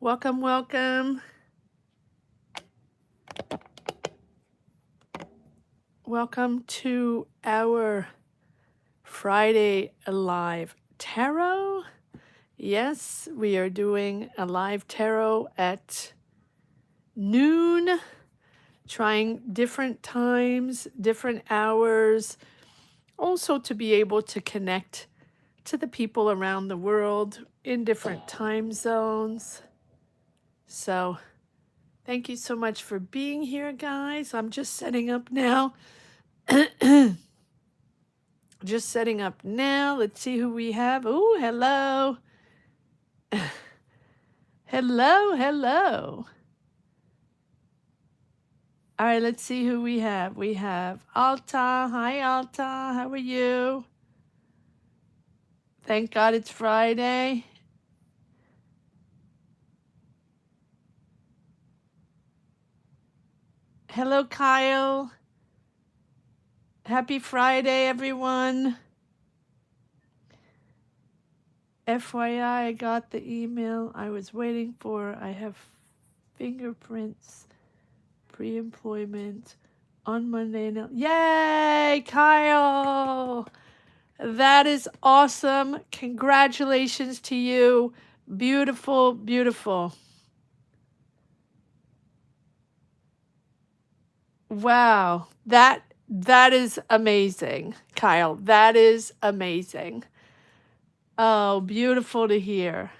Welcome, welcome. Welcome to our Friday Live Tarot. Yes, we are doing a live tarot at noon, trying different times, different hours, also to be able to connect to the people around the world in different time zones. So, thank you so much for being here, guys. I'm just setting up now. Just setting up now. Let's see who we have. Oh, hello. Hello, hello. All right, let's see who we have. We have Alta. Hi, Alta. How are you? Thank God it's Friday. Hello, Kyle. Happy Friday, everyone. FYI, I got the email I was waiting for. I have fingerprints, pre-employment on Monday. Now. Yay, Kyle! That is awesome. Congratulations to you. Beautiful, beautiful. Wow. That is amazing, Kyle. That is amazing. Oh, beautiful to hear.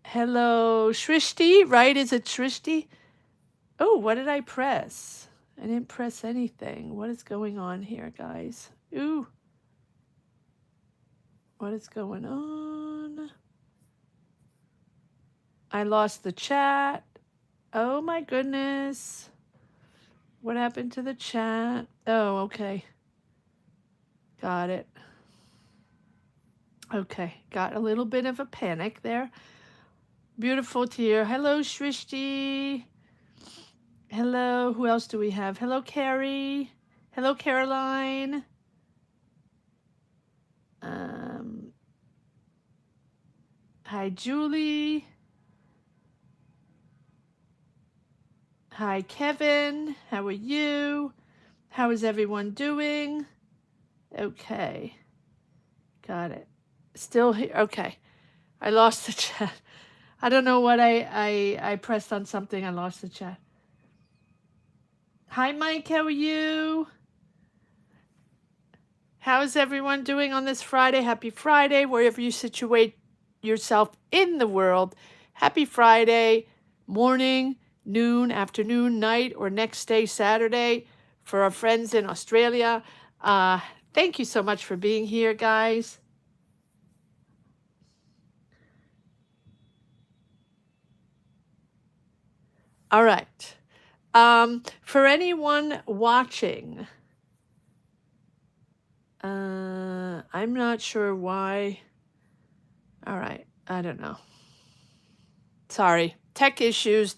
Hello, Shrishti, right? Is it Shrishti? Oh, what did I press? I didn't press anything. What is going on here, guys? Ooh. What is going on? I lost the chat. Oh my goodness. What happened to the chat? Oh, okay. Got it. Okay, got a little bit of a panic there. Beautiful to hear. Hello, Shrishti. Hello, who else do we have? Hello, Carrie. Hello, Caroline. Hi, Julie. Hi, Kevin. How are you? How is everyone doing? Okay. Got it. Still here. Okay. I lost the chat. I don't know what I pressed on something. I lost the chat. Hi, Mike. How are you? How is everyone doing on this Friday? Happy Friday, wherever you situate yourself in the world. Happy Friday, morning, noon, afternoon, night, or next day, Saturday, for our friends in Australia. Thank you so much for being here, guys. All right. For anyone watching, I'm not sure why. All right. I don't know. Sorry. Tech issues.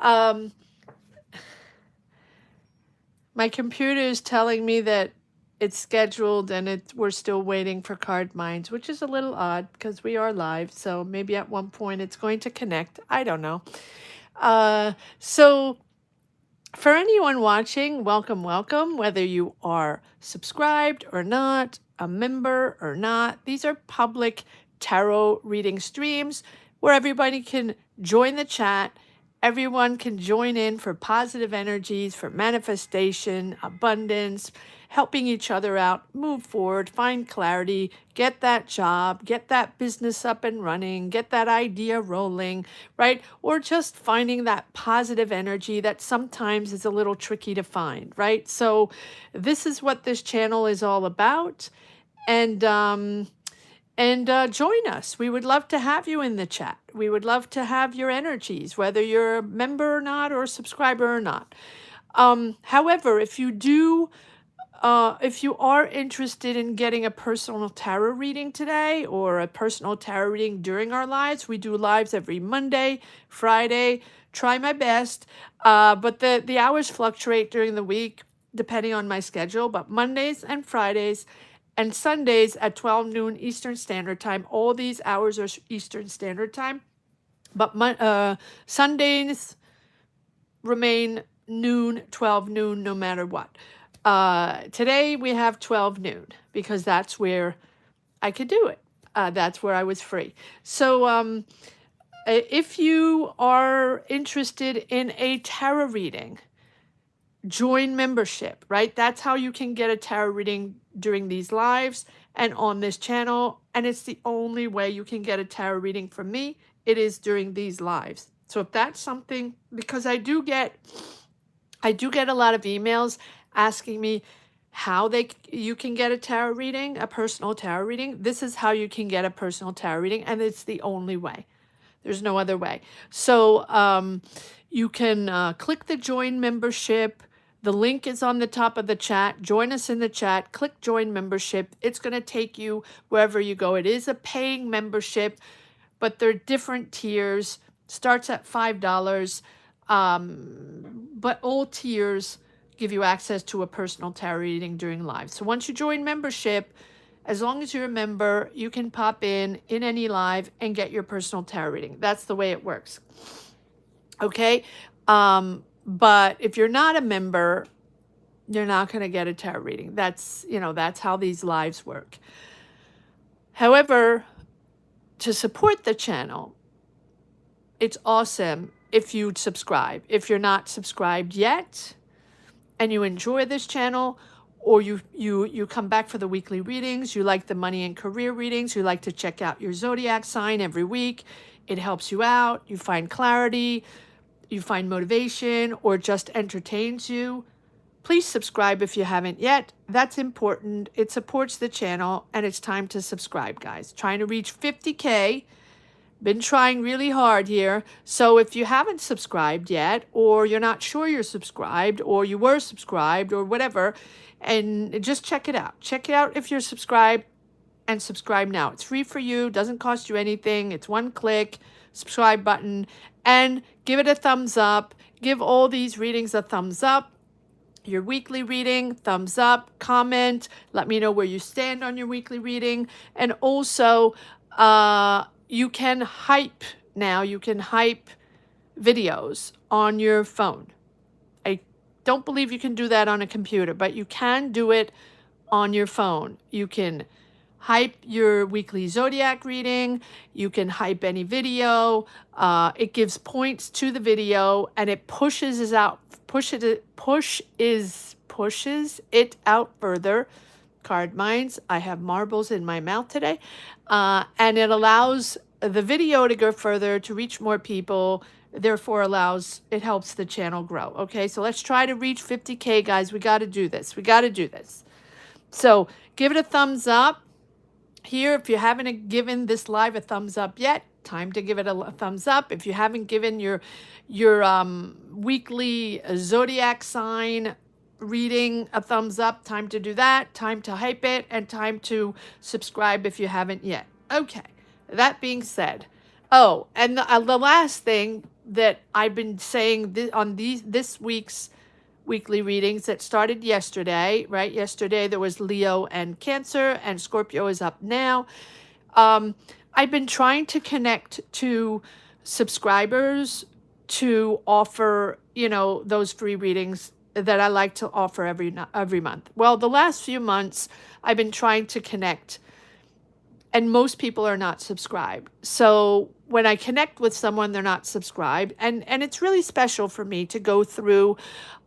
My computer is telling me that it's scheduled and we're still waiting for card minds, which is a little odd because we are live. So maybe at one point it's going to connect. I don't know. So for anyone watching, welcome, welcome, whether you are subscribed or not, a member or not. These are public tarot reading streams where everybody can join the chat. Everyone can join in for positive energies, for manifestation, abundance, helping each other out, move forward, find clarity, get that job, get that business up and running, get that idea rolling, right? Or just finding that positive energy that sometimes is a little tricky to find, right? So this is what this channel is all about. And join us. We would love to have you in the chat. We would love to have your energies, whether you're a member or not, or a subscriber or not. However, if you are interested in getting a personal tarot reading today or a personal tarot reading during our lives, we do lives every Monday, Friday. Try my best, but the hours fluctuate during the week depending on my schedule. But Mondays and Fridays and Sundays at 12 noon Eastern Standard Time. All these hours are Eastern Standard Time, but Sundays remain noon, 12 noon, no matter what. Today we have 12 noon because that's where I could do it. That's where I was free. So if you are interested in a tarot reading, join membership, right? That's how you can get a tarot reading during these lives and on this channel. And it's the only way you can get a tarot reading from me. It is during these lives. So if that's something, because I do get a lot of emails asking me how you can get a tarot reading, a personal tarot reading. This is how you can get a personal tarot reading, and it's the only way. There's no other way. So you can click the join membership. The link is on the top of the chat. Join us in the chat. Click join membership. It's going to take you wherever you go. It is a paying membership, but there are different tiers. Starts at $5. But all tiers give you access to a personal tarot reading during live. So once you join membership, as long as you're a member, you can pop in any live and get your personal tarot reading. That's the way it works. Okay? But if you're not a member, you're not going to get a tarot reading. That's how these lives work. However, to support the channel, it's awesome if you'd subscribe. If you're not subscribed yet and you enjoy this channel, or you come back for the weekly readings, you like the money and career readings, you like to check out your zodiac sign every week, it helps you out, you find clarity, you find motivation, or just entertains you, please subscribe if you haven't yet. That's important. It supports the channel, and it's time to subscribe, guys. Trying to reach 50K. Been trying really hard here. So if you haven't subscribed yet, or you're not sure you're subscribed, or you were subscribed, or whatever, and just check it out. Check it out if you're subscribed, and subscribe now. It's free for you. Doesn't cost you anything. It's one click, subscribe button, and give it a thumbs up. Give all these readings a thumbs up. Your weekly reading, thumbs up, comment, let me know where you stand on your weekly reading. And also, you can hype now. You can hype videos on your phone. I don't believe you can do that on a computer, but you can do it on your phone. You can hype your weekly zodiac reading. You can hype any video. It gives points to the video, and it pushes it out further. Card minds. I have marbles in my mouth today. And it allows the video to go further, to reach more people, therefore it helps the channel grow. Okay, so let's try to reach 50K, guys. We got to do this. We got to do this. So give it a thumbs up. Here, if you haven't given this live a thumbs up yet, time to give it a thumbs up. If you haven't given your weekly zodiac sign reading a thumbs up, time to do that. Time to hype it, and time to subscribe if you haven't yet. Okay, that being said, and the last thing that I've been saying on this week's weekly readings that started yesterday, right? Yesterday there was Leo and Cancer, and Scorpio is up now. I've been trying to connect to subscribers to offer, those free readings that I like to offer every month. Well, the last few months I've been trying to connect, and most people are not subscribed. So when I connect with someone, they're not subscribed, and it's really special for me to go through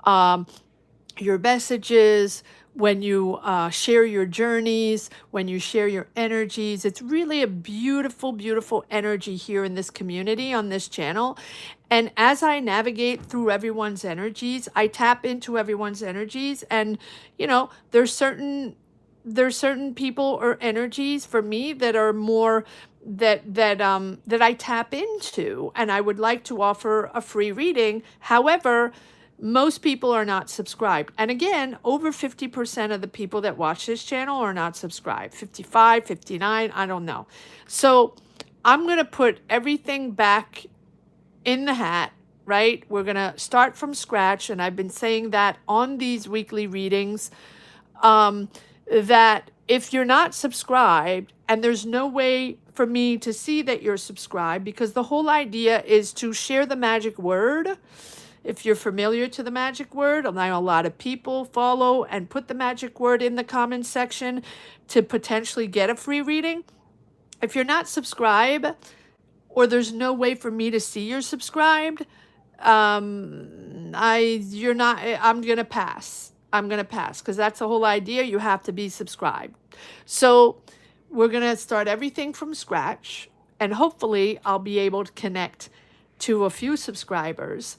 your messages, when you share your journeys, when you share your energies. It's really a beautiful, beautiful energy here in this community on this channel. And as I navigate through everyone's energies, I tap into everyone's energies. And, there's certain people or energies for me that are more that I tap into, and I would like to offer a free reading. However, most people are not subscribed. And again, over 50% of the people that watch this channel are not subscribed. 55, 59, I don't know. So I'm going to put everything back in the hat, right? We're going to start from scratch. And I've been saying that on these weekly readings, that if you're not subscribed, and there's no way for me to see that you're subscribed, because the whole idea is to share the magic word. If you're familiar to the magic word, I know a lot of people follow and put the magic word in the comments section to potentially get a free reading. If you're not subscribed, or there's no way for me to see you're subscribed, I'm gonna pass. I'm gonna pass, because that's the whole idea. You have to be subscribed. So we're gonna start everything from scratch, and hopefully I'll be able to connect to a few subscribers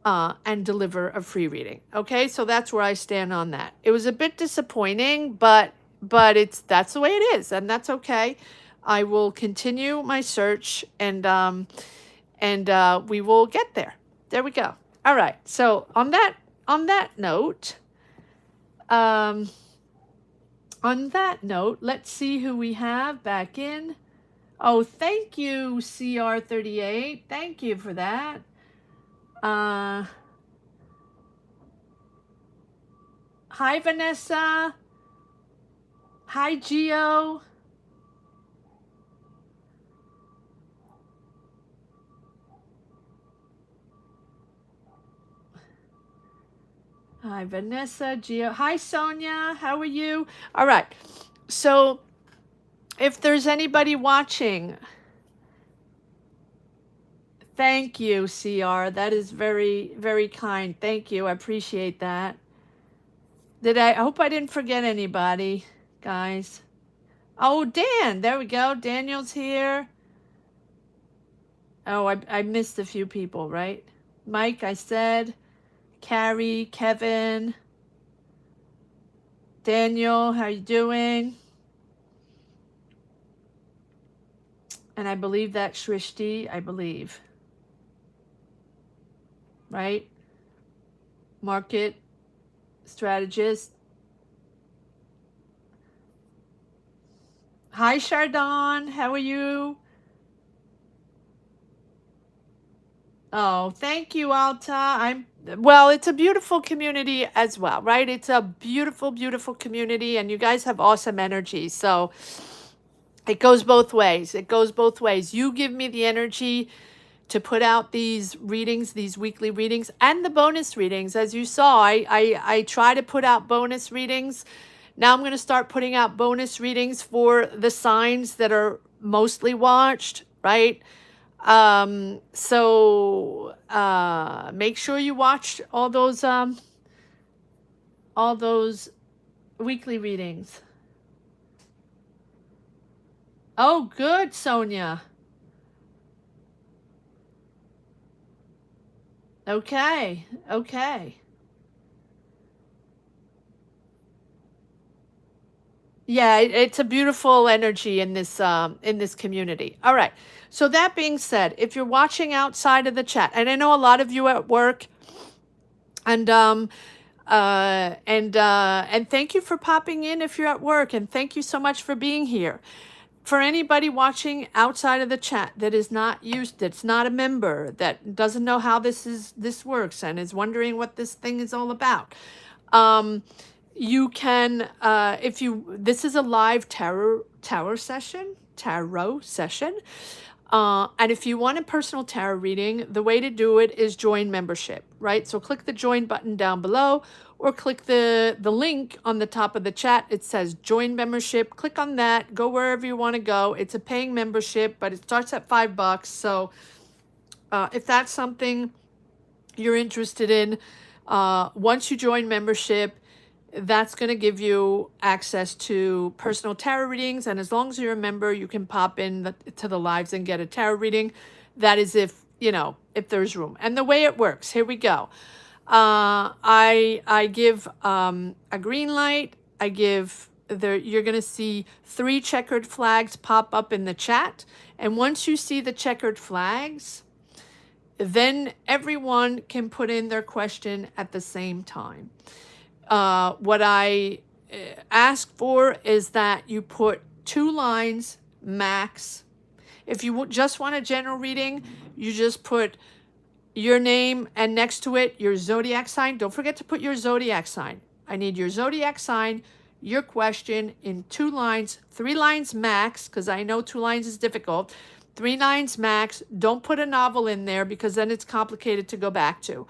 and deliver a free reading. Okay, so that's where I stand on that. It was a bit disappointing, but that's the way it is, and that's okay. I will continue my search, and we will get there. There we go. All right. So on that note, let's see who we have back in. Oh, thank you, CR38. Thank you for that. Hi, Vanessa. Hi, Gio. Hi, Vanessa, Gio. Hi, Sonia. How are you? All right. So if there's anybody watching, thank you, CR. That is very, very kind. Thank you. I appreciate that. I hope I didn't forget anybody, guys. Oh, Dan. There we go. Daniel's here. Oh, I missed a few people, right? Mike, I said. Carrie, Kevin, Daniel, how you doing? And I believe that's Shrishti, I believe. Right? Market strategist. Hi, Chardon. How are you? Oh, thank you, Alta. Well, it's a beautiful community as well, right? It's a beautiful, beautiful community, and you guys have awesome energy. So it goes both ways. It goes both ways. You give me the energy to put out these readings, these weekly readings, and the bonus readings. As you saw, I try to put out bonus readings. Now I'm going to start putting out bonus readings for the signs that are mostly watched, right? So make sure you watch all those weekly readings. Oh, good, Sonia. Okay. Yeah, it's a beautiful energy in this community. All right. So that being said, if you're watching outside of the chat, and I know a lot of you at work, and thank you for popping in if you're at work, and thank you so much for being here. For anybody watching outside of the chat that is not used, that's not a member, that doesn't know how this works and is wondering what this thing is all about, you can, this is a live tarot session, and if you want a personal tarot reading, the way to do it is join membership, right? So click the join button down below, or click the link on the top of the chat. It says join membership. Click on that, go wherever you want to go. It's a paying membership, but it starts at $5. So if that's something you're interested in, once you join membership, that's going to give you access to personal tarot readings. And as long as you're a member, you can pop in to the lives and get a tarot reading. That is if there's room. And the way it works, here we go. I give a green light. You're going to see 3 checkered flags pop up in the chat. And once you see the checkered flags, then everyone can put in their question at the same time. What I ask for is that you put 2 lines max. If you just want a general reading, you just put your name and next to it your zodiac sign. Don't forget to put your zodiac sign. I need your zodiac sign, your question in 2 lines, 3 lines max, because I know 2 lines is difficult. 3 lines max. Don't put a novel in there because then it's complicated to go back to.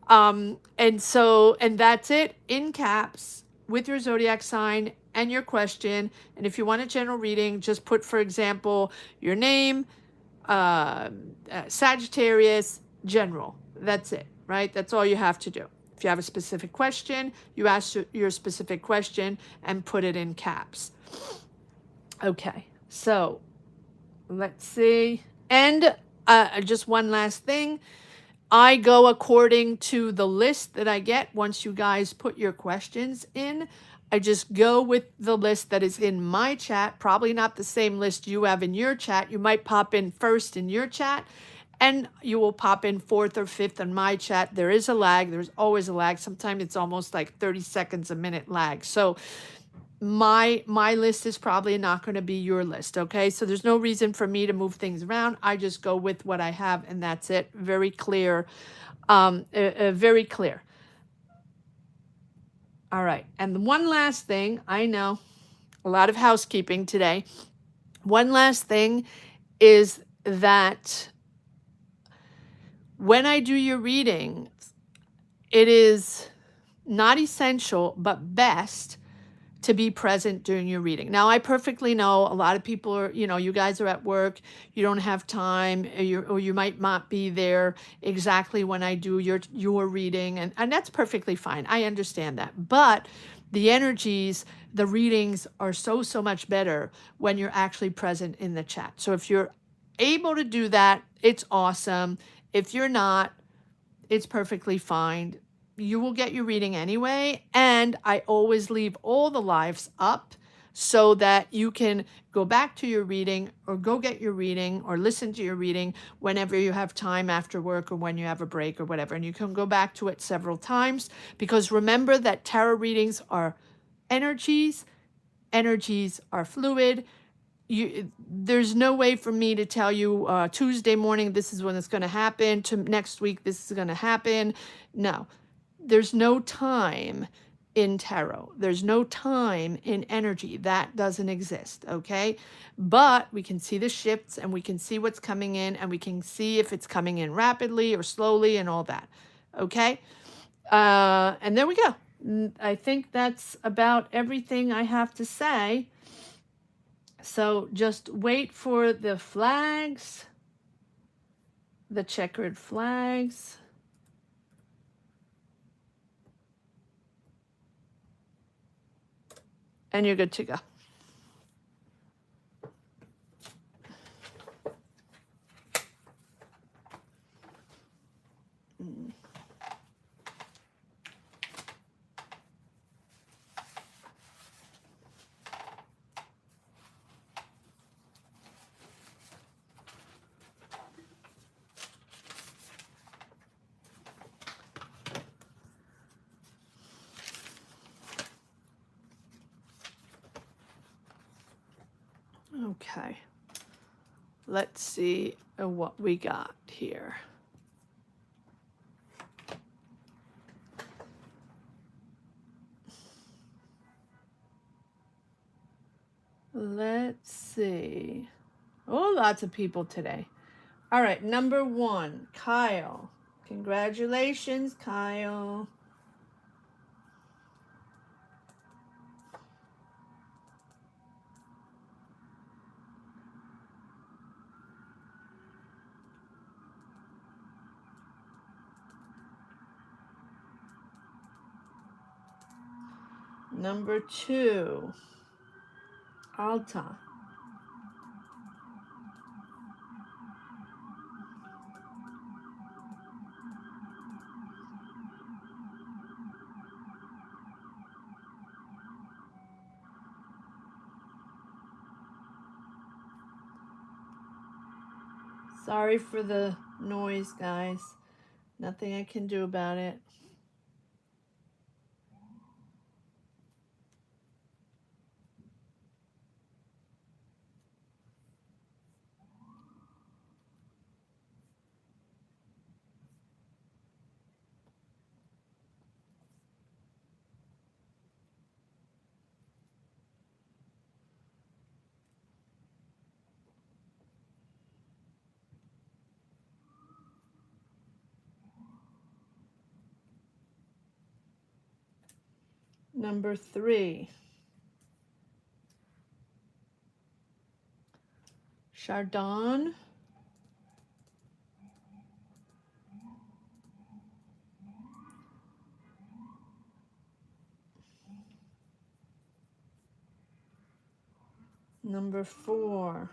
And that's it, in caps, with your zodiac sign and your question. And if you want a general reading, just put, for example, your name, Sagittarius, general. That's it, right? That's all you have to do. If you have a specific question, you ask your specific question and put it in caps. Okay, so let's see. And just one last thing. I go according to the list that I get once you guys put your questions in. I just go with the list that is in my chat, probably not the same list you have in your chat. You might pop in first in your chat, and you will pop in fourth or fifth in my chat. There is a lag. There's always a lag. Sometimes it's almost like 30 seconds, a minute lag. So my list is probably not going to be your list. Okay, so there's no reason for me to move things around. I just go with what I have, and that's it. Very clear. Very clear. All right, and one last thing. I know a lot of housekeeping today. One last thing is that when I do your reading, it is not essential but best to be present during your reading. Now, I perfectly know a lot of people are, you guys are at work, you don't have time, or you might not be there exactly when I do your reading, and that's perfectly fine. I understand that. But the energies, the readings are so much better when you're actually present in the chat. So if you're able to do that, it's awesome. If you're not, it's perfectly fine. You will get your reading anyway. And I always leave all the lives up so that you can go back to your reading or go get your reading or listen to your reading whenever you have time after work or when you have a break or whatever. And you can go back to it several times, because remember that tarot readings are energies. Energies are fluid. There's no way for me to tell you Tuesday morning this is when it's going to happen, to next week this is going to happen. No, there's no time in tarot. There's no time in energy. That doesn't exist, okay? But we can see the shifts and we can see what's coming in, and we can see if it's coming in rapidly or slowly and all that, okay? And there we go. I think that's about everything I have to say. So just wait for the flags, the checkered flags. And you're good to go. Okay, let's see what we got here. Let's see. Oh, lots of people today. All right, number 1, Kyle. Congratulations, Kyle. Number 2, Alta. Sorry for the noise, guys. Nothing I can do about it. Number 3, Chardon. Number 4.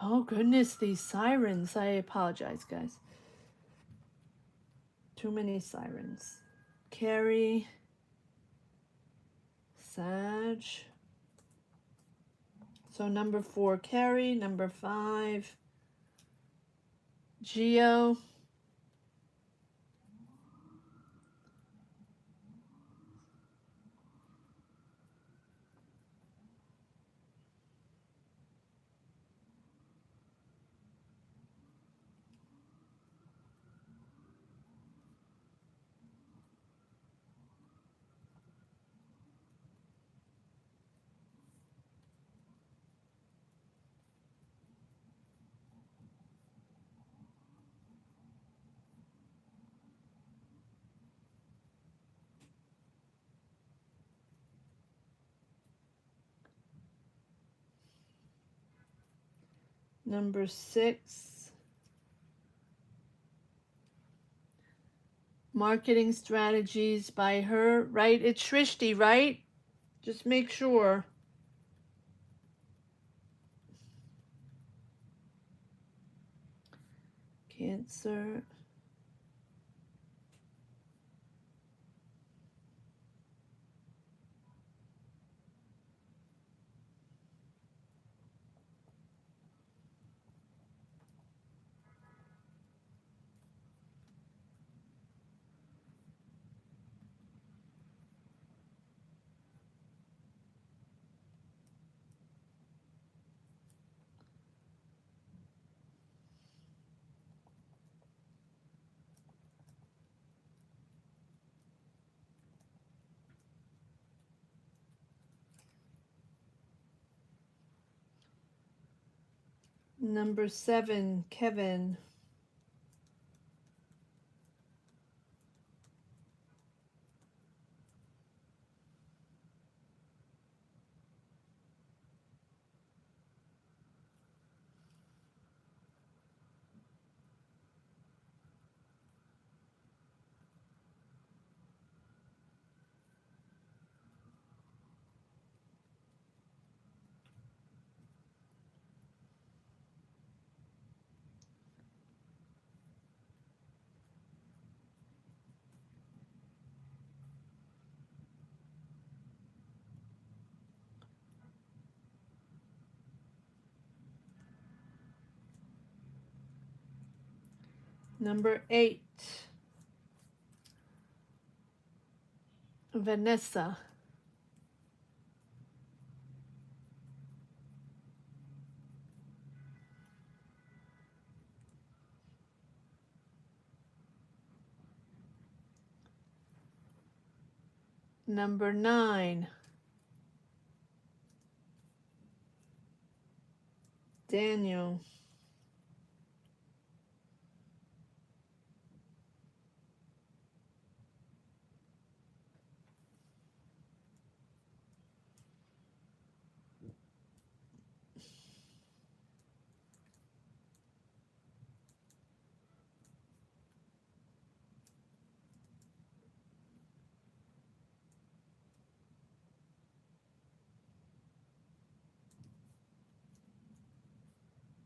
Oh goodness, these sirens. I apologize, guys. Too many sirens. Carrie. Sag. So number 4, Carrie. Number 5, Geo. Number 6, Marketing Strategies by her, right? It's Shrishti, right? Just make sure. Cancer. Number 7, Kevin. Number 8, Vanessa. Number 9, Daniel.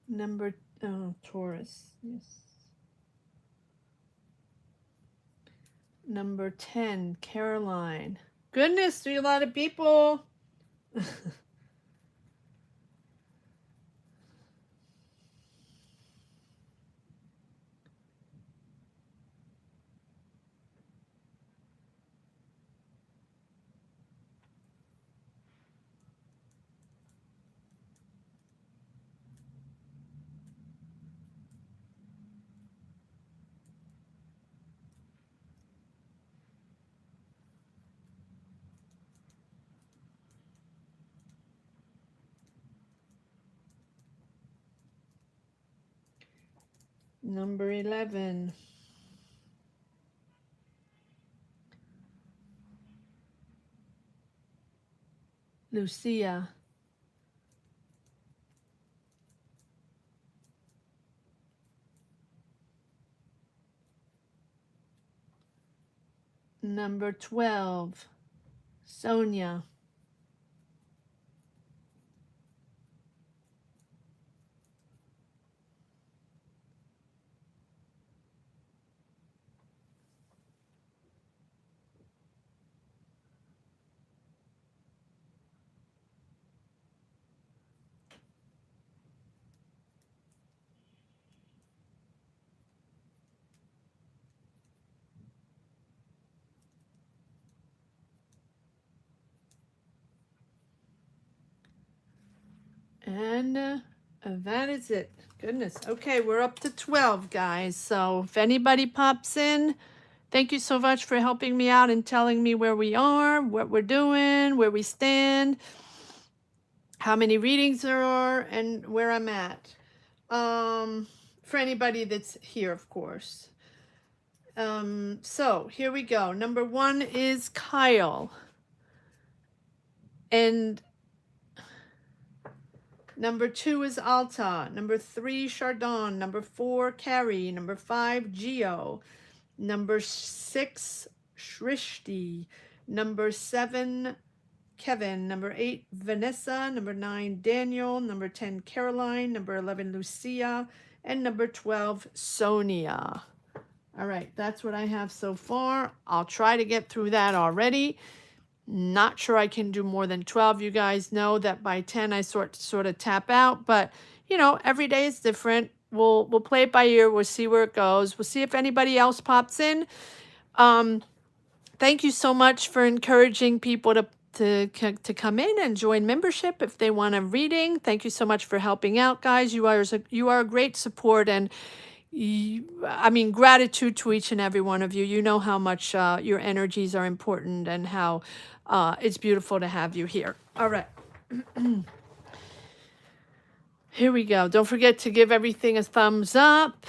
Number, Taurus, yes. Number 10, Caroline. Goodness, there's a lot of people. Number 11, Lucia. Number 12, Sonia. And that is it. Goodness. Okay, we're up to 12, guys. So if anybody pops in, thank you so much for helping me out and telling me where we are, what we're doing, where we stand, how many readings there are, and where I'm at. For anybody that's here, of course. So here we go. Number 1 is Kyle. And number 2 is Alta. Number 3, Chardon. Number 4, Carrie. Number 5, Geo. Number 6, Shrishti. Number 7, Kevin. Number 8, Vanessa. Number 9, Daniel. Number 10, Caroline. Number 11, Lucia. And number 12, Sonia. All right, that's what I have so far. I'll try to get through that already. Not sure I can do more than 12. You guys know that by 10 I sort of tap out, but you know, every day is different. We'll play it by ear. We'll see where it goes. We'll see if anybody else pops in. Thank you so much for encouraging people to come in and join membership if they want a reading. Thank you so much for helping out, guys. You are a great support, and I mean, gratitude to each and every one of you. You know how much your energies are important and how it's beautiful to have you here. All right. Here we go. Don't forget to give everything a thumbs up.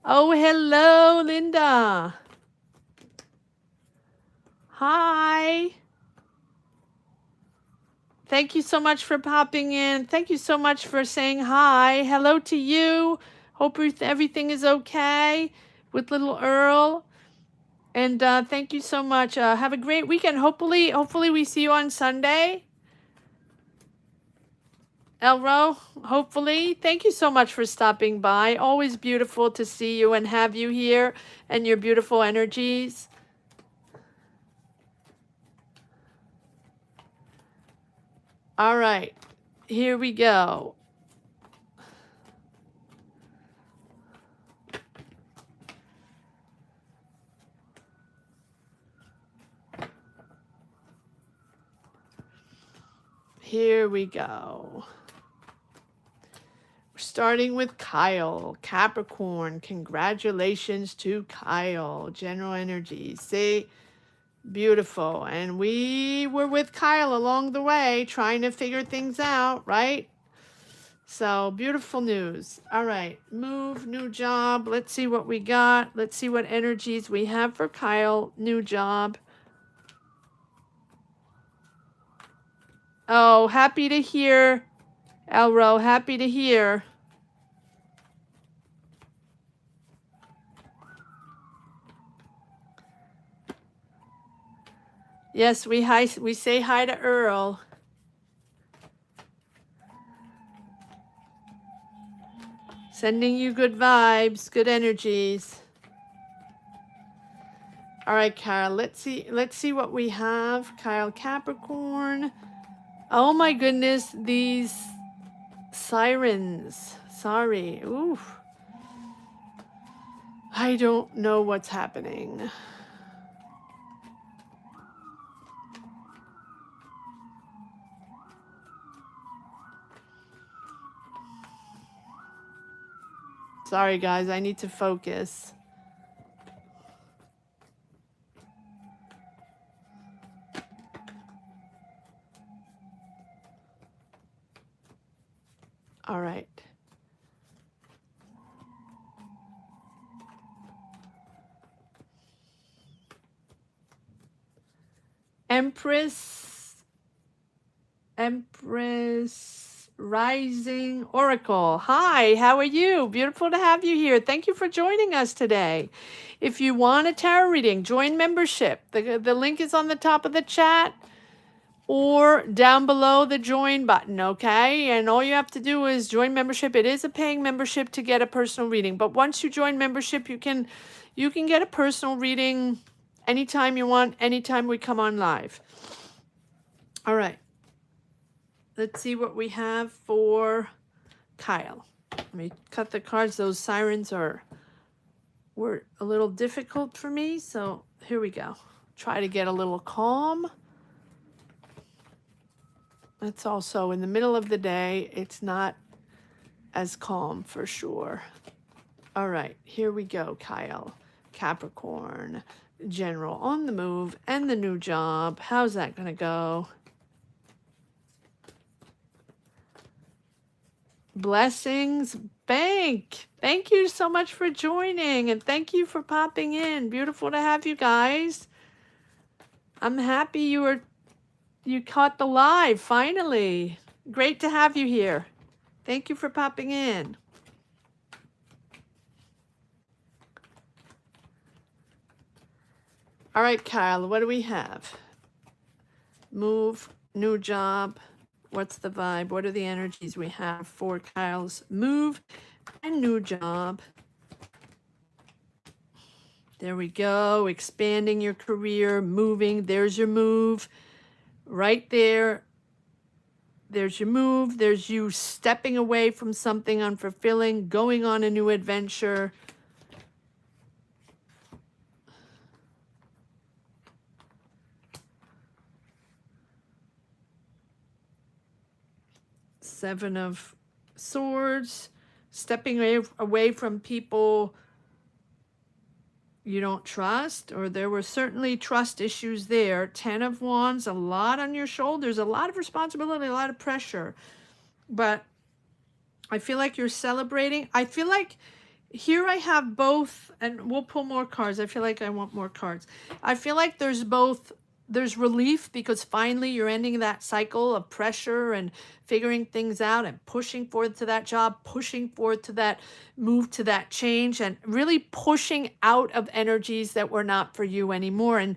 Oh, hello, Linda. Hi. Thank you so much for popping in. Thank you so much for saying hi. Hello to you. Hope everything is okay with little Earl. And thank you so much. Have a great weekend. Hopefully we see you on Sunday. Elro, hopefully. Thank you so much for stopping by. Always beautiful to see you and have you here and your beautiful energies. All right, here we go. Here we go. We're starting with Kyle, Capricorn. Congratulations to Kyle. General energy. See? Beautiful. And we were with Kyle along the way trying to figure things out, right? So beautiful news. All right. Move, new job. Let's see what we got. Let's see what energies we have for Kyle. New job. Oh, happy to hear, Elro. Happy to hear. Yes, we say hi to Earl. Sending you good vibes, good energies. All right, Kyle, let's see what we have. Kyle, Capricorn. Oh my goodness, these sirens. Sorry. Oof. I don't know what's happening. Sorry, guys, I need to focus. All right. Empress Empress Rising Oracle. Hi, how are you? Beautiful to have you here. Thank you for joining us today. If you want a tarot reading, join membership. The link is on the top of the chat or down below the join button, okay? And all you have to do is join membership. It is a paying membership to get a personal reading, but once you join membership, you can get a personal reading anytime you want, anytime we come on live. All right. Let's see what we have for Kyle. Let me cut the cards. Those sirens were a little difficult for me, so here we go. Try to get a little calm. It's also in the middle of the day. It's not as calm for sure. All right, here we go, Kyle. Capricorn, general on the move and the new job. How's that going to go? Blessings Bank. Thank you so much for joining and thank you for popping in. Beautiful to have you guys. I'm happy you caught the live finally. Great to have you here. Thank you for popping in. All right, Kyle, what do we have? Move, new job. What's the vibe? What are the energies we have for Kyle's move and new job? There we go. Expanding your career, moving. There's your move. Right there. There's your move. There's you stepping away from something unfulfilling, going on a new adventure. Seven of Swords, stepping away from people you don't trust, or there were certainly trust issues there. 10 of Wands, a lot on your shoulders, a lot of responsibility, a lot of pressure. But I feel like you're celebrating. I feel like here I have both, and we'll pull more cards. I feel like I want more cards. I feel like there's both. There's relief because finally you're ending that cycle of pressure and figuring things out and pushing forward to that job, pushing forward to that move, to that change, and really pushing out of energies that were not for you anymore. And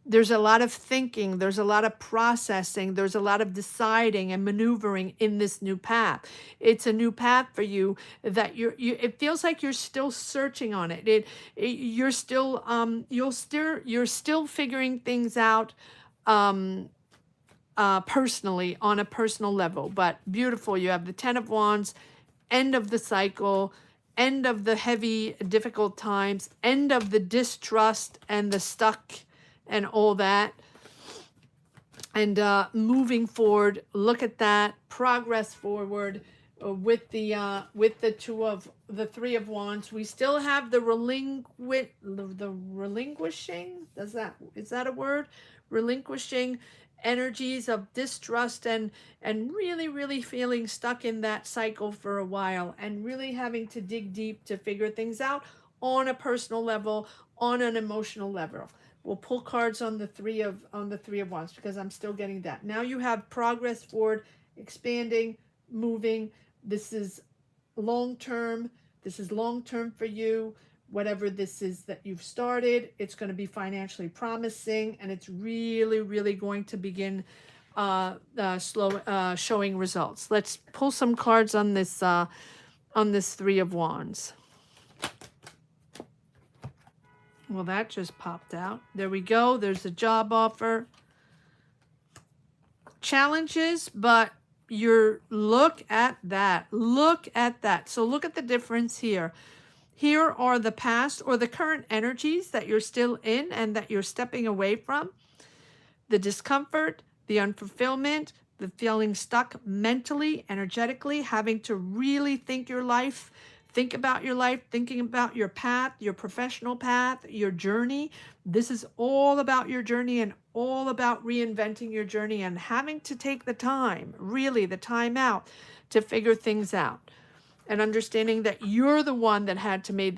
there's a lot of thinking, there's a lot of processing, there's a lot of deciding and maneuvering in this new path. It's a new path for you that it feels like you're still searching on it. You're still you're still figuring things out personally, on a personal level. But beautiful. You have the 10 of Wands, end of the cycle, end of the heavy, difficult times, end of the distrust and the stuck and all that, and moving forward. Look at that progress forward with the 3 of Wands. We still have the relinquishing. Is that a word? Relinquishing energies of distrust and really feeling stuck in that cycle for a while and really having to dig deep to figure things out on a personal level, on an emotional level. We'll pull cards on the 3 of Wands because I'm still getting that. Now you have progress forward, expanding, moving. This is long term. This is long term for you. Whatever this is that you've started, it's going to be financially promising, and it's really going to begin showing results. Let's pull some cards on this 3 of Wands. Well, that just popped out. There we go. There's a job offer. Challenges, but look at that. Look at that. So look at the difference here. Here are the past or the current energies that you're still in and that you're stepping away from. The discomfort, the unfulfillment, the feeling stuck mentally, energetically, having to really think about your life, thinking about your path, your professional path, your journey. This is all about your journey and all about reinventing your journey and having to take the time, really the time out to figure things out. and understanding that you're the one that had to make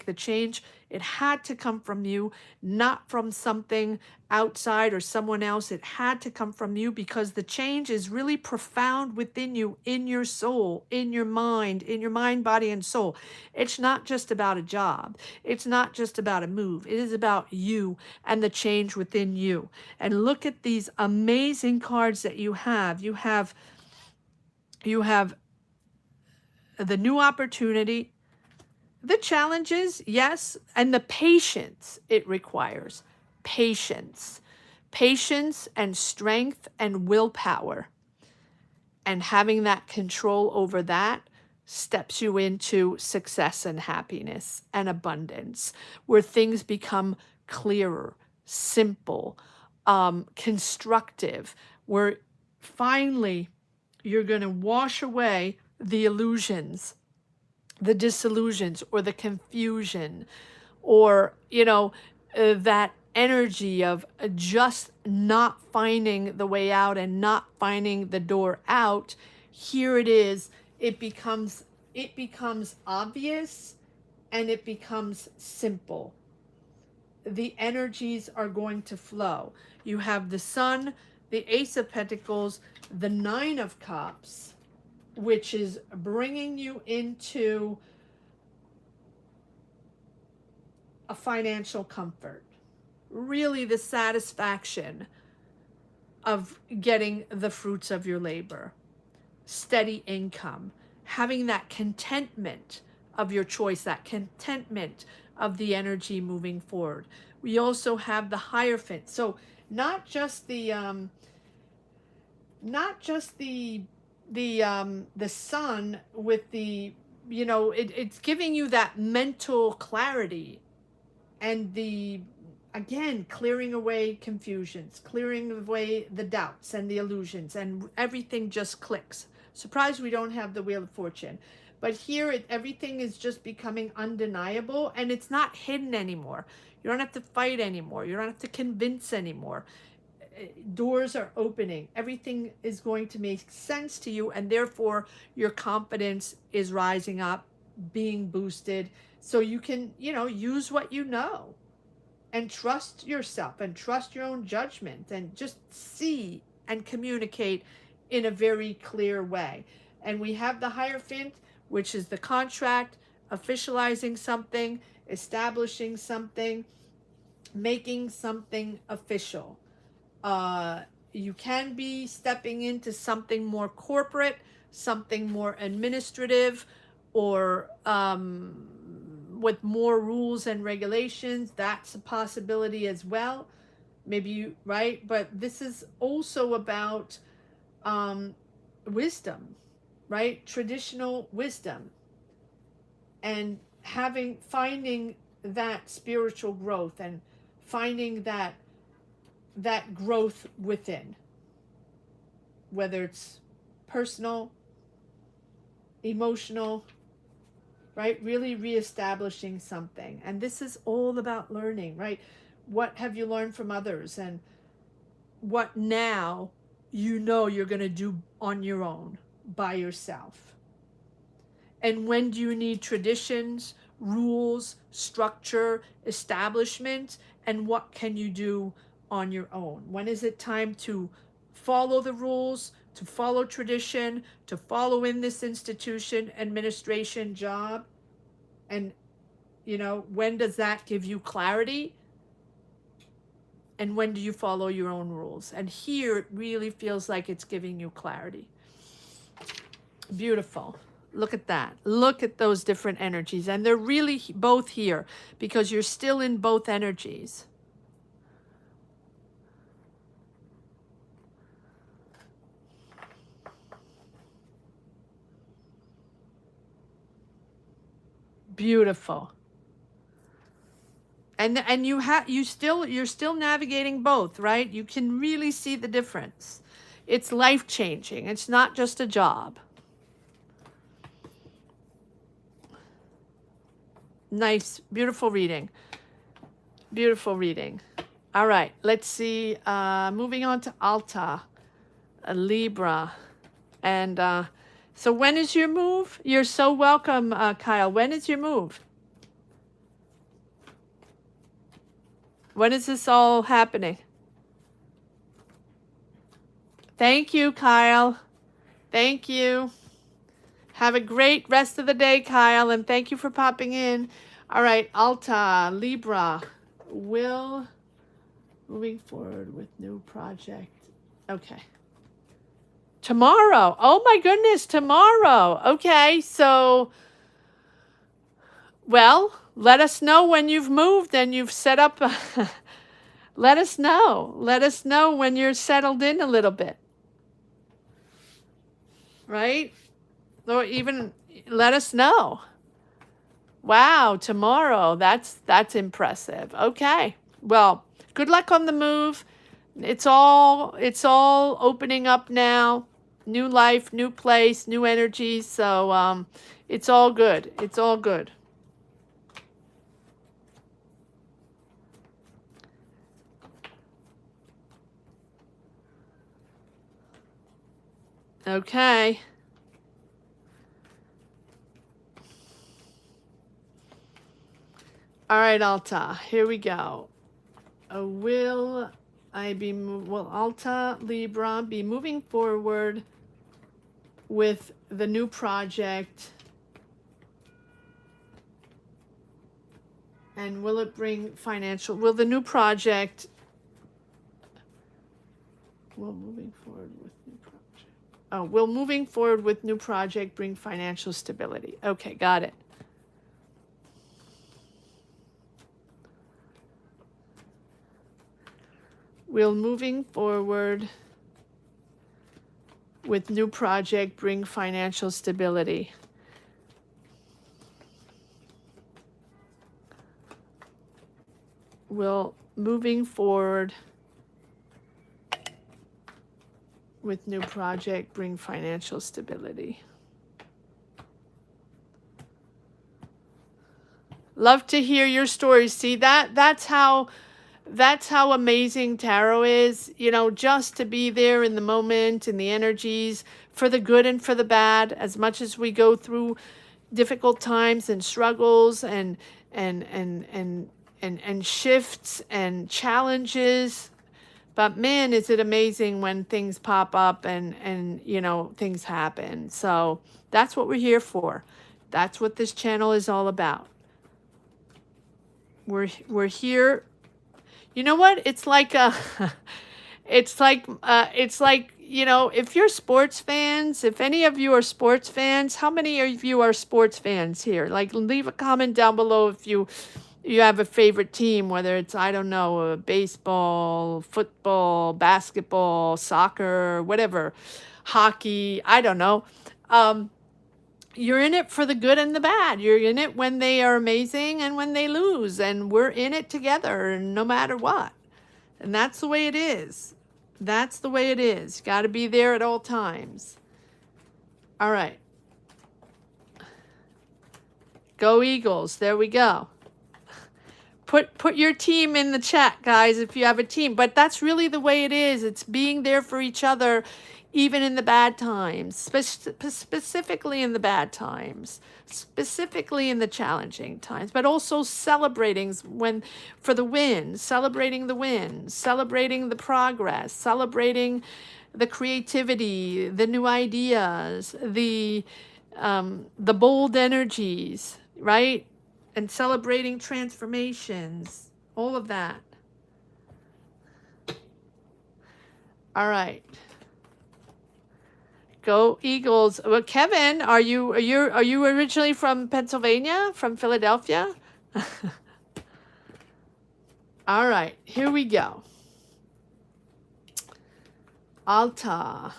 the change. It had to come from you, not from something outside or someone else. It had to come from you because the change is really profound within you, in your soul, in your mind, body, and soul. It's not just about a job. It's not just about a move. It is about you and the change within you. And look at these amazing cards that you have. You have the new opportunity, the challenges, yes, and the patience it requires. Patience. Patience and strength and willpower. And having that control over that steps you into success and happiness and abundance, where things become clearer, simple, constructive, where finally you're going to wash away the illusions, the disillusions, or the confusion, or, that energy of just not finding the way out and not finding the door out. Here it is. It becomes obvious, and it becomes simple. The energies are going to flow. You have the Sun, the Ace of Pentacles, the Nine of Cups, which is bringing you into a financial comfort. Really the satisfaction of getting the fruits of your labor, steady income, having that contentment of your choice, that contentment of the energy moving forward. We also have the Hierophant. So not just the sun with the, it's giving you that mental clarity, and again, clearing away confusions, clearing away the doubts and the illusions, and everything just clicks. Surprised we don't have the Wheel of Fortune. But here, everything is just becoming undeniable, and it's not hidden anymore. You don't have to fight anymore. You don't have to convince anymore. Doors are opening. Everything is going to make sense to you, and therefore your confidence is rising up, being boosted, so you can, use what you know, and trust yourself and trust your own judgment, and just see and communicate in a very clear way. And we have the Hierophant, which is the contract, officializing something, establishing something, making something official. You can be stepping into something more corporate, something more administrative, or with more rules and regulations. That's a possibility as well. Maybe you, right? But this is also about wisdom, right? Traditional wisdom, and finding that spiritual growth, and finding that growth within, whether it's personal, emotional, right? Really reestablishing something. And this is all about learning, right? What have you learned from others, and what now you're going to do on your own, by yourself? And when do you need traditions, rules, structure, establishment, and what can you do on your own? When is it time to follow the rules, to follow tradition, to follow in this institution, administration, job? And, when does that give you clarity? And when do you follow your own rules? And here it really feels like it's giving you clarity. Beautiful. Look at that. Look at those different energies. And they're really both here because you're still in both energies. Beautiful. And you're still navigating both, right? You can really see the difference. It's life-changing. It's not just a job. Nice, beautiful reading. Beautiful reading. All right, let's see. Moving on to Alta, Libra, and So when is your move? You're so welcome, Kyle. When is your move? When is this all happening? Thank you, Kyle. Thank you. Have a great rest of the day, Kyle, and thank you for popping in. All right, Alta, Libra, will moving forward with new project. Okay. Tomorrow. Oh my goodness, tomorrow. Okay, so, well, let us know when you've moved and you've set up. Let us know. Let us know when you're settled in a little bit. Right? Or even let us know. Wow, tomorrow. That's impressive. Okay. Well, good luck on the move. It's all opening up now. New life, new place, new energy. So it's all good. It's all good. Okay. All right, Alta. Here we go. Will Alta Libra be moving forward with the new project? And will it bring financial? Will the new project? Will moving forward with new project? Oh, will moving forward with new project bring financial stability? Okay, got it. Will moving forward with new project bring financial stability? Will moving forward with new project bring financial stability? Love to hear your stories. See, that's how amazing tarot is, you know, just to be there in the moment, in the energies, for the good and for the bad, as much as we go through difficult times and struggles and shifts and challenges. But man, is it amazing when things pop up and you know, things happen. So that's what we're here for. That's what this channel is all about. We're here. You know what? It's like it's like, you know, if you're sports fans, if any of you are sports fans, how many of you are sports fans here? Like, leave a comment down below if you have a favorite team, whether it's, I don't know, baseball, football, basketball, soccer, whatever, hockey, I don't know. You're in it for the good and the bad. You're in it when they are amazing and when they lose. And we're in it together no matter what. And that's the way it is. That's the way it is. Got to be there at all times. All right. Go Eagles. There we go. Put your team in the chat, guys, if you have a team. But that's really the way it is. It's being there for each other, even in the bad times, specifically in the bad times, specifically in the challenging times, but also celebrating for the win, celebrating the win, celebrating the progress, celebrating the creativity, the new ideas, the bold energies, right? And celebrating transformations, all of that. All right. Go Eagles. Well, Kevin, are you originally from Pennsylvania, from Philadelphia? All right, here we go. Alta.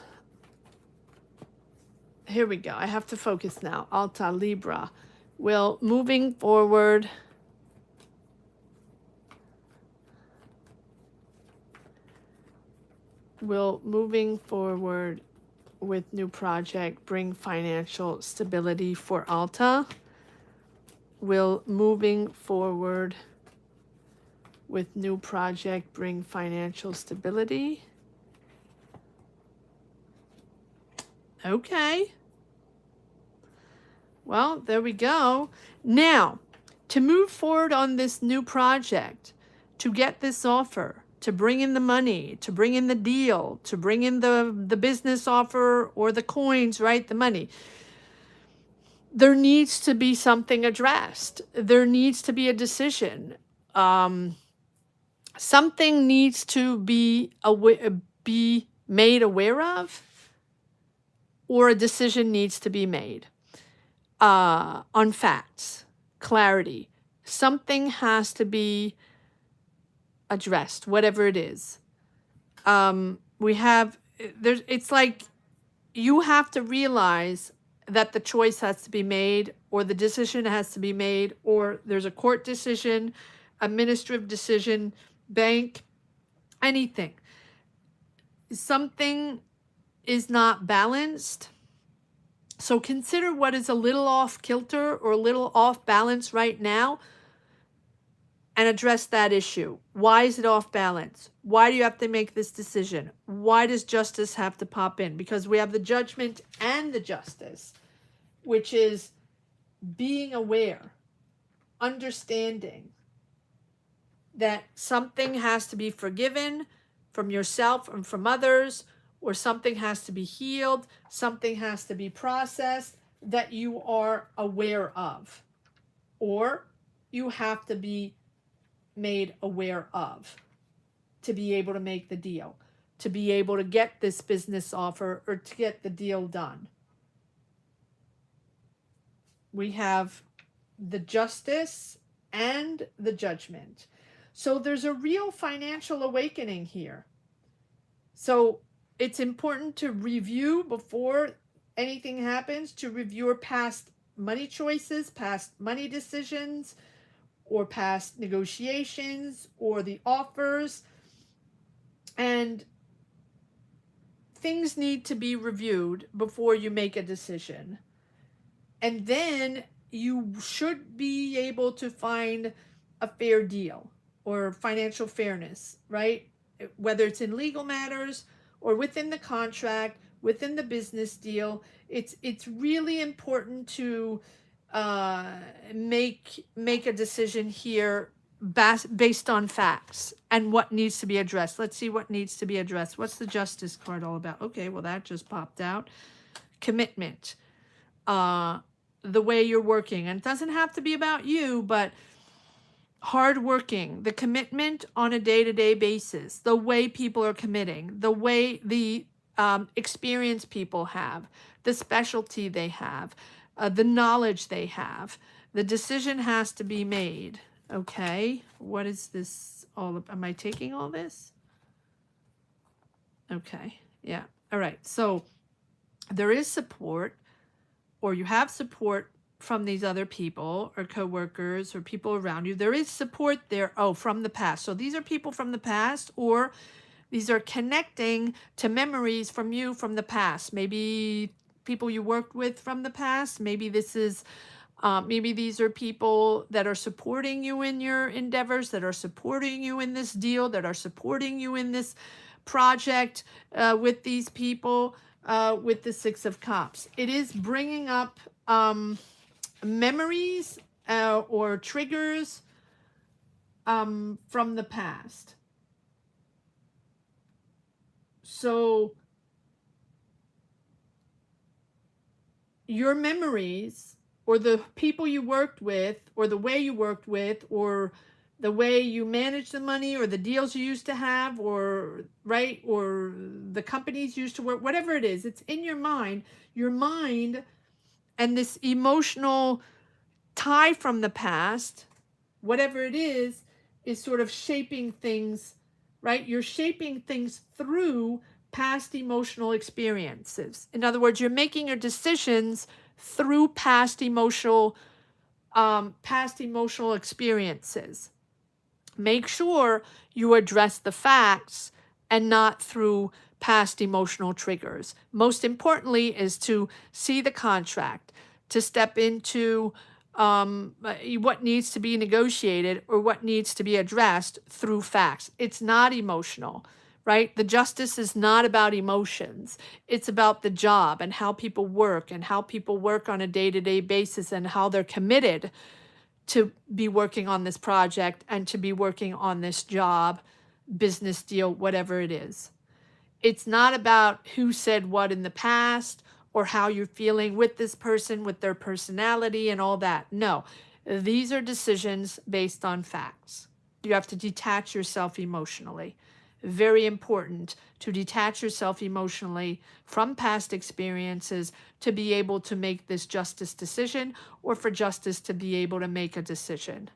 Here we go. I have to focus now. Alta Libra. Will moving forward with new project bring financial stability for Alta? Will moving forward with new project bring financial stability? Okay. Well, there we go. Now, to move forward on this new project, to get this offer, to bring in the money, to bring in the deal, to bring in the business offer or the coins, right? The money. There needs to be something addressed. There needs to be a decision. Something needs to be made aware of, or a decision needs to be made on facts, clarity. Something has to be addressed, whatever it is. It's like you have to realize that the choice has to be made, or the decision has to be made, or there's a court decision, administrative decision, bank, anything. Something is not balanced. So consider what is a little off kilter or a little off balance right now and address that issue. Why is it off balance? Why do you have to make this decision? Why does justice have to pop in? Because we have the judgment and the justice, which is being aware, understanding that something has to be forgiven from yourself and from others, or something has to be healed, something has to be processed that you are aware of, or you have to be made aware of to be able to make the deal, to be able to get this business offer or to get the deal done. We have the justice and the judgment. So there's a real financial awakening here. So it's important to review before anything happens, to review your past money choices, past money decisions, or past negotiations, or the offers. And things need to be reviewed before you make a decision. And then you should be able to find a fair deal or financial fairness, right? Whether it's in legal matters or within the contract, within the business deal. It's really important to make a decision here based on facts and what needs to be addressed. Let's see what needs to be addressed. What's the justice card all about? Okay, well, that just popped out. Commitment. The way you're working. And it doesn't have to be about you, but hardworking, the commitment on a day-to-day basis, the way people are committing, the way the experience people have, the specialty they have, the knowledge they have. The decision has to be made. Okay, what is this all about? Am I taking all this? Okay, yeah. All right, so there is support, or you have support from these other people or coworkers or people around you. There is support there, from the past. So these are people from the past, or these are connecting to memories from you from the past. Maybe people you worked with from the past. Maybe this is maybe these are people that are supporting you in your endeavors, that are supporting you in this deal, that are supporting you in this project with these people with the Six of Cups. It is bringing up memories or triggers from the past. So your memories, or the people you worked with, or the way you worked with, or the way you manage the money, or the deals you used to have, or right, or the companies you used to work, whatever it is, it's in your mind. Your mind and this emotional tie from the past, whatever it is sort of shaping things, right? You're shaping things through past emotional experiences. In other words, you're making your decisions through past emotional experiences. Make sure you address the facts and not through past emotional triggers. Most importantly is to see the contract, to step into what needs to be negotiated or what needs to be addressed through facts. It's not emotional. right? The justice is not about emotions. It's about the job and how people work on a day-to-day basis and how they're committed to be working on this project and to be working on this job, business deal, whatever it is. It's not about who said what in the past or how you're feeling with this person, with their personality and all that. No, these are decisions based on facts. You have to detach yourself emotionally. Very important to detach yourself emotionally from past experiences to be able to make this justice decision, or for justice to be able to make a decision.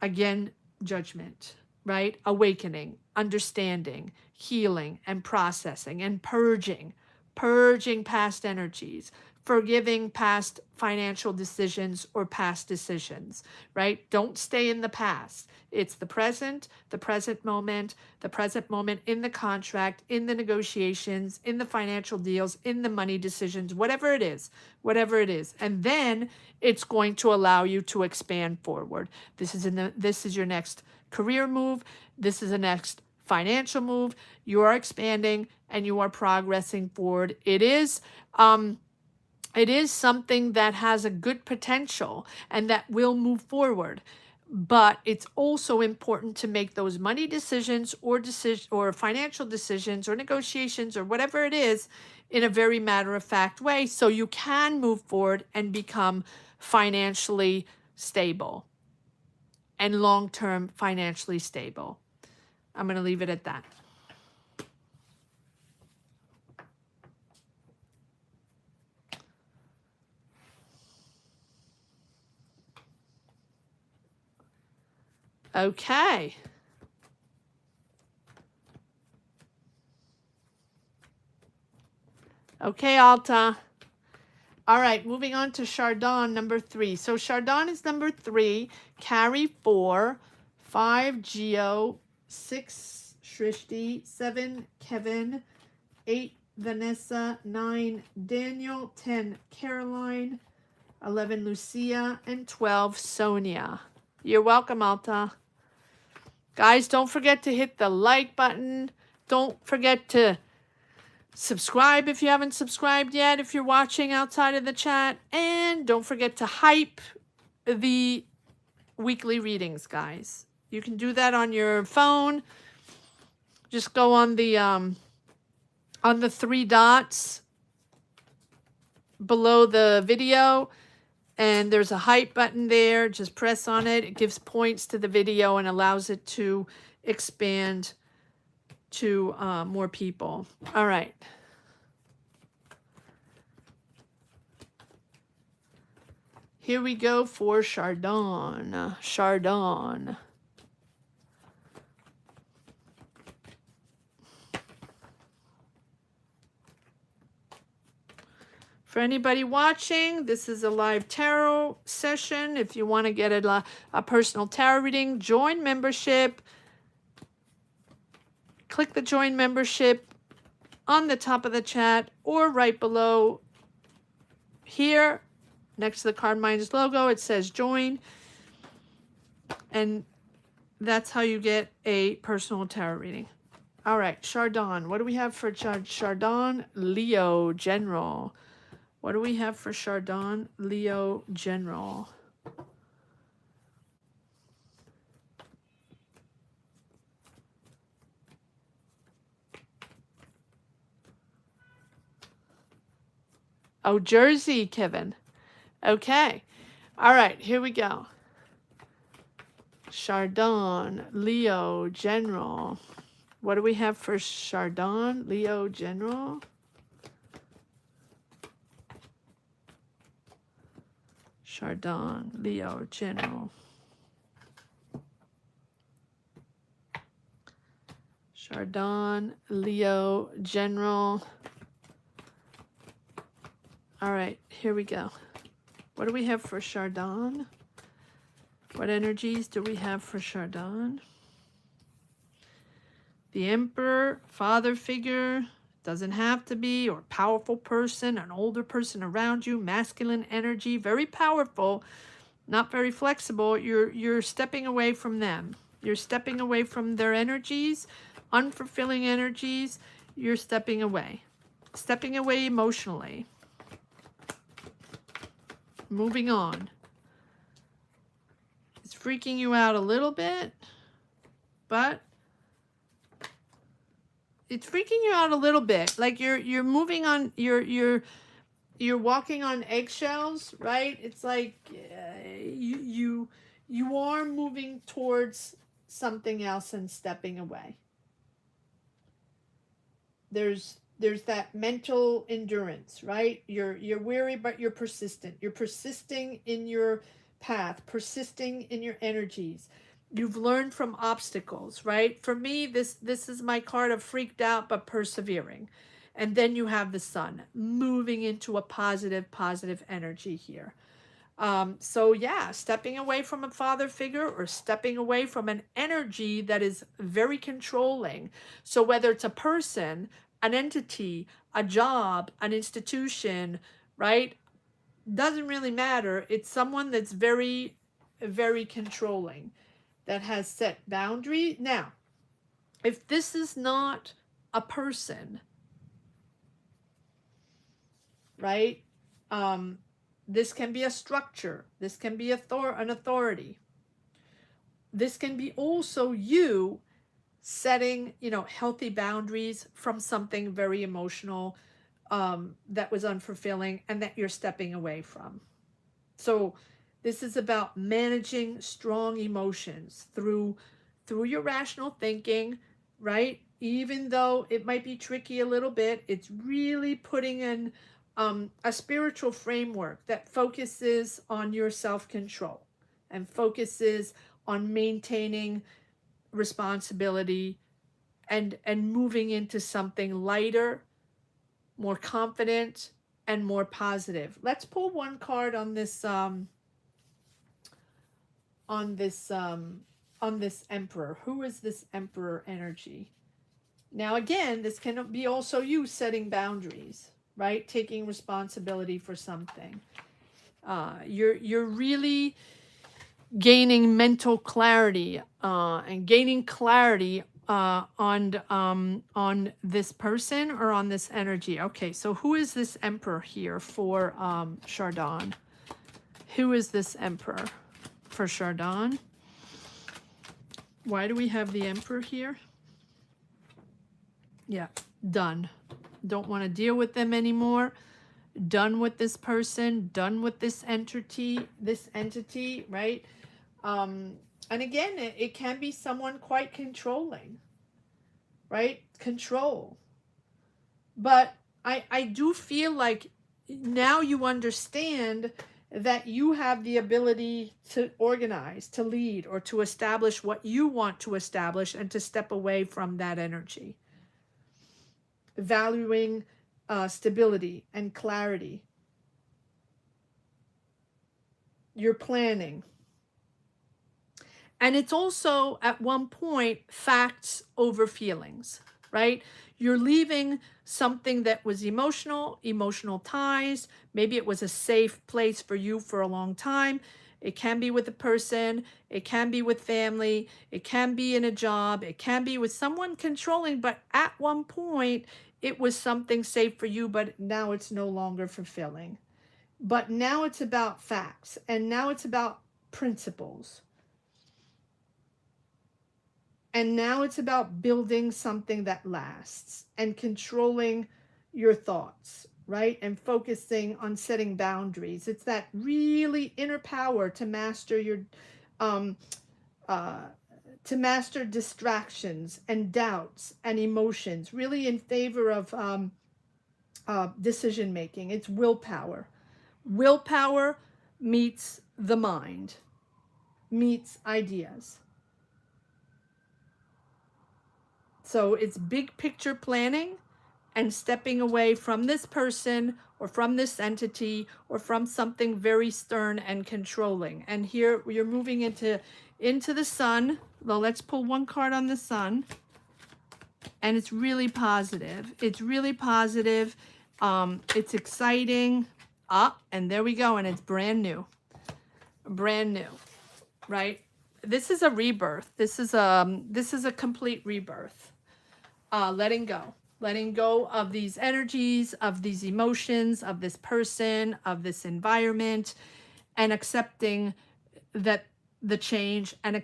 Again, judgment, right? Awakening, understanding, healing, and processing, and purging past energies, forgiving past financial decisions or past decisions, right? Don't stay in the past. It's the present moment in the contract, in the negotiations, in the financial deals, in the money decisions, whatever it is. And then it's going to allow you to expand forward. This is your next career move. This is the next financial move. You are expanding and you are progressing forward. It is something that has a good potential and that will move forward. But it's also important to make those money decisions or financial decisions or negotiations or whatever it is in a very matter-of-fact way, so you can move forward and become financially stable and long-term financially stable. I'm going to leave it at that. Okay. Okay, Alta. All right, moving on to Chardon, number 3. So Chardon is number 3, Carrie 4, 5 Geo, 6 Shrishti, 7 Kevin, 8 Vanessa, 9 Daniel, 10 Caroline, 11 Lucia, and 12 Sonia. You're welcome, Alta. Guys, don't forget to hit the like button. Don't forget to subscribe if you haven't subscribed yet, if you're watching outside of the chat. And don't forget to hype the weekly readings, guys. You can do that on your phone. Just go on the 3 dots below the video, and there's a hype button there. Just press on it. It gives points to the video and allows it to expand to more people. All right. Here we go for Chardon. Chardon. For anybody watching, this is a live tarot session. If you want to get a personal tarot reading, join membership. Click the join membership on the top of the chat or right below here next to the Card Minds logo. It says join. And that's how you get a personal tarot reading. All right, Chardon. What do we have for Chardon? Leo General. What do we have for Chardon? Leo General. Oh, Jersey, Kevin. Okay. All right, here we go. Chardon, Leo General. What do we have for Chardon, Leo General? Chardon, Leo General. Chardon, Leo General. All right, here we go. What do we have for Chardon? What energies do we have for Chardon? The Emperor, father figure, doesn't have to be, or powerful person, an older person around you, masculine energy, very powerful, not very flexible. You're stepping away from them. You're stepping away from their energies, unfulfilling energies. You're stepping away emotionally, moving on. It's freaking you out a little bit, but it's freaking you out a little bit. Like you're moving on, you're walking on eggshells, right? It's like you are moving towards something else and stepping away. There's that mental endurance, right? You're weary, but you're persistent. You're persisting in your path, persisting in your energies. You've learned from obstacles, right? For me, this is my card of freaked out but persevering. And then you have the sun moving into a positive energy here. So yeah, stepping away from a father figure or stepping away from an energy that is very controlling. So whether it's a person, an entity, a job, an institution, right? Doesn't really matter. It's someone that's very, very controlling, that has set boundary. Now, if this is not a person, right? This can be a structure. This can be an authority. This can be also you setting, healthy boundaries from something very emotional that was unfulfilling and that you're stepping away from. So this is about managing strong emotions through your rational thinking, right? Even though it might be tricky a little bit, it's really putting in a spiritual framework that focuses on your self-control and focuses on maintaining responsibility and moving into something lighter, more confident, and more positive. Let's pull one card on this Emperor. Who is this Emperor energy? Now again, this can be also you setting boundaries, right? Taking responsibility for something. You're really gaining mental clarity and gaining clarity on this person or on this energy. Okay, so who is this Emperor here for Chardon? Who is this Emperor for Chardon? Why do we have the Emperor here? Yeah, done. Don't want to deal with them anymore. Done with this person, done with this entity, right? And again, it can be someone quite controlling, right? Control. But I do feel like now you understand that you have the ability to organize, to lead, or to establish what you want to establish and to step away from that energy. Valuing stability and clarity. You're planning. And it's also, at one point, facts over feelings, right? You're leaving something that was emotional ties. Maybe it was a safe place for you for a long time. It can be with a person. It can be with family. It can be in a job. It can be with someone controlling. But at one point, it was something safe for you, but now it's no longer fulfilling. But now it's about facts. And now it's about principles. And now it's about building something that lasts and controlling your thoughts, right? And focusing on setting boundaries. It's that really inner power to master your, to master distractions and doubts and emotions, really in favor of decision making. It's willpower. Willpower meets the mind, meets ideas. So it's big picture planning and stepping away from this person or from this entity or from something very stern and controlling. And here you're moving into the sun. Well, let's pull one card on the sun. And it's really positive. It's really positive. It's exciting. And there we go. And it's brand new. Brand new, right? This is a rebirth. This is a complete rebirth. Letting go of these energies, of these emotions, of this person, of this environment, and accepting that the change, and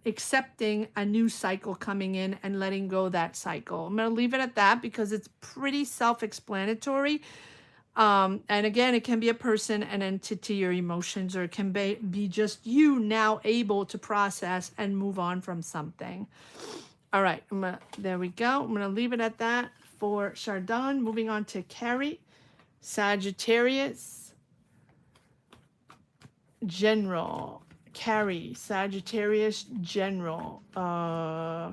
accepting a new cycle coming in and letting go that cycle. I'm going to leave it at that because it's pretty self-explanatory. And again, it can be a person, an entity, or emotions, or it can be just you now able to process and move on from something. All right, there we go. I'm going to leave it at that for Chardon. Moving on to Carrie, Sagittarius, General. Carrie, Sagittarius, General.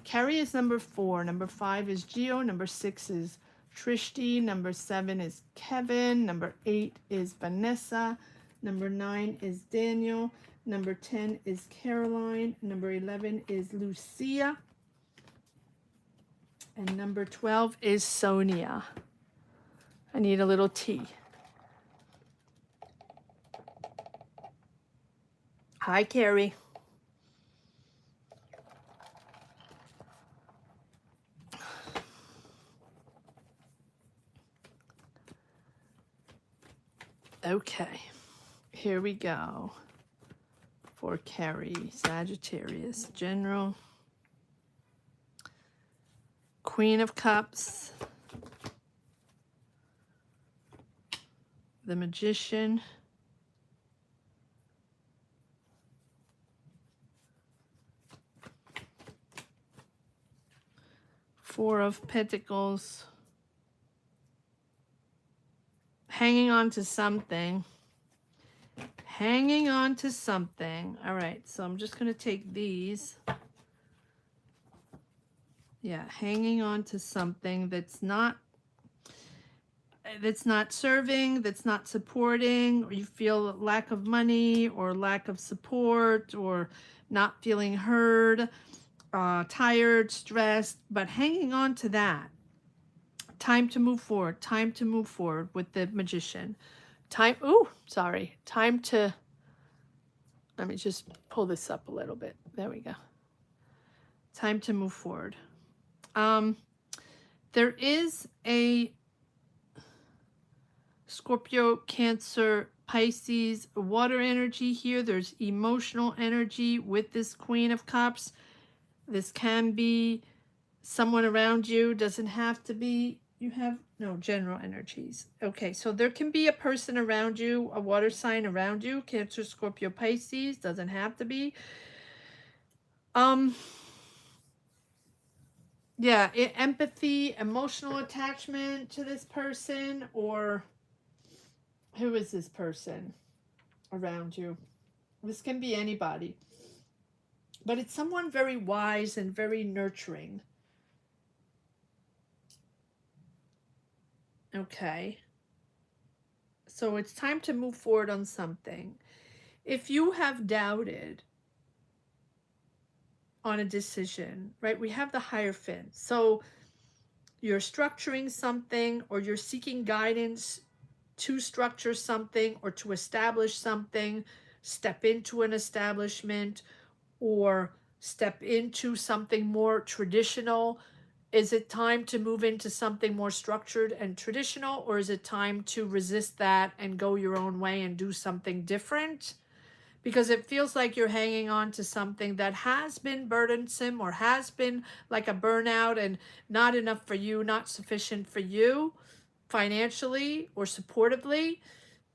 Carrie is number 4. Number 5 is Geo. Number 6 is Trishti. Number 7 is Kevin. Number 8 is Vanessa. Number 9 is Daniel. Number 10 is Caroline. Number 11 is Lucia. And number 12 is Sonia. I need a little tea. Hi, Carrie. Okay, here we go for Carrie, Sagittarius, General, Queen of Cups, the Magician, Four of Pentacles, hanging on to something. Hanging on to something. All right, so I'm just going to take these. Yeah, hanging on to something that's not serving, that's not supporting, or you feel lack of money or lack of support or not feeling heard, tired, stressed, but hanging on to that. Time to move forward. Time to move forward with the Magician. Time to, let me just pull this up a little bit. There we go. Time to move forward. There is a Scorpio, Cancer, Pisces, water energy here. There's emotional energy with this Queen of Cups. This can be someone around you. Doesn't have to be. You have no general energies. Okay, so there can be a person around you, a water sign around you. Cancer, Scorpio, Pisces. Doesn't have to be. Yeah, empathy, emotional attachment to this person, or who is this person around you? This can be anybody, but it's someone very wise and very nurturing. Okay, so it's time to move forward on something. If you have doubted on a decision, right, we have the Hierophant. So you're structuring something, or you're seeking guidance to structure something or to establish something, step into an establishment, or step into something more traditional. Is it time to move into something more structured and traditional, or is it time to resist that and go your own way and do something different? Because it feels like you're hanging on to something that has been burdensome, or has been like a burnout and not enough for you, not sufficient for you financially or supportively,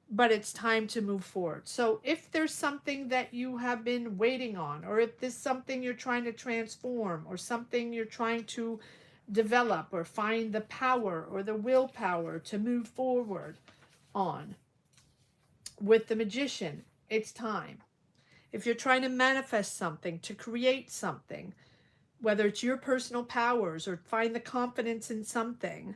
but it's time to move forward. So if there's something that you have been waiting on, or if there's something you're trying to transform, or something you're trying to develop, or find the power or the willpower to move forward on with the Magician, it's time. If you're trying to manifest something, to create something, whether it's your personal powers or find the confidence in something,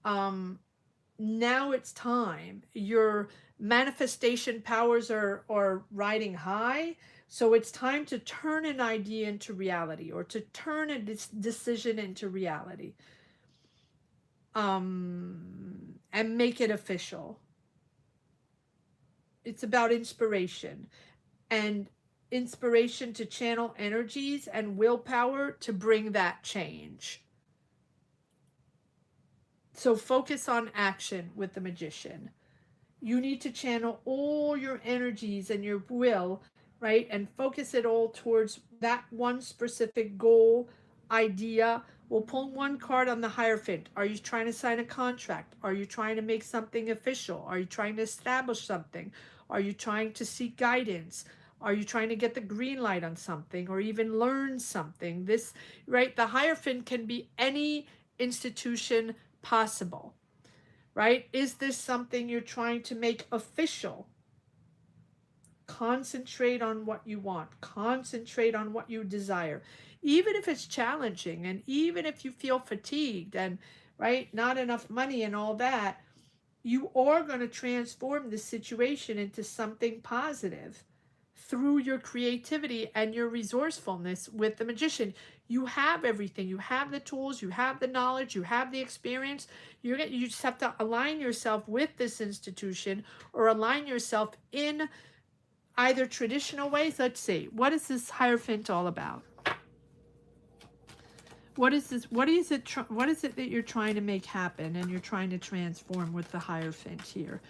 now it's time. Your manifestation powers are riding high, so it's time to turn an idea into reality, or to turn a decision into reality, and make it official. It's about inspiration, and inspiration to channel energies and willpower to bring that change. So focus on action with the Magician. You need to channel all your energies and your will, right? And focus it all towards that one specific goal, idea. We'll pull one card on the Hierophant. Are you trying to sign a contract? Are you trying to make something official? Are you trying to establish something? Are you trying to seek guidance? Are you trying to get the green light on something or even learn something? This, right? The Hierophant can be any institution possible, right? Is this something you're trying to make official? Concentrate on what you want. Concentrate on what you desire. Even if it's challenging and even if you feel fatigued and, right, not enough money and all that, you are going to transform the situation into something positive through your creativity and your resourcefulness with the Magician. You have everything. You have the tools, you have the knowledge, you have the experience. You just have to align yourself with this institution or align yourself in either traditional ways. Let's see. What is this Hierophant all about? What is this? What is it that you're trying to make happen and you're trying to transform with the Hierophant here?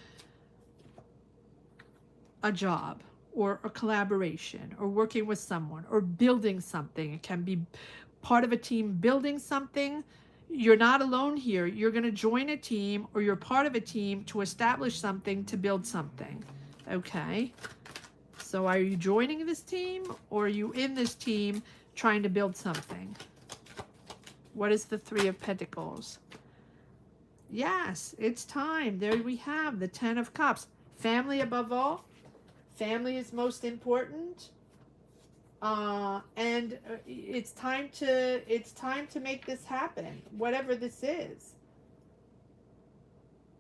A job or a collaboration or working with someone or building something. It can be part of a team building something. You're not alone here. You're going to join a team or you're part of a team to establish something, to build something. Okay. So are you joining this team or are you in this team trying to build something? What is the Three of Pentacles? Yes, it's time. There we have the Ten of Cups. Family above all. Family is most important. And it's time to make this happen, whatever this is.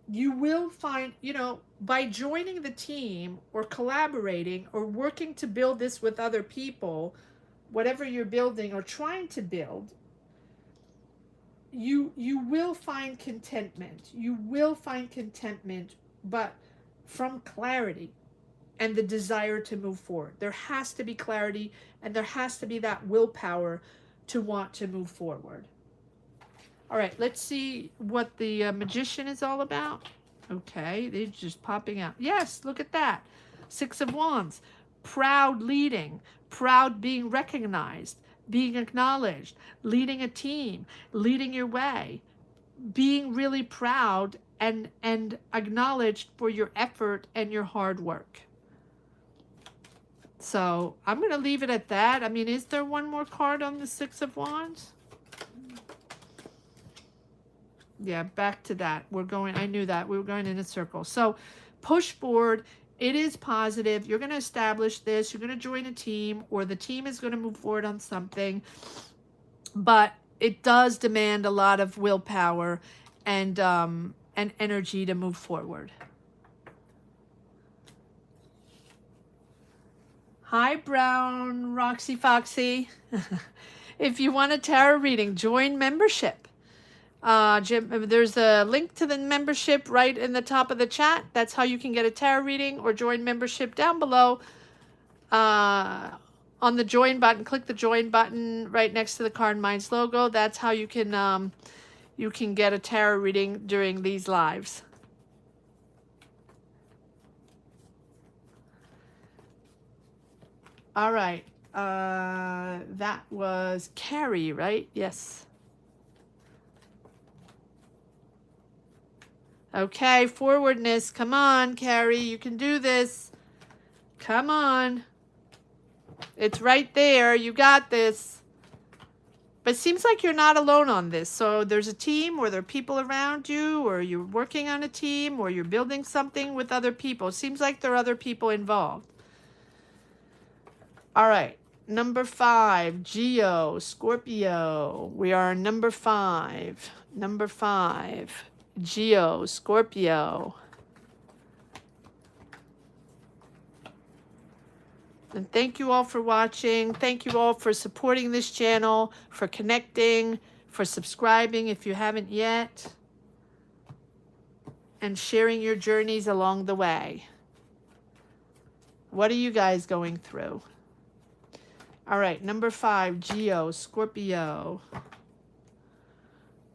You will find, by joining the team or collaborating or working to build this with other people, whatever you're building or trying to build, you will find contentment. You will find contentment, but from clarity and the desire to move forward. There has to be clarity and there has to be that willpower to want to move forward. All right, let's see what the Magician is all about. Okay, they're just popping out. Yes, look at that. Six of Wands. Proud leading. Proud being recognized. Being acknowledged. Leading a team. Leading your way. Being really proud and acknowledged for your effort and your hard work. So I'm going to leave it at that. I mean, is there one more card on the Six of Wands? Yeah, back to that. I knew that. We were going in a circle. So push forward. It is positive. You're going to establish this. You're going to join a team or the team is going to move forward on something. But it does demand a lot of willpower and energy to move forward. Hi, Brown Roxy Foxy. If you want a tarot reading, join membership. There's a link to the membership right in the top of the chat. That's how you can get a tarot reading or join membership down below. On the join button, click the join button right next to the Card Minds logo. That's how you can get a tarot reading during these lives. All right. That was Carrie, right? Yes. Okay, forwardness. Come on, Carrie. You can do this. Come on. It's right there. You got this. But it seems like you're not alone on this. So there's a team or there are people around you or you're working on a team or you're building something with other people. It seems like there are other people involved. All right. Number 5, Geo, Scorpio. We are number 5. Number 5. Geo, Scorpio. And thank you all for watching. Thank you all for supporting this channel, for connecting, for subscribing if you haven't yet, and sharing your journeys along the way. What are you guys going through? All right, number 5, Geo, Scorpio.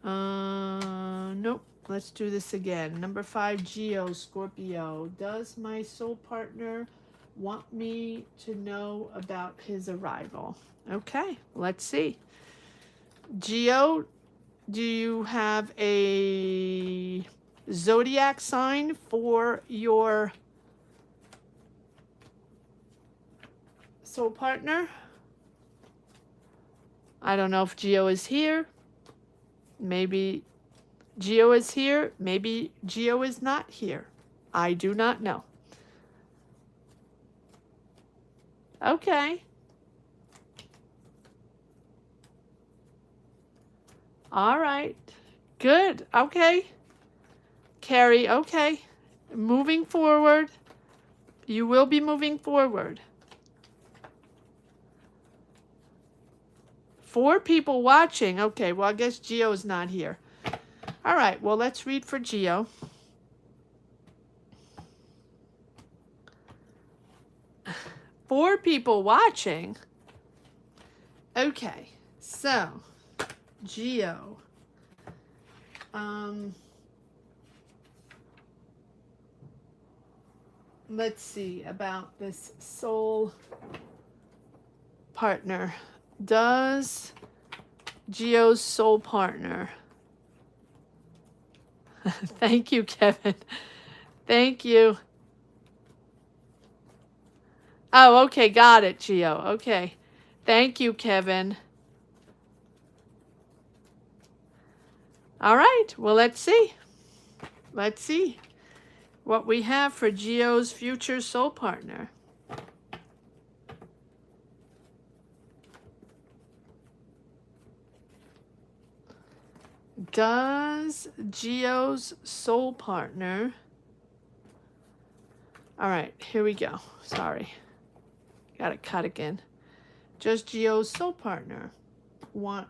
Nope. Let's do this again. Number 5, Geo, Scorpio. Does my soul partner want me to know about his arrival? Okay, let's see. Geo, do you have a zodiac sign for your soul partner? I don't know if Geo is here. Maybe Geo is here. Maybe Geo is not here. I do not know. Okay. All right. Good. Okay. Carrie, okay. Moving forward. You will be moving forward. 4 people watching. Okay, well, I guess Geo's not here. All right, well, let's read for Geo. Four people watching. Okay, so Geo. Let's see about this soul partner. Does Geo's soul partner? Thank you, Kevin. Thank you. Oh, okay, got it, Geo. Okay. Thank you, Kevin. All right, well, let's see. Let's see what we have for Geo's future soul partner. Does Geo's soul partner... All right, here we go. Sorry. Got to cut again. Does Geo's soul partner want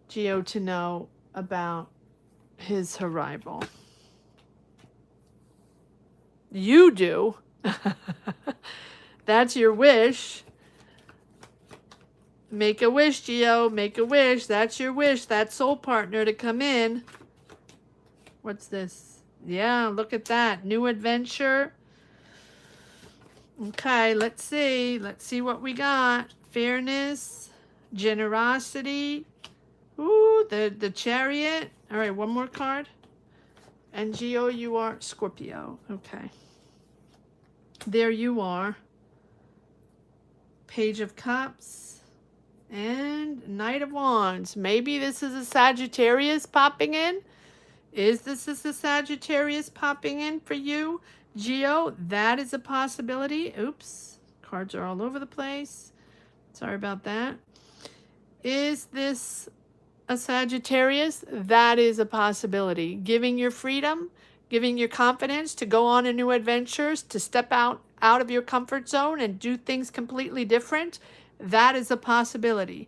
Geo to know about his arrival? You do. That's your wish. Make a wish, Geo. Make a wish. That's your wish. That soul partner to come in. What's this? Yeah, look at that. New adventure. Okay, let's see. Let's see what we got. Fairness, generosity. Ooh, the Chariot. All right, one more card. And Geo, you are Scorpio. Okay. There you are. Page of Cups. And Knight of Wands. Maybe this is a Sagittarius popping in. Is this a Sagittarius popping in for you, Geo? That is a possibility. Oops. Cards are all over the place. Sorry about that. Is this a Sagittarius? That is a possibility. Giving your freedom, giving your confidence to go on a new adventures, to step out of your comfort zone and do things completely different. That is a possibility.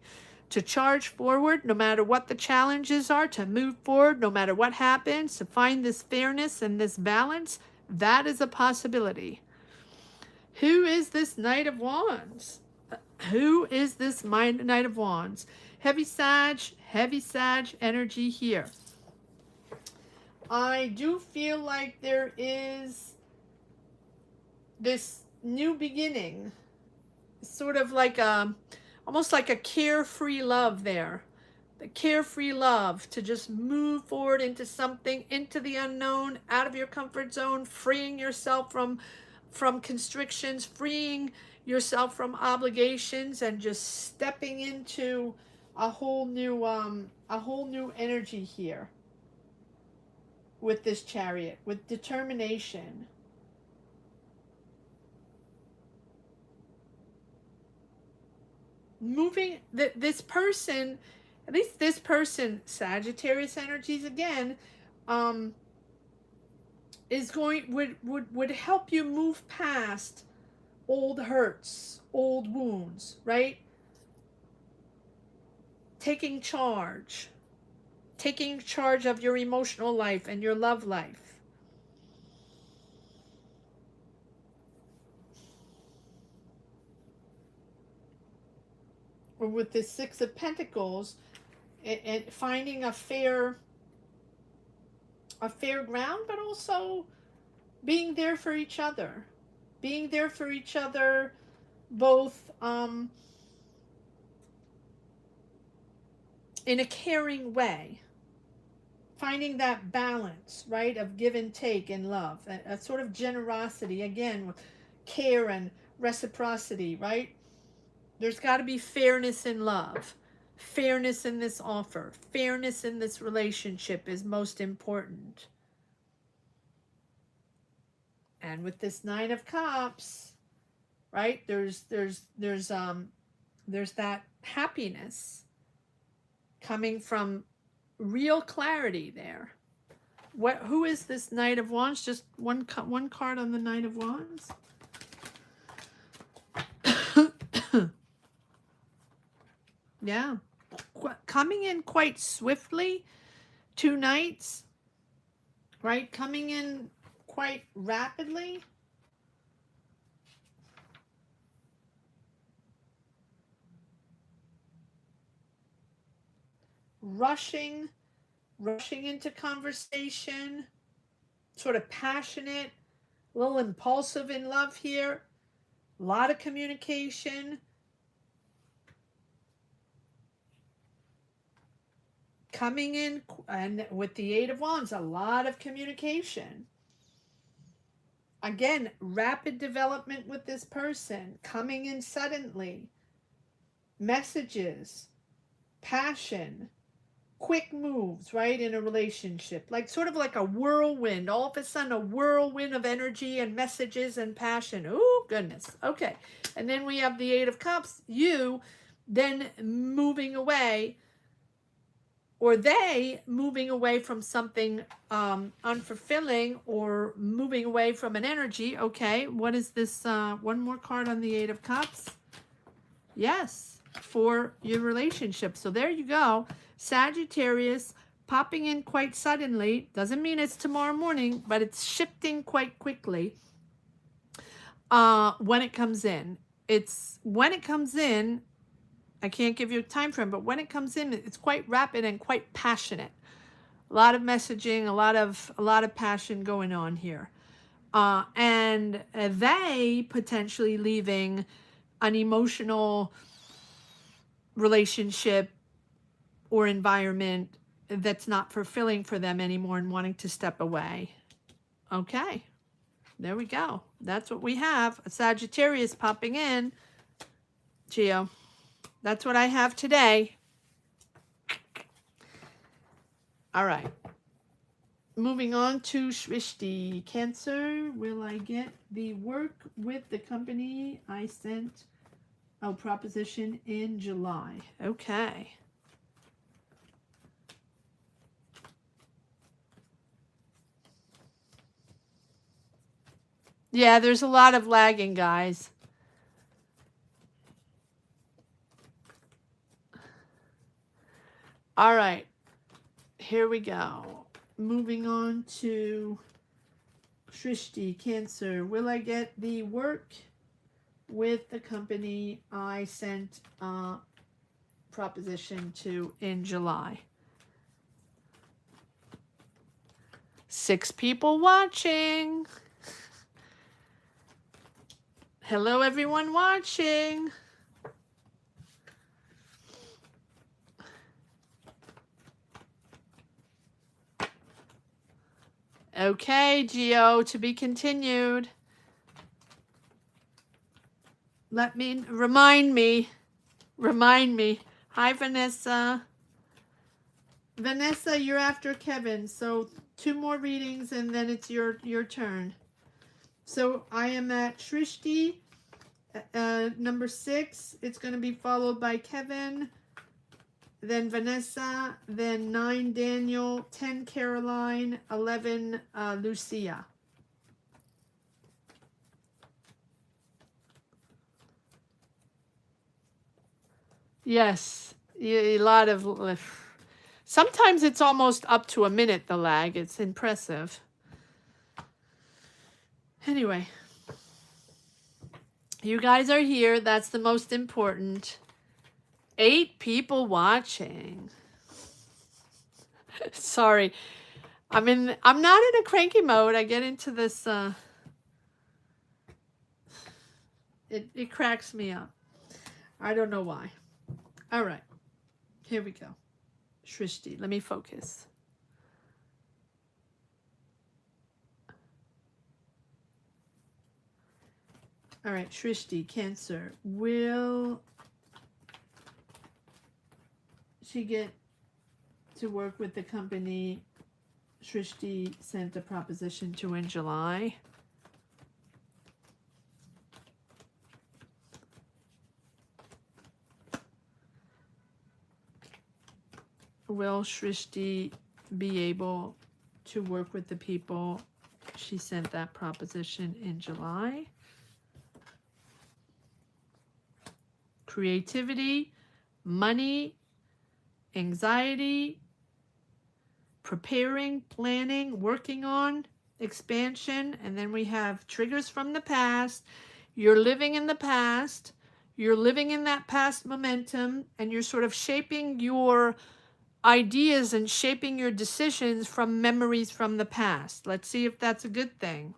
To charge forward no matter what the challenges are, to move forward no matter what happens, to find this fairness and this balance, that is a possibility. Who is this Knight of Wands? Who is this Knight of Wands? Heavy Sag energy here. I do feel like there is this new beginning, sort of like almost like a carefree love there. The carefree love to just move forward into something, into the unknown, out of your comfort zone, freeing yourself from constrictions, freeing yourself from obligations, and just stepping into a whole new energy here with this Chariot, with determination. Moving this person, at least this person, Sagittarius energies again, is would help you move past old hurts, old wounds, right? Taking charge of your emotional life and your love life. or with the Six of Pentacles, and finding a fair ground, but also being there for each other. Being there for each other, both in a caring way. Finding that balance, right, of give and take in love. A sort of generosity, again, with care and reciprocity, right? There's got to be fairness in love. Fairness in this offer. Fairness in this relationship is most important. And with this Nine of Cups, right, there's that happiness coming from real clarity there. Who is this Knight of Wands? Just one card on the Knight of Wands. Yeah, coming in quite swiftly. Two Knights, right? Coming in quite rapidly. Rushing into conversation, sort of passionate, a little impulsive in love here, a lot of communication. Coming in, and with the Eight of Wands, a lot of communication. Again, rapid development with this person, coming in suddenly. Messages, passion, quick moves, right, in a relationship. Like sort of like a whirlwind. All of a sudden, a whirlwind of energy and messages and passion. Oh, goodness. Okay. And then we have the Eight of Cups. You then moving away, or they moving away from something unfulfilling, or moving away from an energy. Okay, what is this? One more card on the Eight of Cups. Yes, for your relationship. So there you go. Sagittarius popping in quite suddenly. Doesn't mean it's tomorrow morning, but it's shifting quite quickly when it comes in. When it comes in, I can't give you a time frame, but when it comes in, it's quite rapid and quite passionate. A lot of messaging, a lot of passion going on here. And they potentially leaving an emotional relationship or environment that's not fulfilling for them anymore and wanting to step away. Okay, there we go. That's what we have. A Sagittarius popping in. Geo. That's what I have today. All right. Moving on to Shrishti. Cancer, will I get the work with the company I sent a proposition in July? Okay. Yeah, there's a lot of lagging, guys. All right. Here we go. Moving on to Shrishti, Cancer. Will I get the work with the company I sent a proposition to in July? 6 people watching. Hello, everyone watching. Okay, Geo, to be continued. Remind me. Hi, Vanessa. Vanessa, you're after Kevin. So 2 more readings and then it's your turn. So I am at Shrishti, number 6. It's going to be followed by Kevin, then Vanessa, then 9 Daniel, 10 Caroline, 11 Lucia. Yes, a lot of. Sometimes it's almost up to a minute, the lag. It's impressive. Anyway, you guys are here. That's the most important. 8 people watching. Sorry. I'm not in a cranky mode. I get into this it cracks me up. I don't know why. All right. Here we go. Shrishti, let me focus. All right, Shrishti, Cancer. Will she get to work with the company Shrishti sent a proposition to in July? Will Shrishti be able to work with the people she sent that proposition in July? Creativity, money, anxiety, preparing, planning, working on, expansion, and then we have triggers from the past. You're living in the past. You're living in that past momentum, and you're sort of shaping your ideas and shaping your decisions from memories from the past. Let's see if that's a good thing.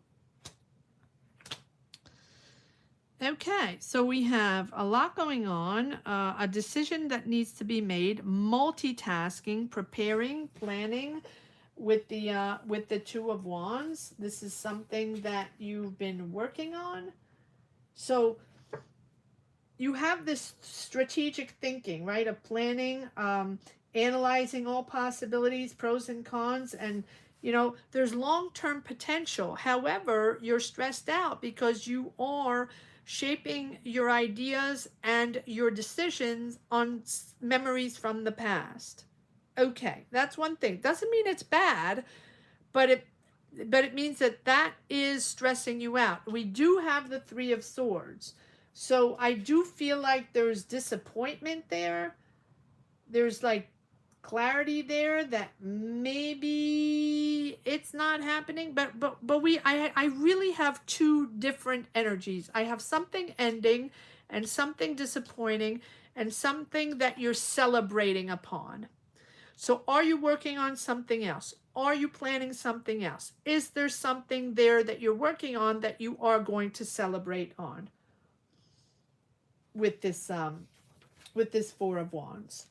Okay, so we have a lot going on, a decision that needs to be made, multitasking, preparing, planning with the Two of Wands. This is something that you've been working on. So you have this strategic thinking, right, of planning, analyzing all possibilities, pros and cons, and there's long-term potential. However, you're stressed out because you are shaping your ideas and your decisions on memories from the past. Okay, that's one thing. Doesn't mean it's bad, but it means that is stressing you out. We do have the Three of Swords. So I do feel like there's disappointment there. There's like clarity there that maybe it's not happening, but I really have two different energies. I have something ending and something disappointing and something that you're celebrating upon. So are you working on something else? Are you planning something else? Is there something there that you're working on that you are going to celebrate on with this Four of Wands?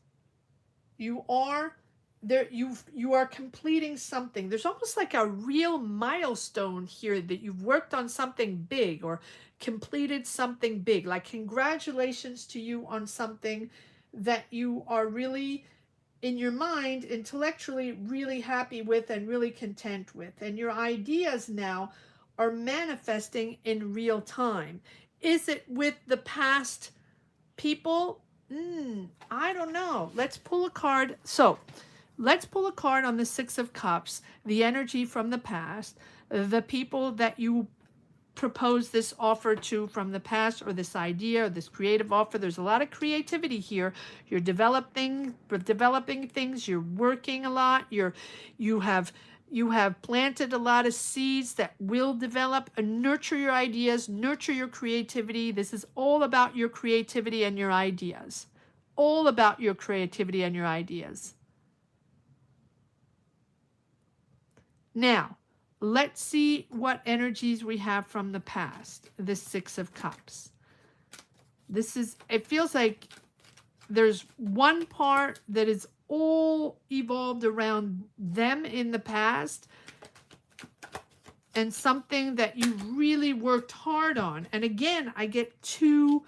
You are there, you are completing something. There's almost like a real milestone here that you've worked on something big or completed something big. Like congratulations to you on something that you are really in your mind intellectually really happy with and really content with, and your ideas now are manifesting in real time. Is it with the past people? I don't know. Let's pull a card. So let's pull a card on the Six of Cups, the energy from the past, the people that you propose this offer to from the past, or this idea or this creative offer. There's a lot of creativity here. You're developing things. You're working a lot. You have planted a lot of seeds that will develop and nurture your ideas, nurture your creativity. This is all about your creativity and your ideas. All about your creativity and your ideas. Now, let's see what energies we have from the past. The Six of Cups. It feels like there's one part that is all evolved around them in the past and something that you really worked hard on. And again, I get two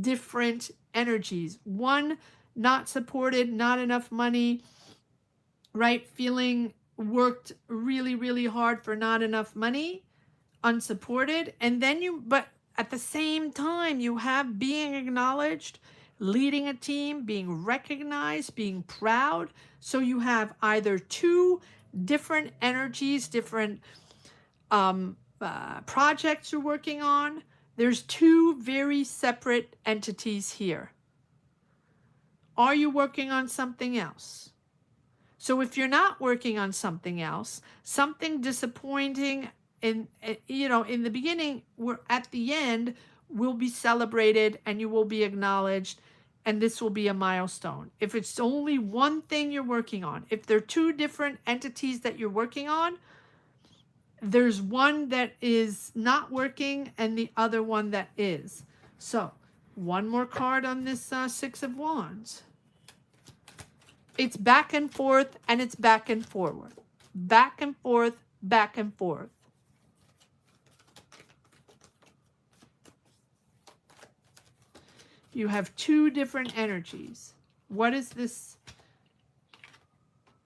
different energies. One, not supported, not enough money, right? Feeling worked really, really hard for not enough money, unsupported. And then but at the same time, you have being acknowledged, leading a team, being recognized, being proud. So you have either two different energies, different projects you're working on. There's two very separate entities here. Are you working on something else? So if you're not working on something else, something disappointing in the beginning, at the end will be celebrated and you will be acknowledged and this will be a milestone. If it's only one thing you're working on, if there are two different entities that you're working on, there's one that is not working and the other one that is. So one more card on this Six of Wands. It's back and forth, and it's back and forward. Back and forth, back and forth. You have two different energies. What is this?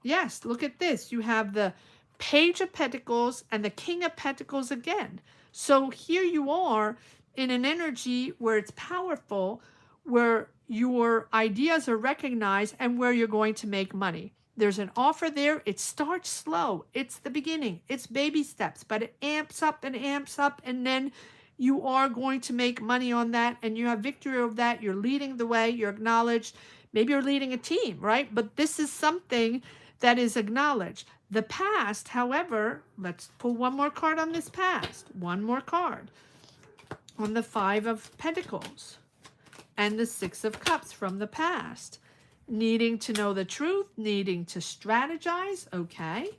Yes, look at this. You have the Page of Pentacles and the King of Pentacles again. So here you are in an energy where it's powerful, where your ideas are recognized, and where you're going to make money. There's an offer there. It starts slow. It's the beginning. It's baby steps, but it amps up, and then you are going to make money on that, and you have victory over that. You're leading the way. You're acknowledged. Maybe you're leading a team, right? But this is something that is acknowledged. The past, however, let's pull one more card on this past. One more card on the Five of Pentacles and the Six of Cups from the past. Needing to know the truth, needing to strategize, okay.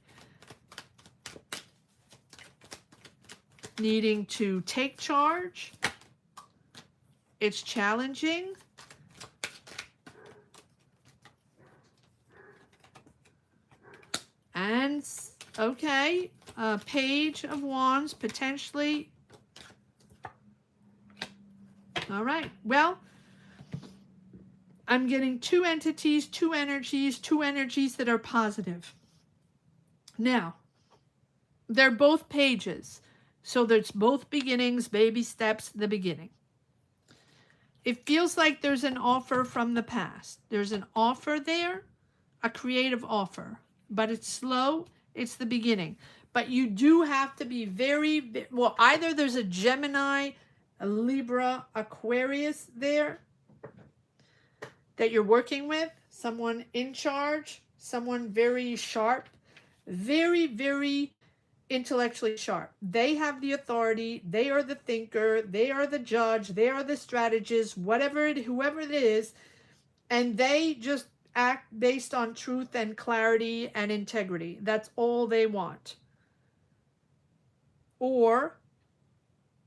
Needing to take charge. It's challenging. And, okay, Page of Wands, potentially. All right, well, I'm getting two entities, two energies that are positive. Now, they're both pages. So there's both beginnings, baby steps, the beginning. It feels like there's an offer from the past. There's an offer there, a creative offer. But it's slow, it's the beginning. But you do have to be very, well, either there's a Gemini, a Libra, Aquarius there that you're working with, someone in charge, someone very sharp, very, very intellectually sharp. They have the authority, they are the thinker, they are the judge, they are the strategist, whoever it is, and they just act based on truth and clarity and integrity. That's all they want. Or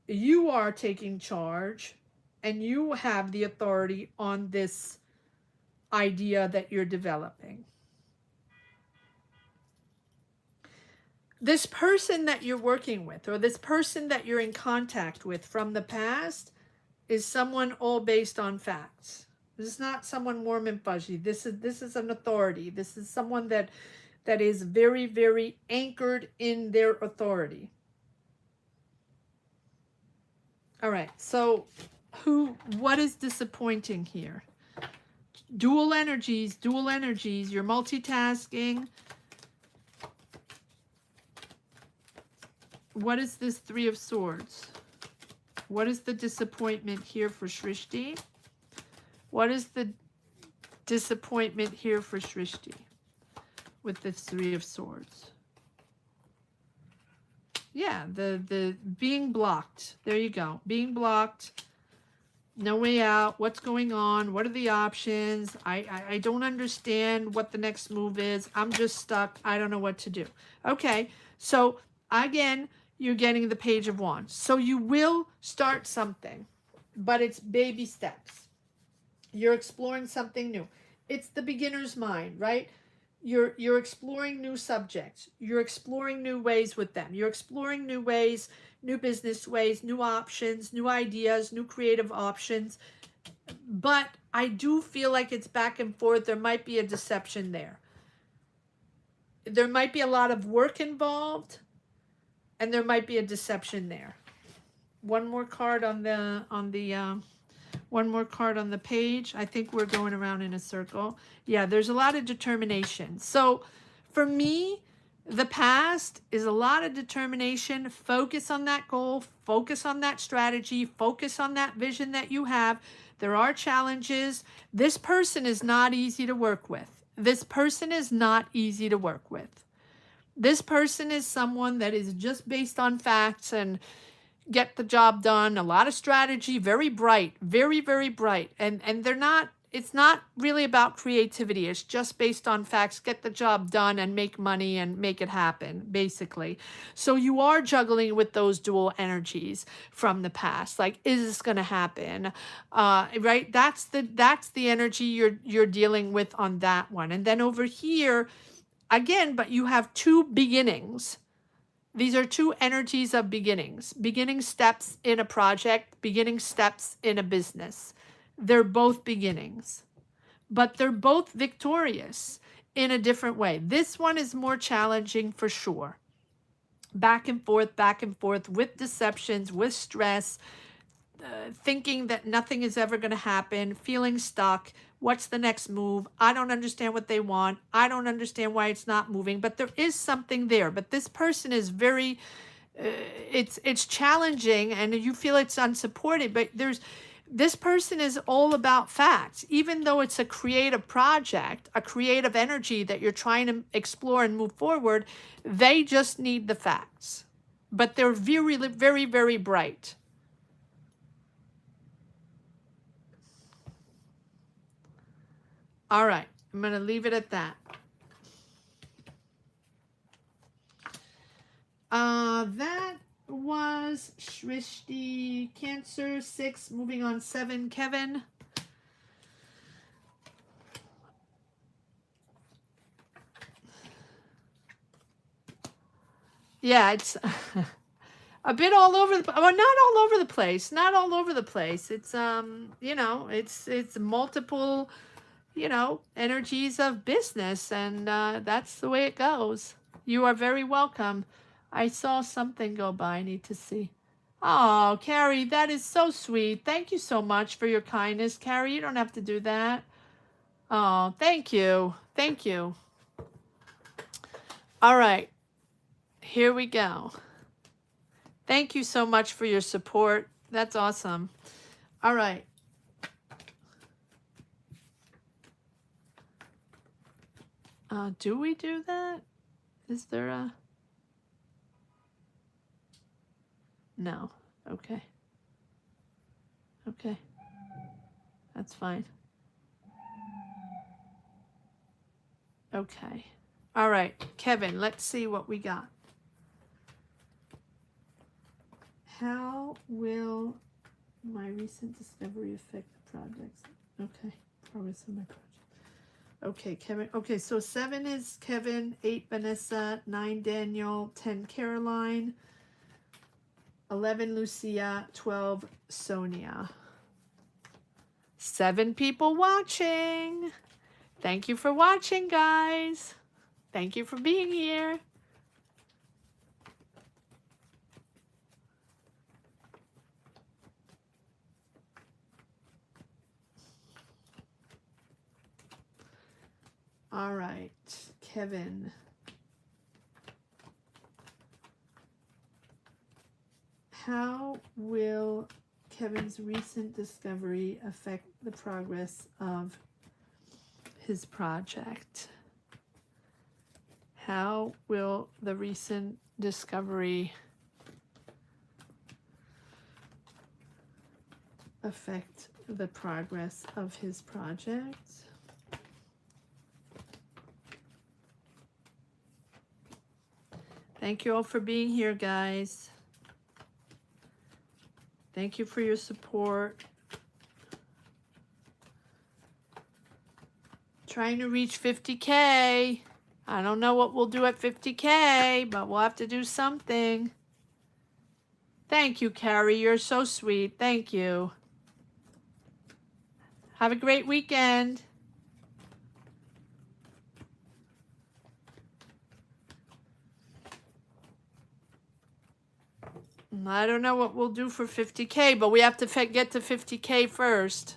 you are taking charge and you have the authority on this idea that you're developing. This person that you're working with, or this person that you're in contact with from the past, is someone all based on facts. This is not someone warm and fuzzy. This is an authority. This is someone that is very, very anchored in their authority. All right, so what is disappointing here? Dual energies, you're multitasking. What is this Three of Swords? What is the disappointment here for Shrishti? What is the disappointment here for Shrishti with the Three of Swords? Yeah, the being blocked. There you go. Being blocked. No way out. What's going on? What are the options? I don't understand what the next move is. I'm just stuck. I don't know what to do. Okay, so again, you're getting the Page of Wands. So you will start something, but it's baby steps. You're exploring something new. It's the beginner's mind, right? You're exploring new subjects. You're exploring new ways with them. You're exploring new ways, new business ways, new options, new ideas, new creative options. But I do feel like it's back and forth. There might be a deception there. There might be a lot of work involved, and there might be a deception there. One more card on the one more card on the page. I think we're going around in a circle. Yeah, there's a lot of determination. So for me, the past is a lot of determination. Focus on that goal. Focus on that strategy. Focus on that vision that you have. There are challenges. This person is not easy to work with. This person is not easy to work with. This person is someone that is just based on facts and get the job done. A lot of strategy, very bright, very, very bright. And they're not, it's not really about creativity. It's just based on facts. Get the job done and make money and make it happen, basically. So you are juggling with those dual energies from the past. Like, is this going to happen? Right? That's the energy you're dealing with on that one. And then over here, again, but you have two beginnings. These are two energies of beginnings, beginning steps in a project, beginning steps in a business. They're both beginnings, but they're both victorious in a different way. This one is more challenging for sure. Back and forth with deceptions, with stress, thinking that nothing is ever going to happen, feeling stuck. What's the next move? I don't understand what they want. I don't understand why it's not moving, but there is something there. But this person is very, it's challenging and you feel it's unsupported, but this person is all about facts. Even though it's a creative project, a creative energy that you're trying to explore and move forward, they just need the facts. But they're very, very, very bright. All right, I'm going to leave it at that. That was Shrishti. Cancer 6, moving on 7. Kevin. Yeah, it's a bit all over the, well, not all over the place. Not all over the place. It's you know, it's multiple, you know, energies of business, and that's the way it goes. You are very welcome. I saw something go by. I need to see. Oh, Carrie, that is so sweet. Thank you so much for your kindness, Carrie. You don't have to do that. Oh, thank you. Thank you. All right. Here we go. Thank you so much for your support. That's awesome. All right. Do we do that? Is there a... No. Okay. Okay. That's fine. Okay. All right. Kevin, let's see what we got. How will my recent discovery affect the projects? Okay. Progress of my project. Okay, Kevin. Okay, so 7 is Kevin, 8 Vanessa, 9 Daniel, 10 Caroline, 11 Lucia, 12 Sonia. 7 people watching. Thank you for watching, guys. Thank you for being here. All right, Kevin. How will Kevin's recent discovery affect the progress of his project? How will the recent discovery affect the progress of his project? Thank you all for being here, guys. Thank you for your support. Trying to reach 50K. I don't know what we'll do at 50K, but we'll have to do something. Thank you, Carrie. You're so sweet. Thank you. Have a great weekend. I don't know what we'll do for 50K, but we have to get to 50K first.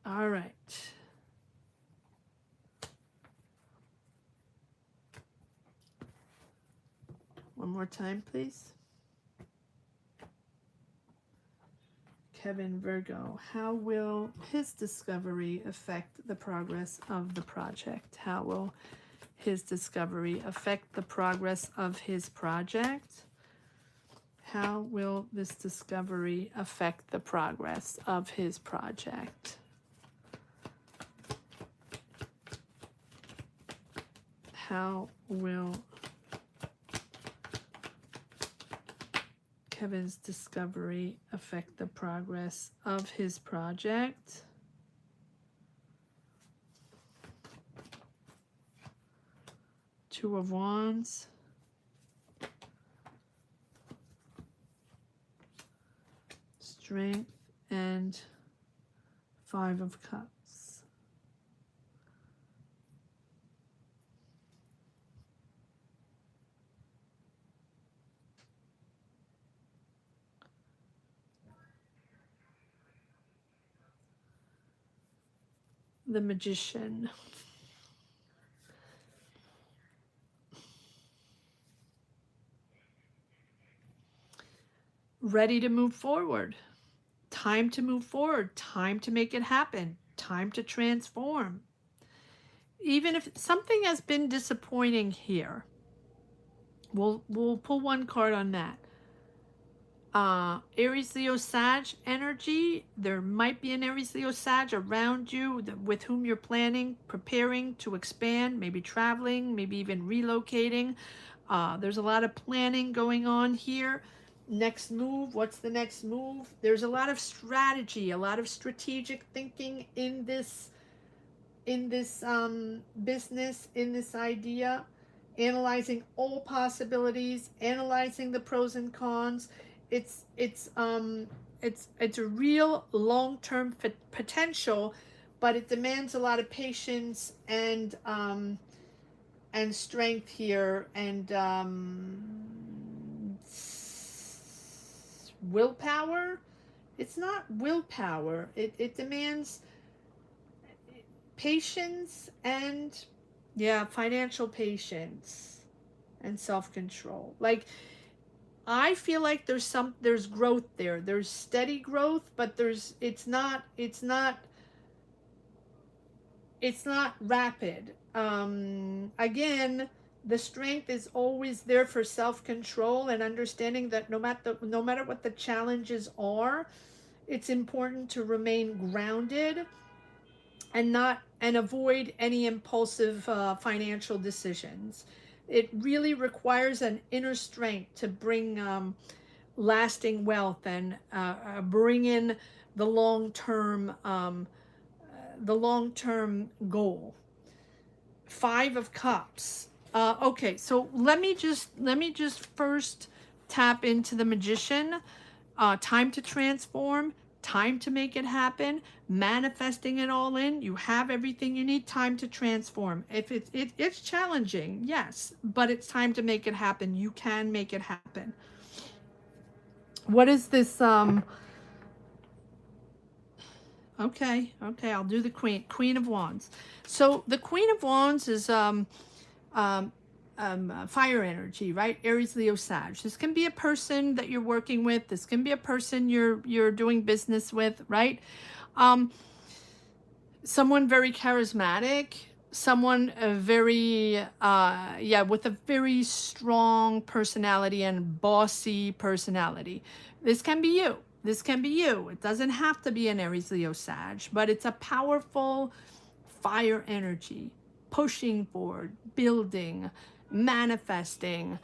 All right. One more time, please. Kevin Virgo, how will his discovery affect the progress of the project? How will his discovery affect the progress of his project? How will this discovery affect the progress of his project? How will Kevin's discovery affect the progress of his project? Two of Wands. Strength and Five of Cups. The Magician. Ready to move forward. Time to move forward. Time to make it happen. Time to transform. Even if something has been disappointing here, we'll pull one card on that. Aries, Leo, Sag energy. There might be an Aries, Leo, Sag around you with whom you're planning, preparing to expand, maybe traveling, maybe even relocating. There's a lot of planning going on here. Next move, what's the next move? There's a lot of strategy, a lot of strategic thinking in this business, in this idea, analyzing all possibilities, analyzing the pros and cons. It's a real long-term potential, but it demands a lot of patience and strength here, and willpower. It's not willpower. It demands patience and, yeah, financial patience and self-control. Like, I feel like there's growth there. There's steady growth, but it's not rapid. Again, the strength is always there for self-control and understanding that no matter what the challenges are, it's important to remain grounded and avoid any impulsive financial decisions. It really requires an inner strength to bring lasting wealth and bring in the long-term goal. Five of Cups. Okay, so let me just first tap into the Magician. Time to transform, time to make it happen, manifesting it all in. You have everything you need. Time to transform. If it's challenging, yes, but it's time to make it happen. You can make it happen. What is this? Okay, I'll do the Queen of Wands. So the Queen of Wands is fire energy, right? Aries, Leo, Sag. This can be a person that you're working with. This can be a person you're doing business with, right? Someone very charismatic, someone very with a very strong personality and bossy personality. This can be you. This can be you. It doesn't have to be an Aries, Leo, Sag, but it's a powerful fire energy, pushing forward, building, manifesting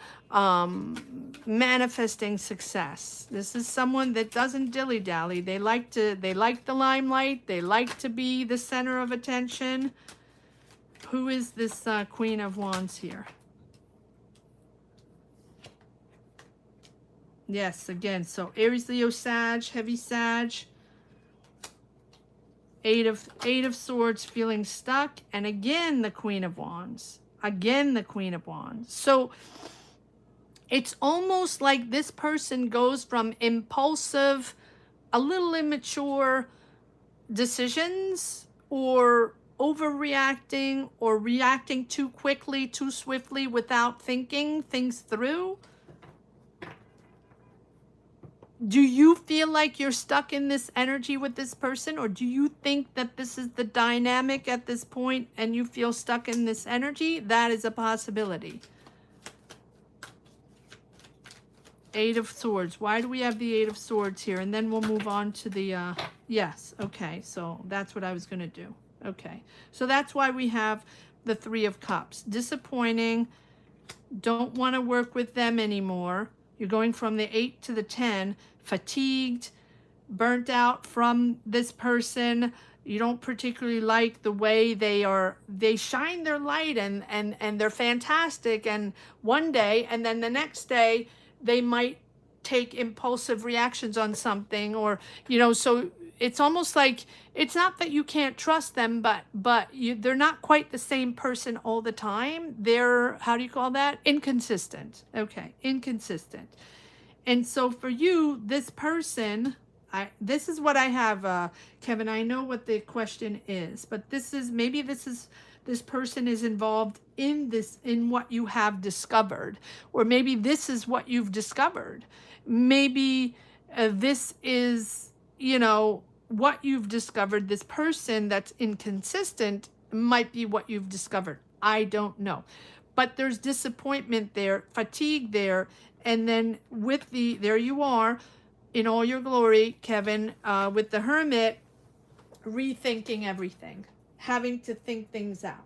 success. This is someone that doesn't dilly-dally. They like the limelight. They like to be the center of attention. Who is this Queen of Wands here? Yes, again, so Aries, Leo, Sag, heavy Sag. Eight of Swords, feeling stuck, and again the Queen of Wands. Again the Queen of Wands. So it's almost like this person goes from impulsive, a little immature decisions, or overreacting, or reacting too quickly, too swiftly without thinking things through. Do you feel like you're stuck in this energy with this person, or do you think that this is the dynamic at this point and you feel stuck in this energy? That is a possibility. Eight of Swords. Why do we have the Eight of Swords here? And then we'll move on to the, yes, okay, so that's what I was going to do. Okay, so that's why we have the Three of Cups. Disappointing, don't want to work with them anymore. You're going from the 8 to the 10, fatigued, burnt out from this person. You don't particularly like the way they shine their light and they're fantastic. And one day, and then the next day, they might take impulsive reactions on something, or, so it's almost like, it's not that you can't trust them, but they're not quite the same person all the time. They're, how do you call that? Inconsistent. Okay, inconsistent. And so for you, this person, this is what I have, Kevin. I know what the question is, but this person is involved in what you have discovered, or maybe this is what you've discovered. Maybe this is, what you've discovered. This person that's inconsistent might be what you've discovered. I don't know. But there's disappointment there, fatigue there, and then with there you are in all your glory, Kevin, with the Hermit, rethinking everything, having to think things out,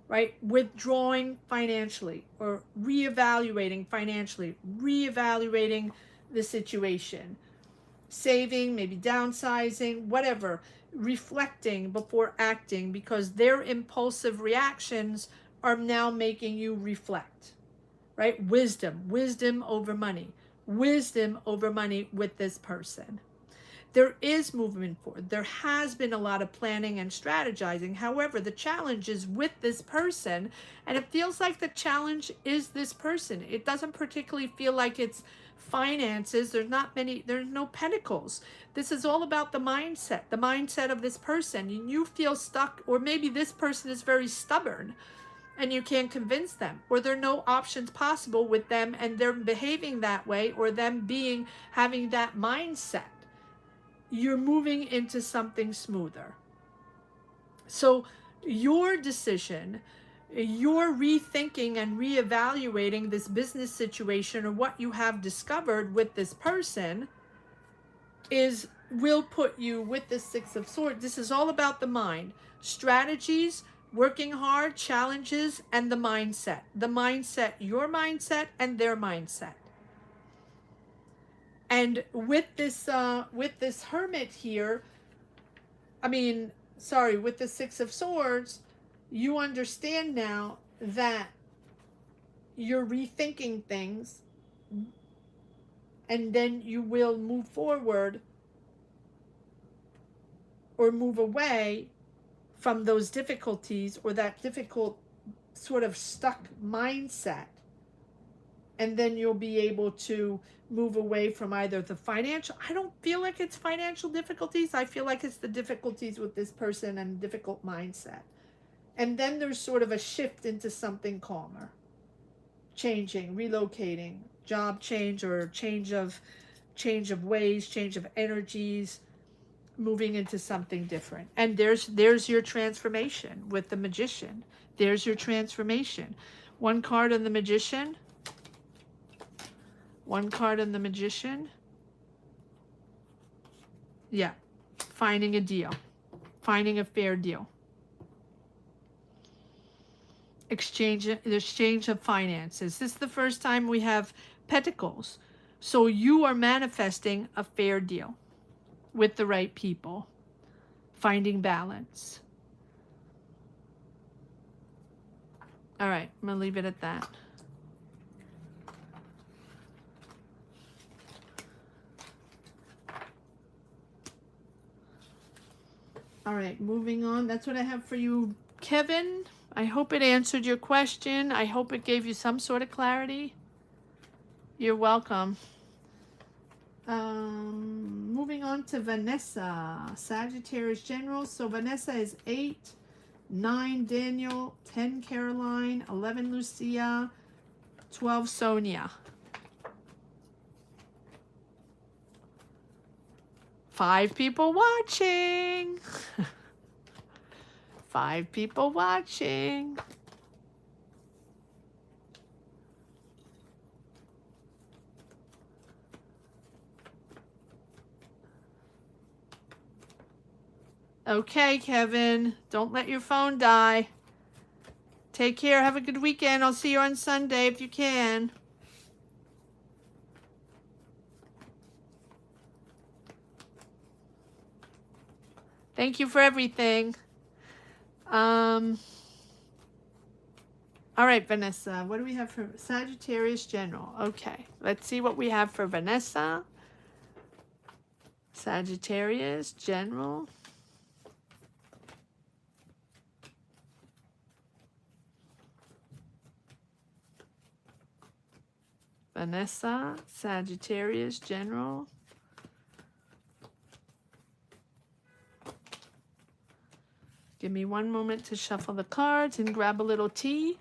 right? Withdrawing financially, or reevaluating financially, reevaluating the situation, saving, maybe downsizing, whatever, reflecting before acting, because their impulsive reactions are now making you reflect, right? Wisdom over money, wisdom over money with this person. There is movement forward. There has been a lot of planning and strategizing. However, the challenge is with this person, and it feels like the challenge is this person. It doesn't particularly feel like it's finances. There's no pentacles. This is all about the mindset of this person. And you feel stuck, or maybe this person is very stubborn and you can't convince them, or there are no options possible with them and they're behaving that way, or them having that mindset. You're moving into something smoother. So your decision, you're rethinking and reevaluating this business situation, or what you have discovered with this person, will put you with the Six of Swords. This is all about the mind, strategies, working hard, challenges, and the mindset. The mindset, your mindset and their mindset. And with this Hermit here, with the Six of Swords, you understand now that you're rethinking things, and then you will move forward or move away from those difficulties, or that difficult sort of stuck mindset. And then you'll be able to move away from either the financial, I don't feel like it's financial difficulties. I feel like it's the difficulties with this person and difficult mindset. And then there's sort of a shift into something calmer, changing, relocating, job change, or change of ways, change of energies, moving into something different. And there's your transformation with the Magician. There's your transformation. One card on the Magician. One card on the Magician. Yeah. Finding a deal. Finding a fair deal. The exchange of finances. This is the first time we have Pentacles. So you are manifesting a fair deal with the right people. Finding balance. All right, I'm going to leave it at that. All right, moving on. That's what I have for you, Kevin. I hope it answered your question. I hope it gave you some sort of clarity. You're welcome. Moving on to Vanessa, Sagittarius General. So Vanessa is 8, 9 Daniel, 10 Caroline, 11 Lucia, 12 Sonia. 5 people watching. 5 people watching. Okay, Kevin. Don't let your phone die. Take care. Have a good weekend. I'll see you on Sunday if you can. Thank you for everything. All right, Vanessa. What do we have for Sagittarius General? Okay. Let's see what we have for Vanessa. Sagittarius General. Vanessa, Sagittarius General. Give me one moment to shuffle the cards and grab a little tea.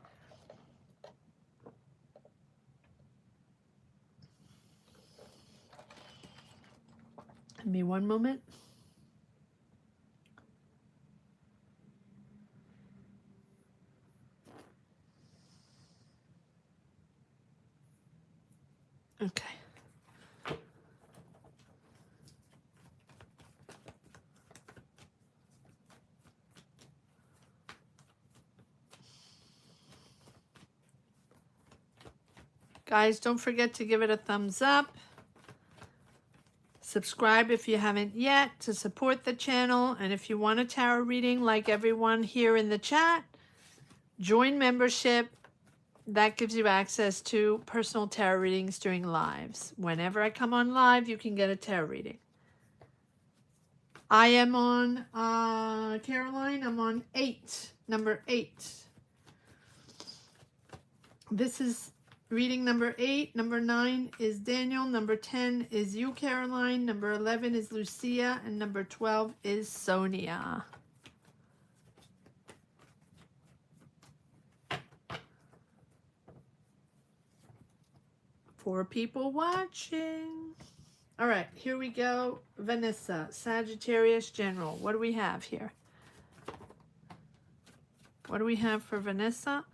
Give me one moment. Okay. Guys, don't forget to give it a thumbs up. Subscribe if you haven't yet to support the channel. And if you want a tarot reading like everyone here in the chat, join membership. That gives you access to personal tarot readings during lives. Whenever I come on live, you can get a tarot reading. I am on, Caroline, I'm on 8, number 8. This is reading number 8. Number 9 is Daniel. Number 10 is you, Caroline. Number 11 is Lucia. And number 12 is Sonia. Four people watching. All right, here we go. Vanessa, Sagittarius General. What do we have here? What do we have for Vanessa?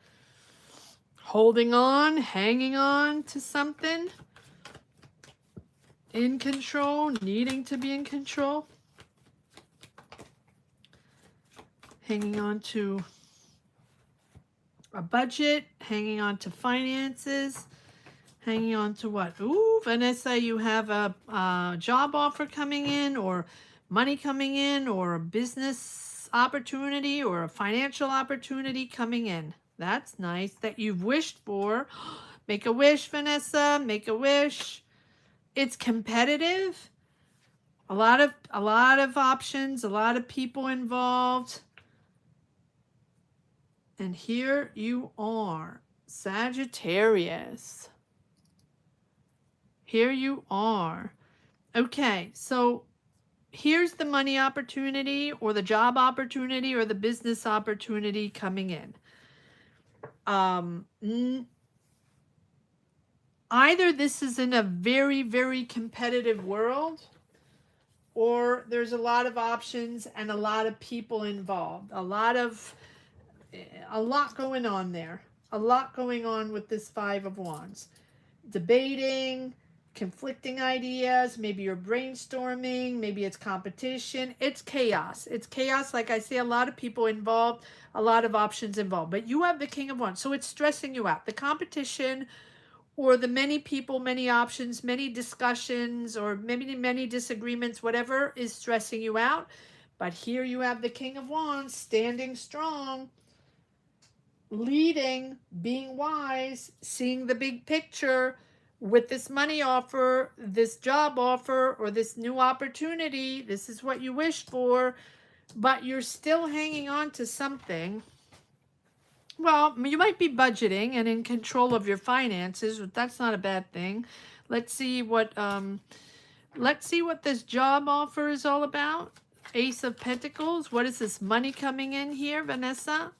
Holding on, hanging on to something. In control, needing to be in control. Hanging on to a budget, hanging on to finances. Hanging on to what? Ooh, Vanessa, you have a job offer coming in, or money coming in, or a business opportunity, or a financial opportunity coming in. That's nice that you've wished for. Make a wish, Vanessa. Make a wish. It's competitive. A lot of options, a lot of people involved. And here you are, Sagittarius. Here you are. Okay, so here's the money opportunity or the job opportunity or the business opportunity coming in. Either this is in a very, very competitive world, or there's a lot of options and a lot of people involved. A lot going on there. A lot going on with this Five of Wands. Debating, conflicting ideas, maybe you're brainstorming, maybe it's competition. It's chaos. It's chaos. Like I say, a lot of people involved, a lot of options involved. But you have the King of Wands, so it's stressing you out. The competition or the many people, many options, many discussions, or maybe many disagreements, whatever is stressing you out. But here you have the King of Wands standing strong, leading, being wise, seeing the big picture. With this money offer, this job offer, or this new opportunity, this is what you wished for, but you're still hanging on to something. Well, you might be budgeting and in control of your finances, but that's not a bad thing. Let's see what this job offer is all about. Ace of Pentacles. What is this money coming in here, Vanessa?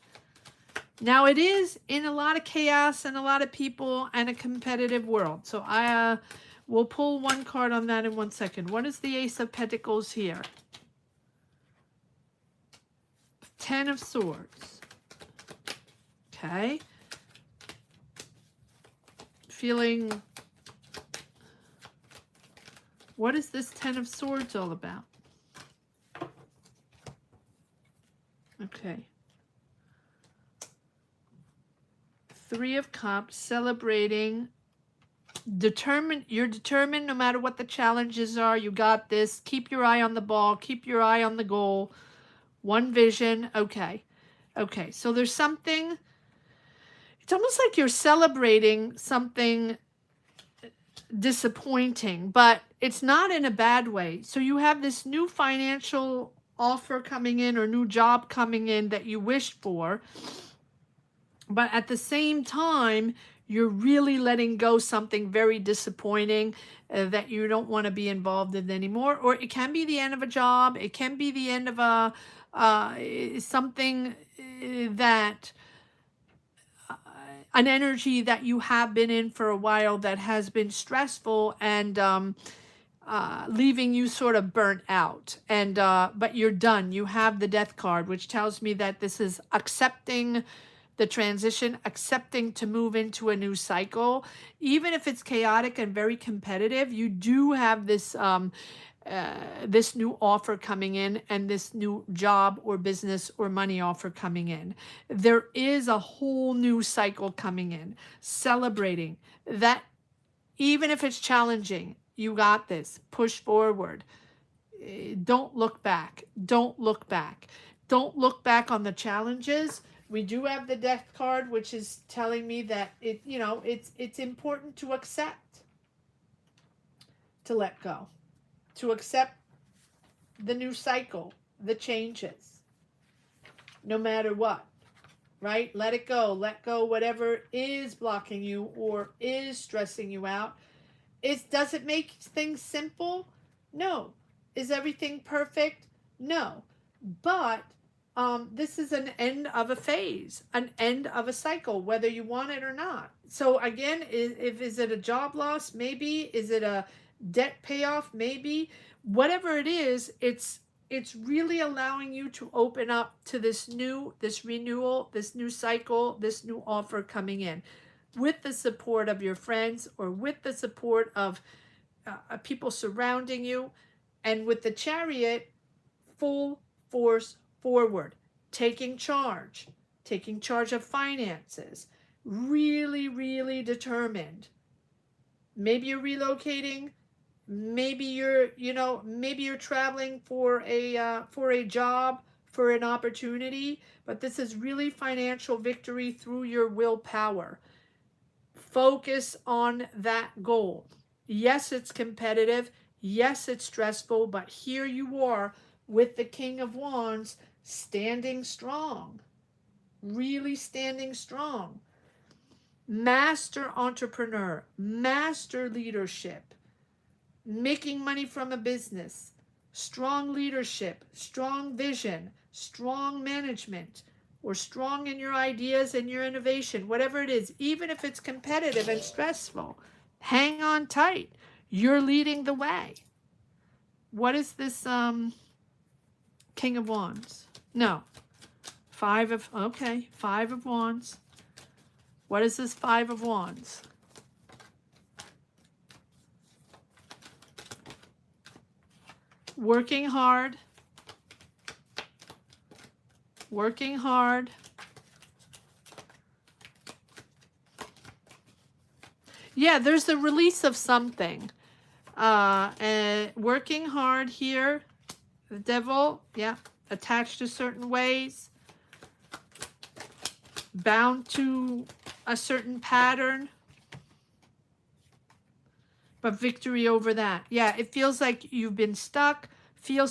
Now, it is in a lot of chaos and a lot of people and a competitive world. So We'll pull one card on that in 1 second. What is the Ace of Pentacles here? 10 of Swords. Okay. Feeling, what is this 10 of Swords all about? Okay. 3 of Cups, celebrating, determined. You're determined no matter what the challenges are. You got this. Keep your eye on the ball. Keep your eye on the goal. One vision. Okay. Okay. So there's something, it's almost like you're celebrating something disappointing, but it's not in a bad way. So you have this new financial offer coming in or new job coming in that you wished for, but at the same time, you're really letting go something very disappointing that you don't want to be involved in anymore. Or it can be the end of a job. It can be the end of a something that an energy that you have been in for a while that has been stressful and leaving you sort of burnt out. And but you're done. You have the Death card, which tells me that this is accepting the transition, accepting to move into a new cycle. Even if it's chaotic and very competitive, you do have this this new offer coming in and this new job or business or money offer coming in. There is a whole new cycle coming in, celebrating that even if it's challenging, you got this. Push forward. Don't look back. Don't look back. Don't look back on the challenges. We do have the Death card, which is telling me that it's important to accept, to let go, to accept the new cycle, the changes, no matter what, right? Let it go. Let go whatever is blocking you or is stressing you out. Does it make things simple? No. Is everything perfect? No. But this is an end of a phase, an end of a cycle, whether you want it or not. So again, is it a job loss? Maybe. Is it a debt payoff? Maybe. Whatever it is, it's really allowing you to open up to this renewal, this new cycle, this new offer coming in, with the support of your friends or with the support of people surrounding you. And with the Chariot, full force forward, taking charge of finances, really, really determined. Maybe you're relocating, maybe you're traveling for a job, for an opportunity, but this is really financial victory through your willpower. Focus on that goal. Yes, it's competitive. Yes, it's stressful, but here you are with the King of Wands standing strong, really standing strong. Master entrepreneur, master leadership, making money from a business, strong leadership, strong vision, strong management, or strong in your ideas and your innovation, whatever it is, even if it's competitive and stressful, hang on tight. You're leading the way. What is this King of Wands? No. Five of Wands. What is this 5 of Wands? Working hard. Working hard. Yeah, there's the release of something. And working hard here. The Devil, yeah, attached to certain ways. Bound to a certain pattern. But victory over that. Yeah, it feels like you've been stuck, feel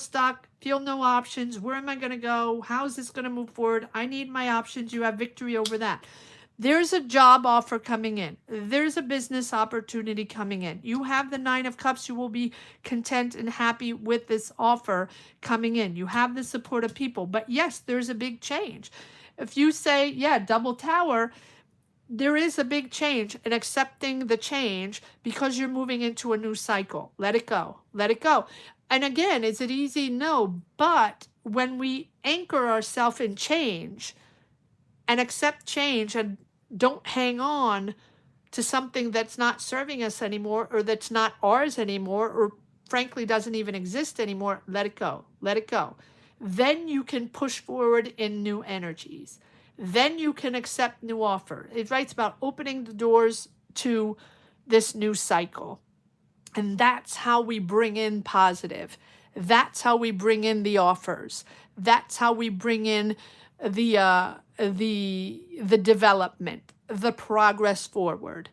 no options. Where am I going to go? How is this going to move forward? I need my options. You have victory over that. There's a job offer coming in. There's a business opportunity coming in. You have the 9 of Cups. You will be content and happy with this offer coming in. You have the support of people. But yes, there's a big change. If you say, yeah, double tower, there is a big change, and accepting the change because you're moving into a new cycle. Let it go. Let it go. And again, is it easy? No. But when we anchor ourselves in change and accept change and don't hang on to something that's not serving us anymore, or that's not ours anymore, or frankly doesn't even exist anymore, let it go. Let it go. Then you can push forward in new energies. Then you can accept new offer. It writes about opening the doors to this new cycle. And that's how we bring in positive. That's how we bring in the offers. That's how we bring in the development, the progress forward.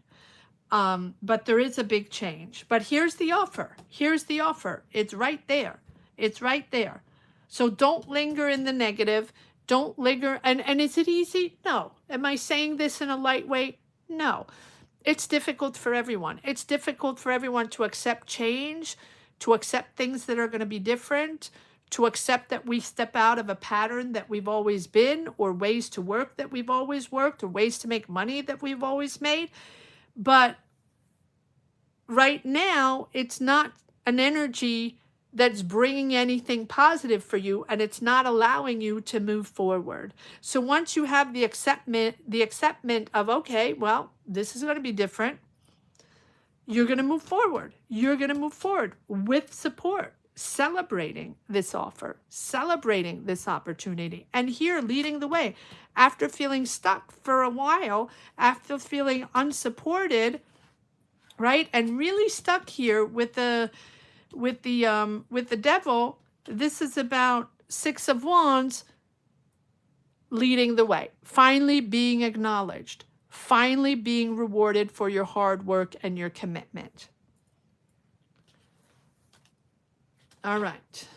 But there is a big change. But here's the offer. Here's the offer. It's right there. It's right there. So don't linger in the negative. Don't linger. And is it easy? No. Am I saying this in a light way? No. It's difficult for everyone. It's difficult for everyone to accept change, to accept things that are going to be different, to accept that we step out of a pattern that we've always been, or ways to work that we've always worked, or ways to make money that we've always made. But right now, it's not an energy that's bringing anything positive for you, and it's not allowing you to move forward. So once you have the acceptance of, okay, well, this is going to be different, you're going to move forward. You're going to move forward with support, celebrating this offer, celebrating this opportunity, and here leading the way. After feeling stuck for a while, after feeling unsupported, right, and really stuck here with the devil, this is about Six of Wands leading the way, finally being acknowledged, finally being rewarded for your hard work and your commitment. All right.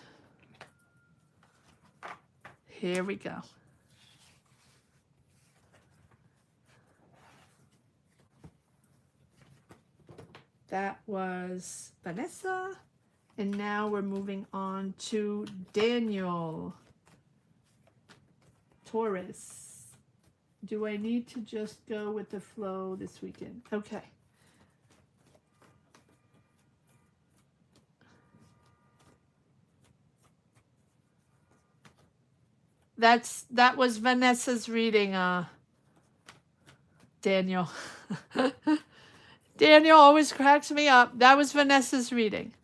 Here we go. That was Vanessa. And now we're moving on to Daniel. Taurus. Do I need to just go with the flow this weekend? Okay. That was Vanessa's reading, Daniel. Daniel always cracks me up. That was Vanessa's reading.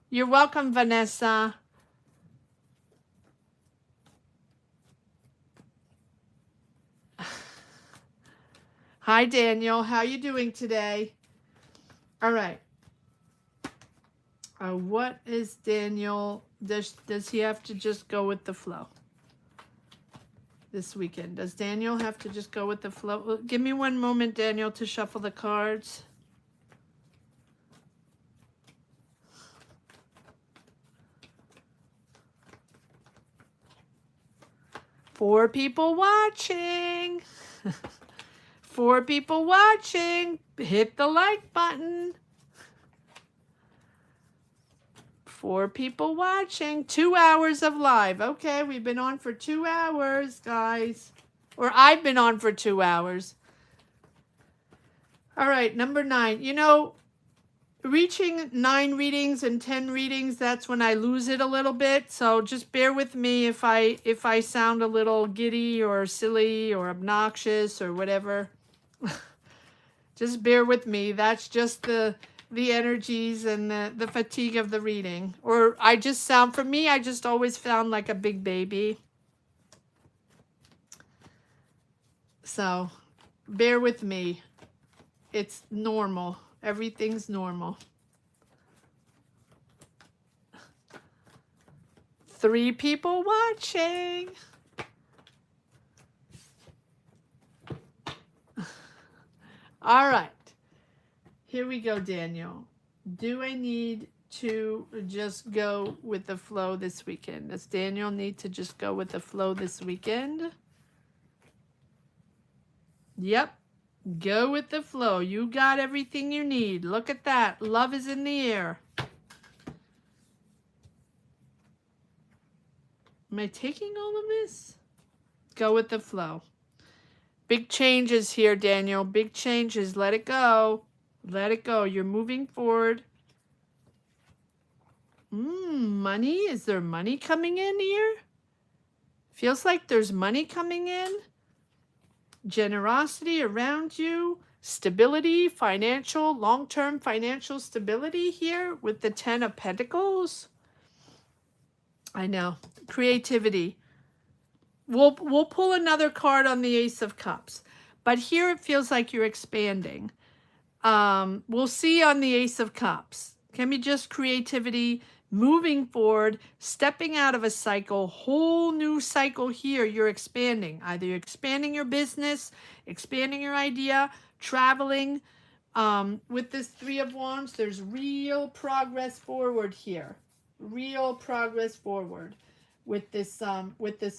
You're welcome, Vanessa. Hi, Daniel. How you doing today? All right. What is Daniel? Does he have to just go with the flow this weekend? Does Daniel have to just go with the flow? Give me one moment, Daniel, to shuffle the cards. Four people watching. 4 people watching. Hit the like button. 4 people watching. 2 hours of live. Okay, we've been on for 2 hours, guys. Or I've been on for 2 hours. All right, number 9. You know, reaching 9 readings and 10 readings, that's when I lose it a little bit. So just bear with me if I sound a little giddy or silly or obnoxious or whatever. Just bear with me. That's just the energies and the fatigue of the reading. Or I just sound, for me, I just always sound like a big baby. So bear with me. It's normal. Everything's normal. 3 people watching. All right. Here we go, Daniel. Do I need to just go with the flow this weekend? Does Daniel need to just go with the flow this weekend? Yep. Go with the flow. You got everything you need. Look at that. Love is in the air. Am I taking all of this? Go with the flow. Big changes here, Daniel. Big changes. Let it go. Let it go. You're moving forward. Money. Is there money coming in here? Feels like there's money coming in. Generosity around you. Stability, financial, long-term financial stability here with the 10 of Pentacles. I know. Creativity. We'll pull another card on the Ace of Cups. But here it feels like you're expanding. We'll see on the Ace of Cups. Can be just creativity, moving forward, stepping out of a cycle, whole new cycle here. You're expanding. Either you're expanding your business, expanding your idea, traveling. With this Three of Wands, there's real progress forward here. Real progress forward with this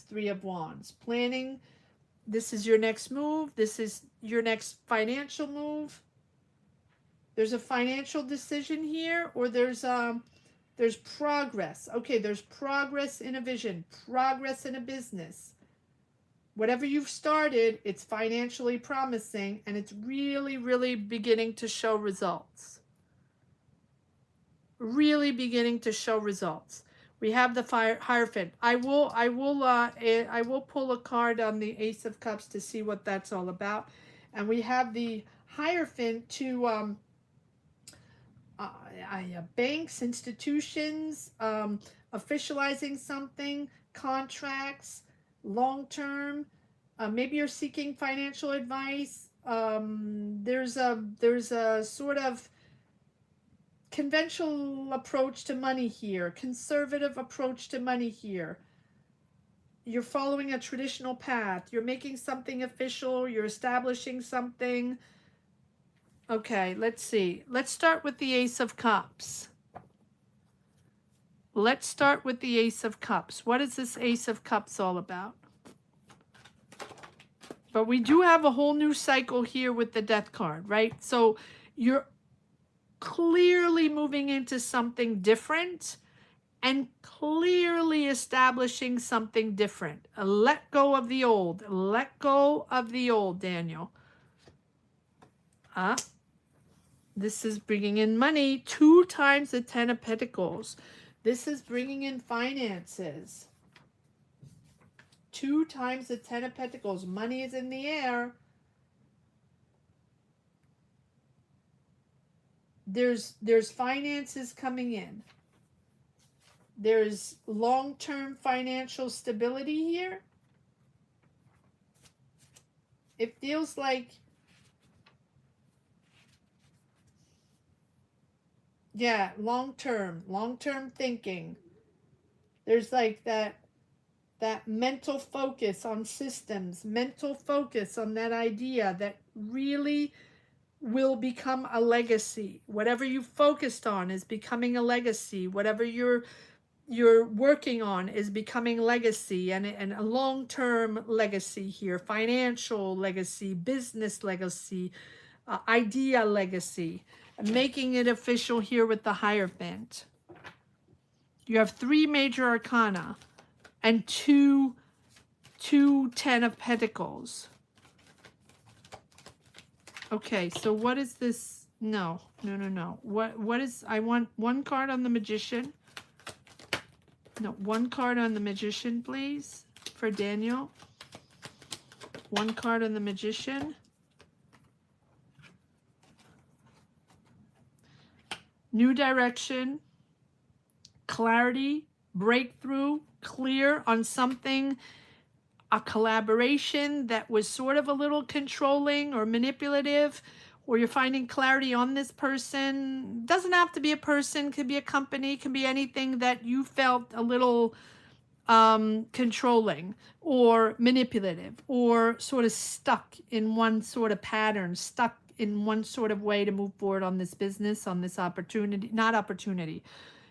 Three of Wands. Planning. This is your next move. This is your next financial move. There's a financial decision here, or there's progress. Okay, there's progress in a vision, progress in a business. Whatever you've started, it's financially promising, and it's really, really beginning to show results. Really beginning to show results. We have the Hierophant. I will pull a card on the Ace of Cups to see what that's all about. And we have the Hierophant to banks, institutions, officializing something, contracts, long-term. Maybe you're seeking financial advice. There's a sort of conventional approach to money here, conservative approach to money here. You're following a traditional path. You're making something official. You're establishing something. Okay, let's see. Let's start with the Ace of Cups. Let's start with the Ace of Cups. What is this Ace of Cups all about? But we do have a whole new cycle here with the Death card, right? So you're clearly moving into something different and clearly establishing something different. Let go of the old. Let go of the old, Daniel. This is bringing in money. 2 times the 10 of Pentacles. This is bringing in finances. 2 times the 10 of Pentacles. Money is in the air. There's finances coming in. There's long-term financial stability here. It feels like, yeah, long-term thinking. There's like that mental focus on systems, mental focus on that idea that really will become a legacy. Whatever you focused on is becoming a legacy. Whatever you're working on is becoming legacy, and a long-term legacy here. Financial legacy, business legacy, idea legacy. Making it official here with the Hierophant. You have 3 major arcana and two 10 of Pentacles. Okay, so what is this? No. What is, I want 1 card on the Magician. No, 1 card on the Magician, please, for Daniel. 1 card on the Magician. New direction, clarity, breakthrough, clear on something, a collaboration that was sort of a little controlling or manipulative, or you're finding clarity on this person. Doesn't have to be a person, could be a company, could be anything that you felt a little controlling or manipulative, or sort of stuck in one sort of pattern, stuck in one sort of way to move forward on this business, on this opportunity. Not opportunity.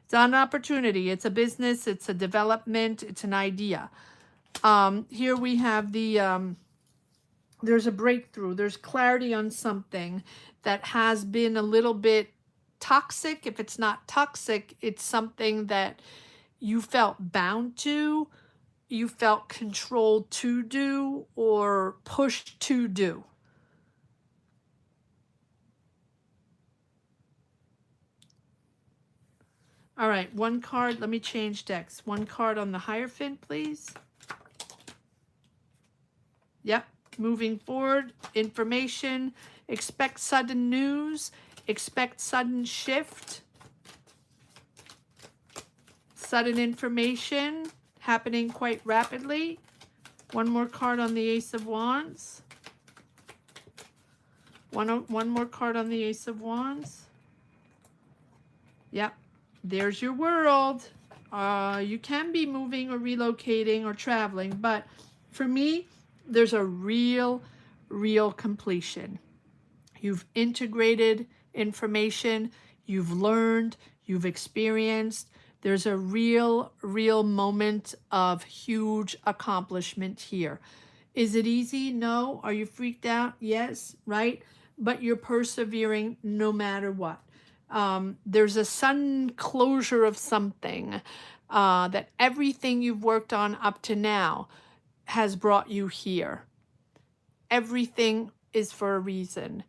It's not an opportunity. It's a business. It's a development. It's an idea. Here we have the, there's a breakthrough. There's clarity on something that has been a little bit toxic. If it's not toxic, it's something that you felt bound to, you felt controlled to do or pushed to do. All right, one card. Let me change decks. One card on the Hierophant, please. Yep, moving forward, information, expect sudden news, expect sudden shift, sudden information happening quite rapidly. One more card on the Ace of Wands. One more card on the Ace of Wands. Yep, there's your world. You can be moving or relocating or traveling, but for me, there's a real completion. You've integrated information, you've learned, you've experienced. There's a real moment of huge accomplishment here. Is it easy? No. Are you freaked out? Yes, right? But you're persevering no matter what. There's a sudden closure of something that everything you've worked on up to now has brought you here. Everything is for a reason.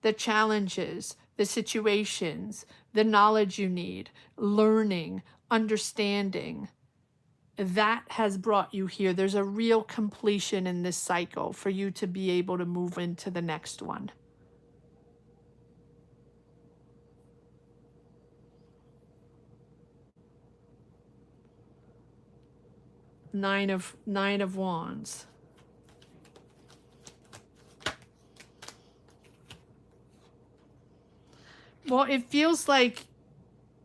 The challenges, the situations, the knowledge you need, learning, understanding, that has brought you here. There's a real completion in this cycle for you to be able to move into the next one. Nine of Wands. Well, it feels like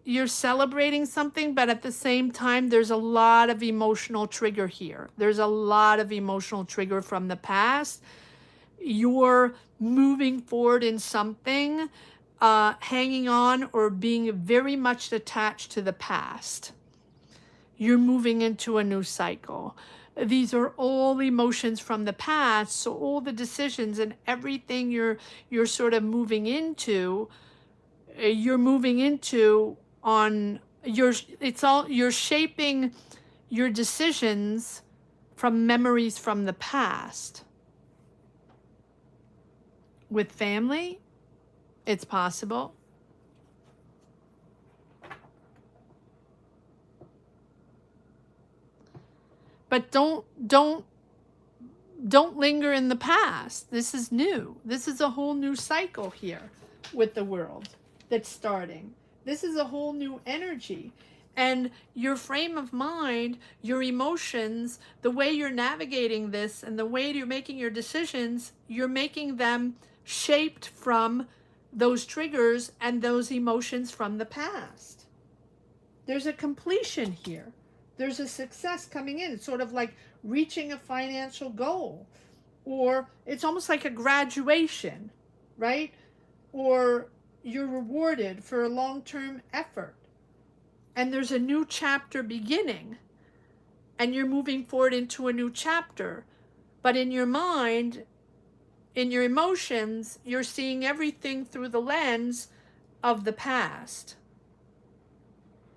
you're celebrating something, but at the same time, there's a lot of emotional trigger here. There's a lot of emotional trigger from the past. You're moving forward in something, hanging on or being very much attached to the past. You're moving into a new cycle. These are all emotions from the past, so all the decisions and everything you're sort of moving into, on you're shaping your decisions from memories from the past. With family, it's possible. But don't linger in the past. This is new. This is a whole new cycle here with the world that's starting. This is a whole new energy. And your frame of mind, your emotions, the way you're navigating this and the way you're making your decisions, you're making them shaped from those triggers and those emotions from the past. There's a completion here. There's a success coming in. It's sort of like reaching a financial goal, or it's almost like a graduation, right? Or you're rewarded for a long-term effort, and there's a new chapter beginning, and you're moving forward into a new chapter. But in your mind, in your emotions, you're seeing everything through the lens of the past.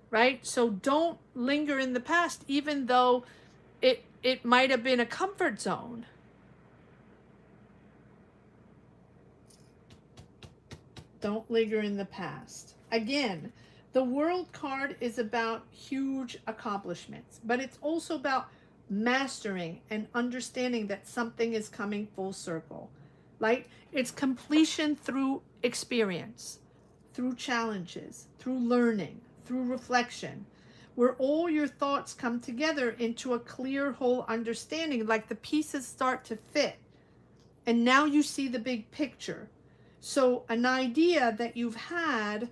Right? So don't linger in the past, even though it might have been a comfort zone. Don't linger in the past. Again, the World card is about huge accomplishments, but it's also about mastering and understanding that something is coming full circle. Right? It's completion through experience, through challenges, through learning, through reflection, where all your thoughts come together into a clear whole understanding, like the pieces start to fit. And now you see the big picture. So an idea that you've had,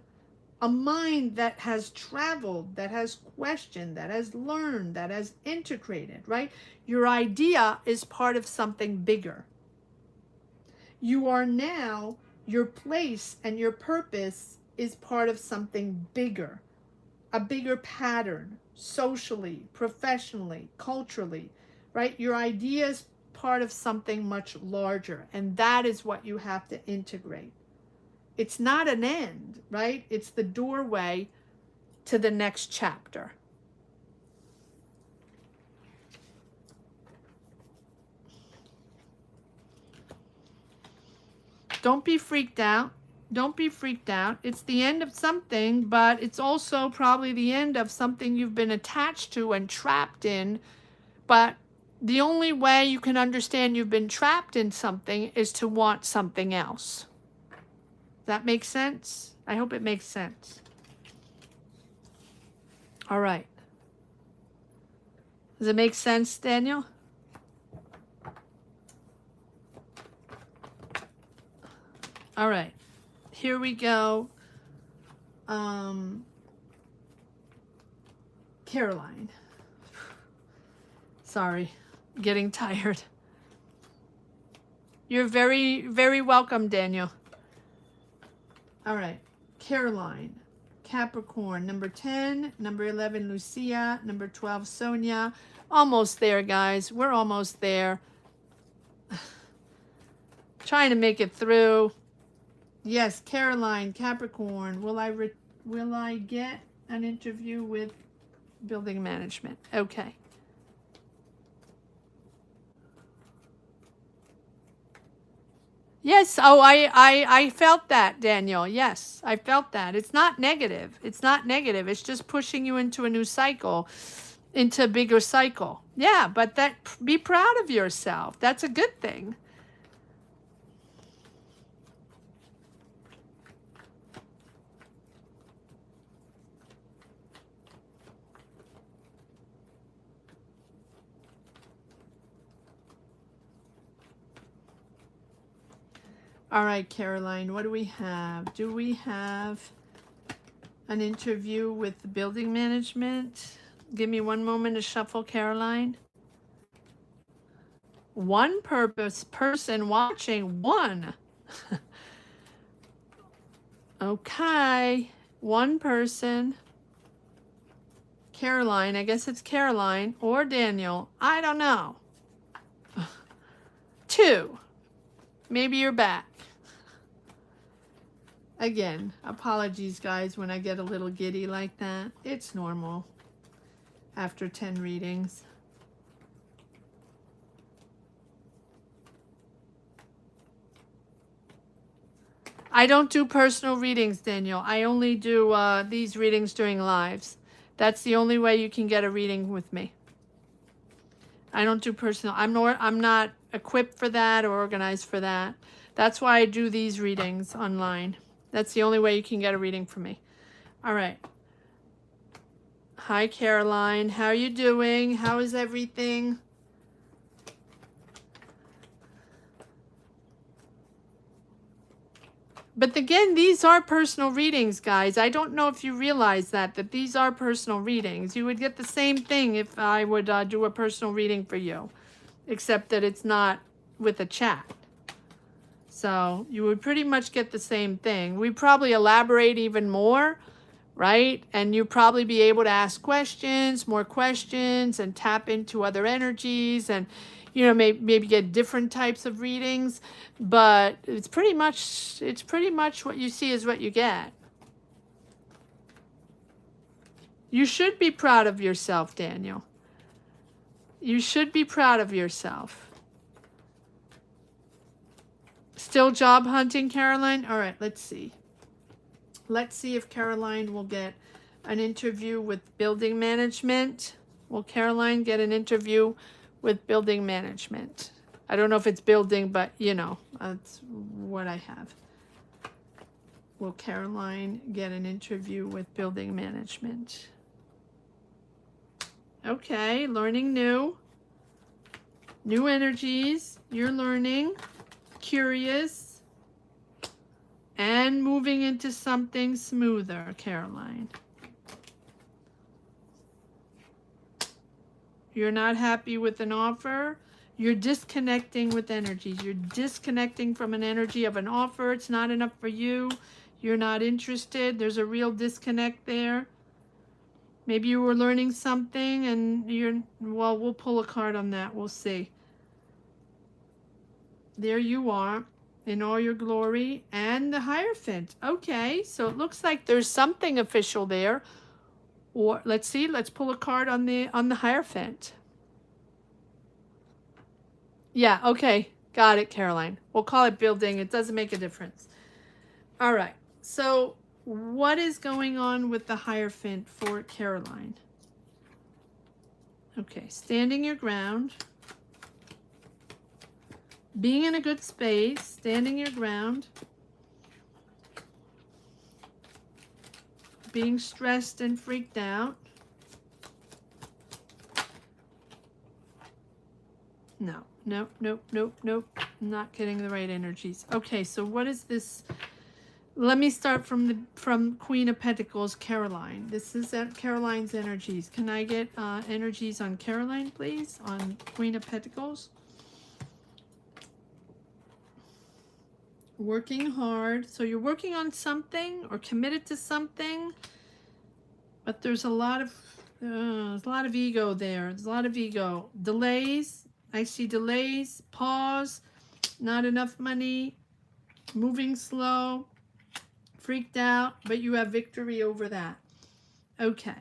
a mind that has traveled, that has questioned, that has learned, that has integrated, right? Your idea is part of something bigger. You are now, your place and your purpose is part of something bigger. A bigger pattern, socially, professionally, culturally, right? Your idea is part of something much larger, and that is what you have to integrate. It's not an end, right? It's the doorway to the next chapter. Don't be freaked out. Don't be freaked out. It's the end of something, but it's also probably the end of something you've been attached to and trapped in. But the only way you can understand you've been trapped in something is to want something else. Does that make sense? I hope it makes sense. All right. Does it make sense, Daniel? All right. Here we go. Caroline. Sorry, getting tired. You're very, very welcome, Daniel. All right. Caroline. Capricorn. Number 10. Number 11, Lucia. Number 12, Sonia. Almost there, guys. We're almost there. Trying to make it through. Yes, Caroline, Capricorn. Will I get an interview with building management? Okay. Yes. Oh, I felt that, Daniel. Yes, I felt that. It's not negative. It's not negative. It's just pushing you into a new cycle, into a bigger cycle. Yeah, but be proud of yourself. That's a good thing. All right, Caroline, what do we have? Do we have an interview with the building management? Give me one moment to shuffle, Caroline. One person watching, one. Okay, one person. Caroline, I guess it's Caroline or Daniel. I don't know. Two. Maybe you're back. Again, apologies, guys, when I get a little giddy like that. It's normal after 10 readings. I don't do personal readings, Daniel. I only do these readings during lives. That's the only way you can get a reading with me. I don't do personal. I'm not equipped for that or organized for that. That's why I do these readings online. That's the only way you can get a reading from me. All right. Hi, Caroline. How are you doing? How is everything? But again, these are personal readings, guys. I don't know if you realize that these are personal readings. You would get the same thing if I would do a personal reading for you, except that it's not with a chat. So you would pretty much get the same thing. We'd probably elaborate even more, right? And you'd probably be able to ask questions, more questions, and tap into other energies and, you know, maybe get different types of readings. But it's pretty much what you see is what you get. You should be proud of yourself, Daniel. You should be proud of yourself. Still job hunting, Caroline? All right, let's see. Let's see if Caroline will get an interview with building management. Will Caroline get an interview with building management? I don't know if it's building, but you know, that's what I have. Will Caroline get an interview with building management? Okay, learning new energies. You're learning. Curious and moving into something smoother, Caroline. You're not happy with an offer. You're disconnecting with energies. You're disconnecting from an energy of an offer. It's not enough for you. You're not interested. There's a real disconnect there. Maybe you were learning something and well, we'll pull a card on that. We'll see. There you are in all your glory and the Hierophant. Okay, so it looks like there's something official there. Or let's see, let's pull a card on the Hierophant. Yeah, okay. Got it, Caroline. We'll call it building. It doesn't make a difference. All right. So what is going on with the Hierophant for Caroline? Okay, standing your ground. Being in a good space, standing your ground. Being stressed and freaked out. No, nope, nope, nope, nope. Not getting the right energies. Okay, so what is this? Let me start from Queen of Pentacles, Caroline. This is Caroline's energies. Can I get energies on Caroline, please? On Queen of Pentacles. Working hard. So you're working on something or committed to something, but there's a lot of ego there. There's a lot of ego. Delays. I see delays. Pause. Not enough money. Moving slow. Freaked out, but you have victory over that. Okay.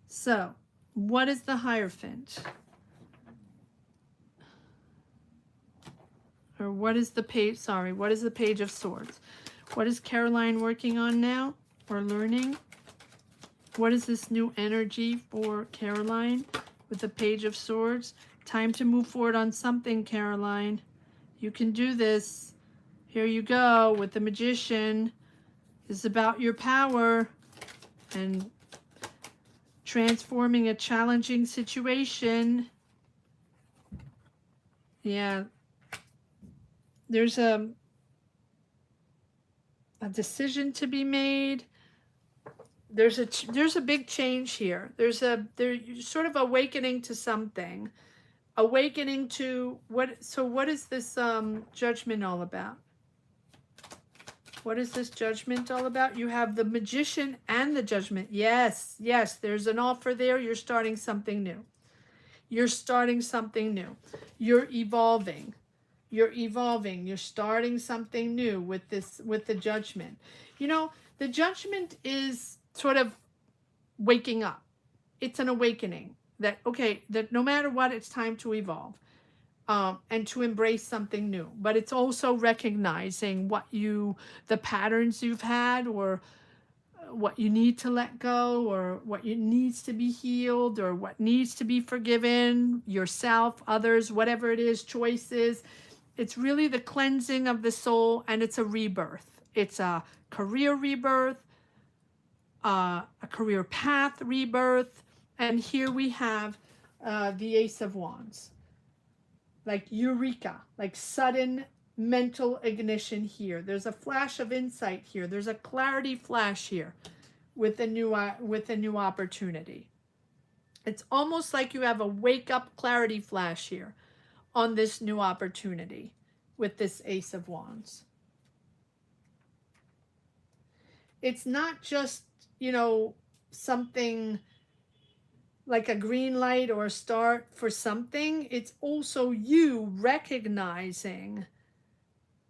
So, what is the Hierophant? Or what is the page, sorry, what is the Page of Swords? What is Caroline working on now or learning? What is this new energy for Caroline with the Page of Swords? Time to move forward on something, Caroline. You can do this. Here you go with the Magician. This is about your power and transforming a challenging situation. Yeah. There's a decision to be made. There's a big change here. There's sort of awakening to something. Awakening to what? So what is this Judgment all about? What is this Judgment all about? You have the Magician and the Judgment. Yes, yes, there's an offer there. You're starting something new. You're starting something new. You're evolving. You're evolving. You're starting something new with this, with the Judgment. You know, the Judgment is sort of waking up. It's an awakening that, okay, that no matter what, it's time to evolve. And to embrace something new. But it's also recognizing the patterns you've had, or what you need to let go, or what needs to be healed, or what needs to be forgiven, yourself, others, whatever it is, choices. It's really the cleansing of the soul, and it's a rebirth. It's a career rebirth, a career path rebirth. And here we have the Ace of Wands. Like eureka, like sudden mental ignition here. There's a flash of insight here. There's a clarity flash here with a new opportunity. It's almost like you have a wake up clarity flash here on this new opportunity with this Ace of Wands. It's not just, you know, something like a green light or a start for something. It's also you recognizing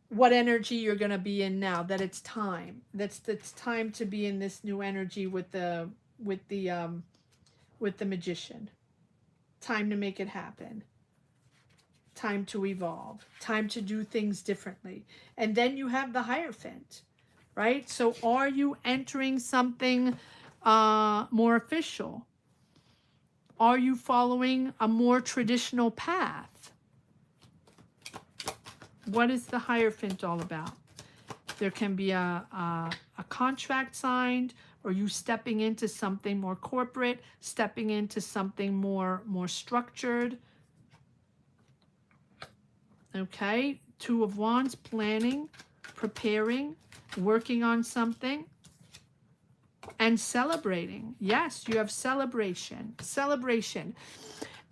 what energy you're going to be in now, that it's time. It's time to be in this new energy with the Magician. Time to make it happen. Time to evolve. Time to do things differently. And then you have the Hierophant, right? So are you entering something more official? Are you following a more traditional path? What is the Hierophant all about? There can be a contract signed, or you stepping into something more corporate, stepping into something more structured. Okay, Two of Wands, planning, preparing, working on something. And celebrating. Yes, you have celebration. Celebration.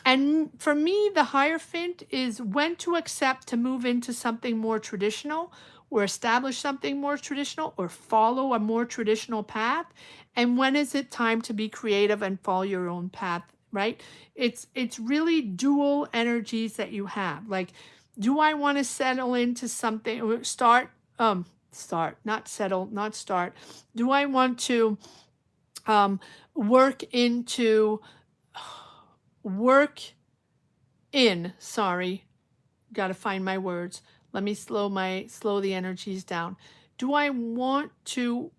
And for me, the Hierophant is when to accept to move into something more traditional, or establish something more traditional, or follow a more traditional path. And when is it time to be creative and follow your own path, right? It's really dual energies that you have. Like, do I want to settle into something, or not settle, not start. Do I want to work in got to find my words. Let me slow the energies down. Do I want to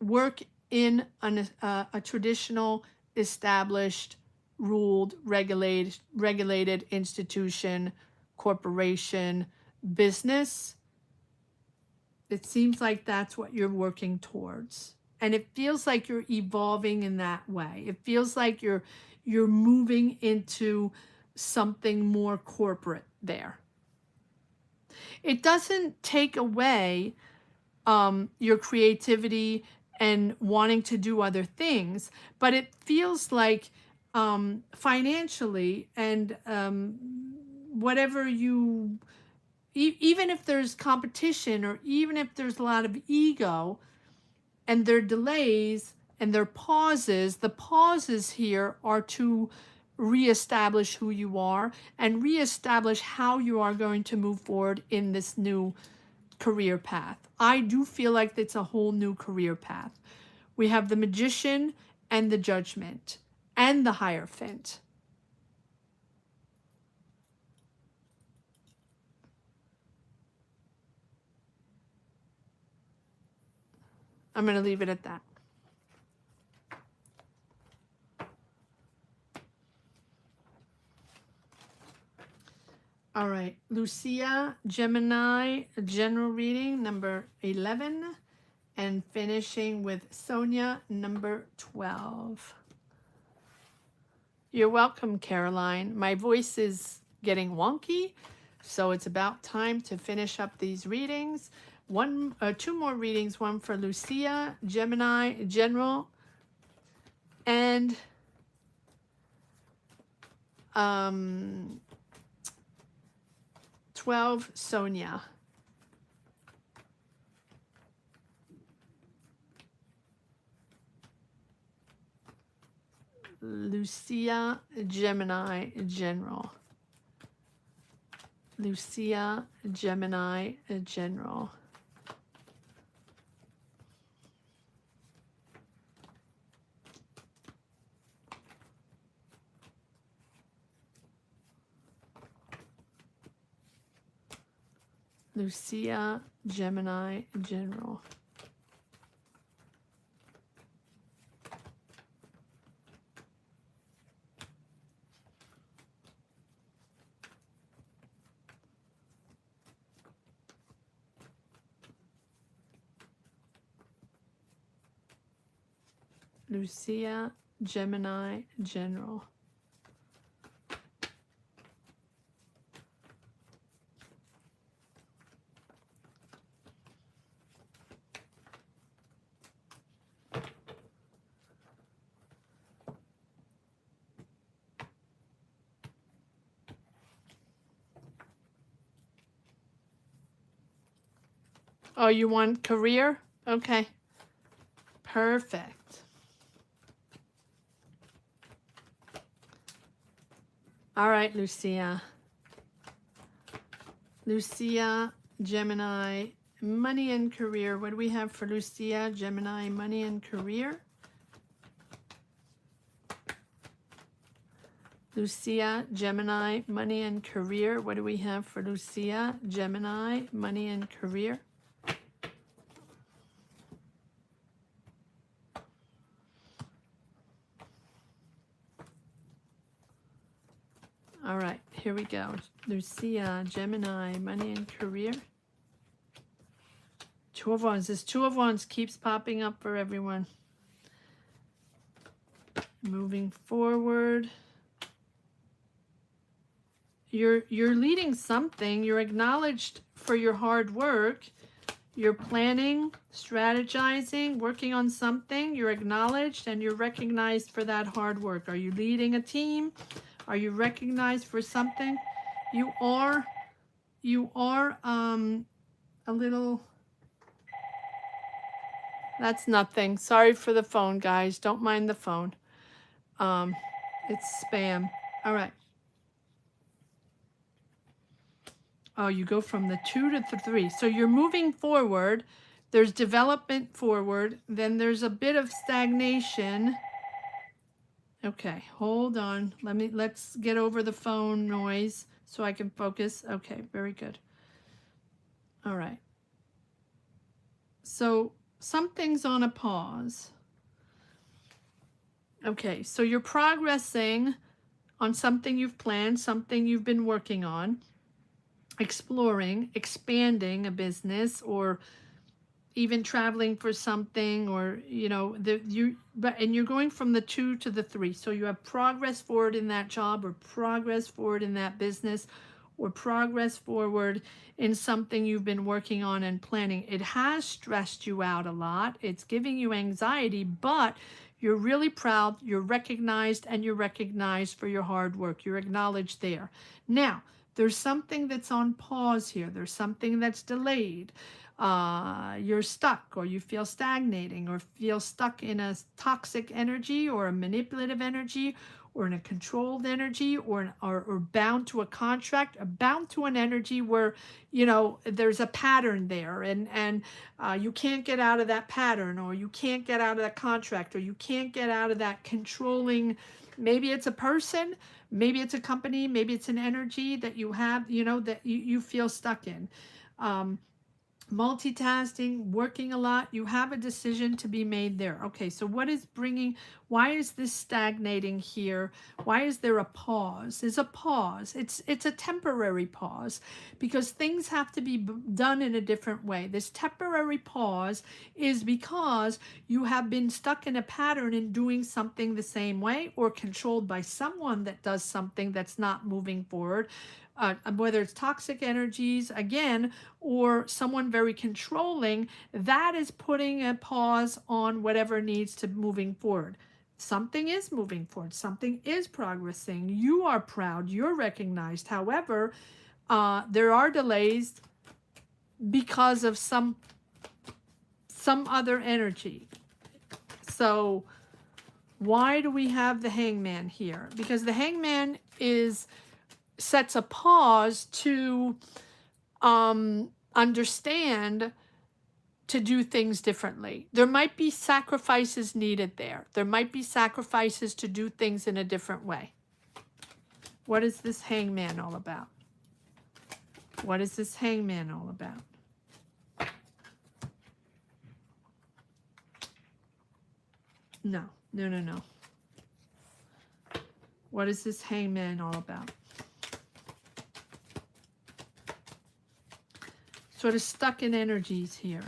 work in a traditional, established, ruled, regulated institution, corporation, business? It seems like that's what you're working towards. And it feels like you're evolving in that way. It feels like you're moving into something more corporate there. It doesn't take away your creativity and wanting to do other things, but it feels like financially and whatever you, even if there's competition or even if there's a lot of ego and there are delays and there are pauses, the pauses here are to reestablish who you are and reestablish how you are going to move forward in this new career path. I do feel like it's a whole new career path. We have the Magician and the Judgment and the Hierophant. I'm going to leave it at that. All right, Lucia, Gemini, general reading, number 11, and finishing with Sonia, number 12. You're welcome, Caroline. My voice is getting wonky, so it's about time to finish up these readings. Two more readings, one for Lucia, Gemini, general, and 12, Sonia. Lucia, Gemini, general. Lucia, Gemini, general. Lucia, Gemini, general. Lucia, Gemini, general. Oh, you want career? Okay. Perfect. All right, Lucia. Lucia, Gemini, money and career. What do we have for Lucia, Gemini, money and career? Lucia, Gemini, money and career. What do we have for Lucia, Gemini, money and career? All right, here we go. Lucia, Gemini, money and career. Two of Wands. This Two of Wands keeps popping up for everyone. Moving forward. You're leading something. You're acknowledged for your hard work. You're planning, strategizing, working on something. You're acknowledged and you're recognized for that hard work. Are you leading a team? Are you recognized for something? You are a little, that's nothing. Sorry for the phone, guys. Don't mind the phone. It's spam. All right. Oh, you go from the 2 to the 3. So you're moving forward. There's development forward. Then there's a bit of stagnation. Okay, hold on. Let's get over the phone noise so I can focus. Okay, very good. All right. So something's on a pause. Okay, so you're progressing on something you've planned, something you've been working on, exploring, expanding a business, or even traveling for something, or and you're going from the 2 to the 3. So you have progress forward in that job, or progress forward in that business, or progress forward in something you've been working on and planning. It has stressed you out a lot. It's giving you anxiety, but you're really proud, you're recognized, and you're recognized for your hard work. You're acknowledged there. Now, there's something that's on pause here. There's something that's delayed. You're stuck, or you feel stagnating, or feel stuck in a toxic energy, or a manipulative energy, or in a controlled energy, or bound to a contract, or bound to an energy where there's a pattern there, and you can't get out of that pattern, or you can't get out of that contract, or you can't get out of that controlling. Maybe it's a person, maybe it's a company, maybe it's an energy that you have, that you feel stuck in. um, Multitasking, working a lot, you have a decision to be made there. Okay, so why is this stagnating here? Why is there a pause? There's a pause. It's a temporary pause, because things have to be done in a different way. This temporary pause is because you have been stuck in a pattern in doing something the same way, or controlled by someone that does something that's not moving forward. Whether it's toxic energies again, or someone very controlling, that is putting a pause on whatever needs to moving forward. Something is moving forward, something is progressing, you are proud, you're recognized. However, there are delays because of some other energy. So why do we have the Hangman here? Because the Hangman sets a pause to understand, to do things differently. There might be sacrifices needed there. There might be sacrifices to do things in a different way. What is this Hangman all about? What is this Hangman all about? No. What is this Hangman all about? Sort of stuck in energies here.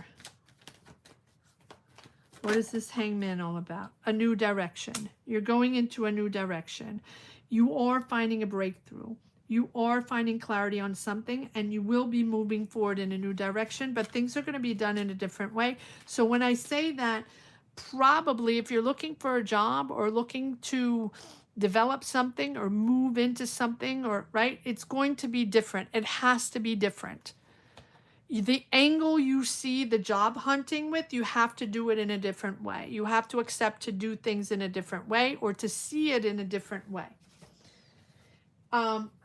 What is this Hangman all about? A new direction. You're going into a new direction. You are finding a breakthrough. You are finding clarity on something, and you will be moving forward in a new direction, but things are going to be done in a different way. So when I say that, probably if you're looking for a job, or looking to develop something, or move into something, or right, it's going to be different. It has to be different. The angle you see the job hunting with, you have to do it in a different way. You have to accept to do things in a different way, or to see it in a different way.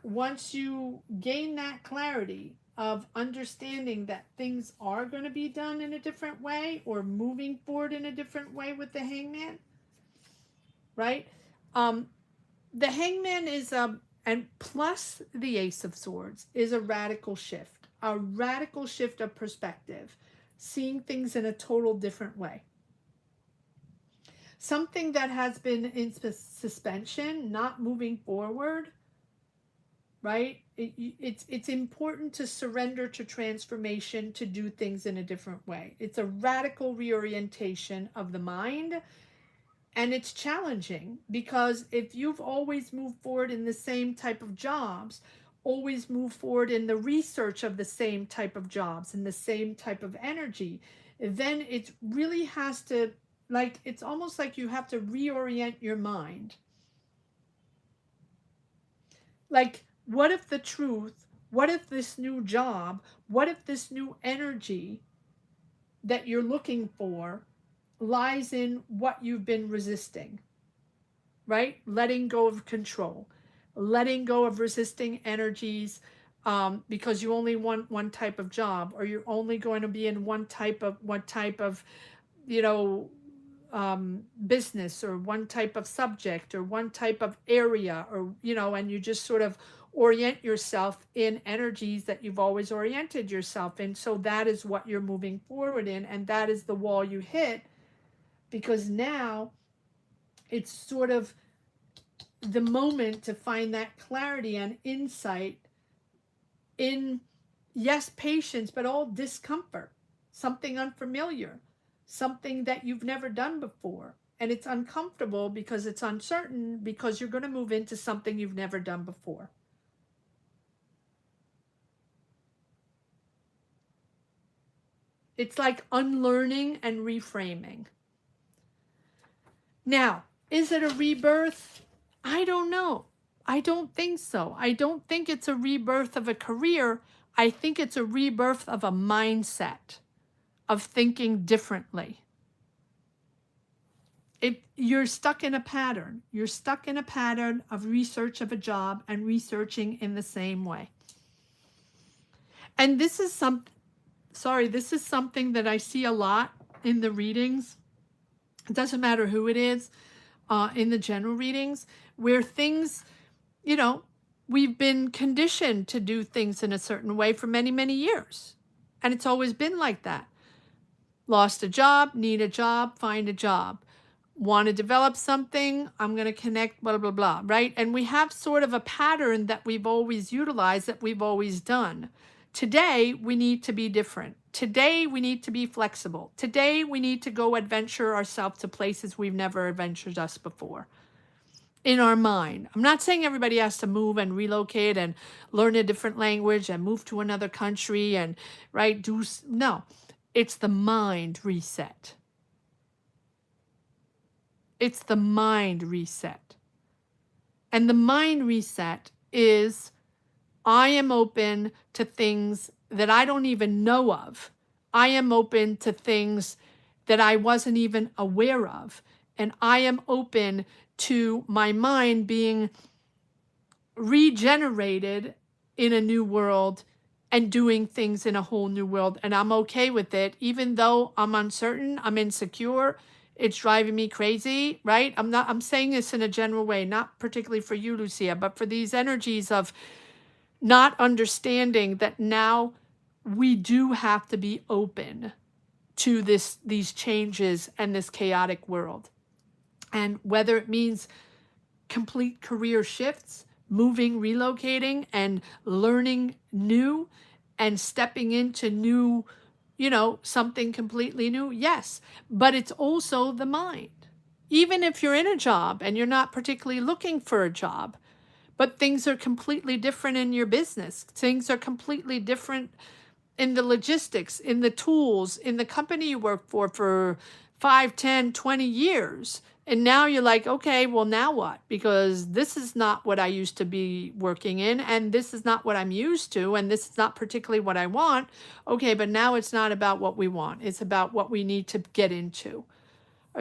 Once you gain that clarity of understanding that things are going to be done in a different way, or moving forward in a different way with the Hangman, right? The Hangman is and plus the Ace of Swords is a radical shift of perspective, seeing things in a total different way. Something that has been in suspension, not moving forward, right? It's important to surrender to transformation, to do things in a different way. It's a radical reorientation of the mind. And it's challenging, because if you've always moved forward in the same type of jobs, always move forward in the research of the same type of jobs and the same type of energy, then it really has to, like, it's almost like you have to reorient your mind. Like, what if the truth, what if this new job, what if this new energy that you're looking for lies in what you've been resisting, right? Letting go of control, letting go of resisting energies, because you only want one type of job, or you're only going to be in one type of you know business or one type of subject or one type of area, or, and you just sort of orient yourself in energies that you've always oriented yourself in. So that is what you're moving forward in. And that is the wall you hit, because now it's sort of the moment to find that clarity and insight in, yes, patience, but all discomfort, something unfamiliar, something that you've never done before. And it's uncomfortable because it's uncertain, because you're going to move into something you've never done before. It's like unlearning and reframing. Now, is it a rebirth? I don't know. I don't think so. I don't think it's a rebirth of a career. I think it's a rebirth of a mindset, of thinking differently. You're stuck in a pattern. You're stuck in a pattern of research of a job and researching in the same way. And this is something that I see a lot in the readings. It doesn't matter who it is, in the general readings, where things, we've been conditioned to do things in a certain way for many, many years. And it's always been like that. Lost a job, need a job, find a job. Want to develop something, I'm going to connect, blah, blah, blah, right? And we have sort of a pattern that we've always utilized, that we've always done. Today, we need to be different. Today, we need to be flexible. Today, we need to go adventure ourselves to places we've never adventured us before. In our mind. I'm not saying everybody has to move and relocate and learn a different language and move to another country and, right, no. It's the mind reset. It's the mind reset. And the mind reset is, I am open to things that I don't even know of. I am open to things that I wasn't even aware of. And I am open to my mind being regenerated in a new world and doing things in a whole new world. And I'm okay with it, even though I'm uncertain, I'm insecure, it's driving me crazy, right? I'm saying this in a general way, not particularly for you, Lucia, but for these energies of not understanding that now we do have to be open to these changes and this chaotic world. And whether it means complete career shifts, moving, relocating, and learning new and stepping into new, something completely new, yes. But it's also the mind. Even if you're in a job and you're not particularly looking for a job, but things are completely different in your business. Things are completely different in the logistics, in the tools, in the company you work for 5, 10, 20 years. And now you're like, okay, well, now what? Because this is not what I used to be working in, and this is not what I'm used to, and this is not particularly what I want. Okay, but now it's not about what we want. It's about what we need to get into.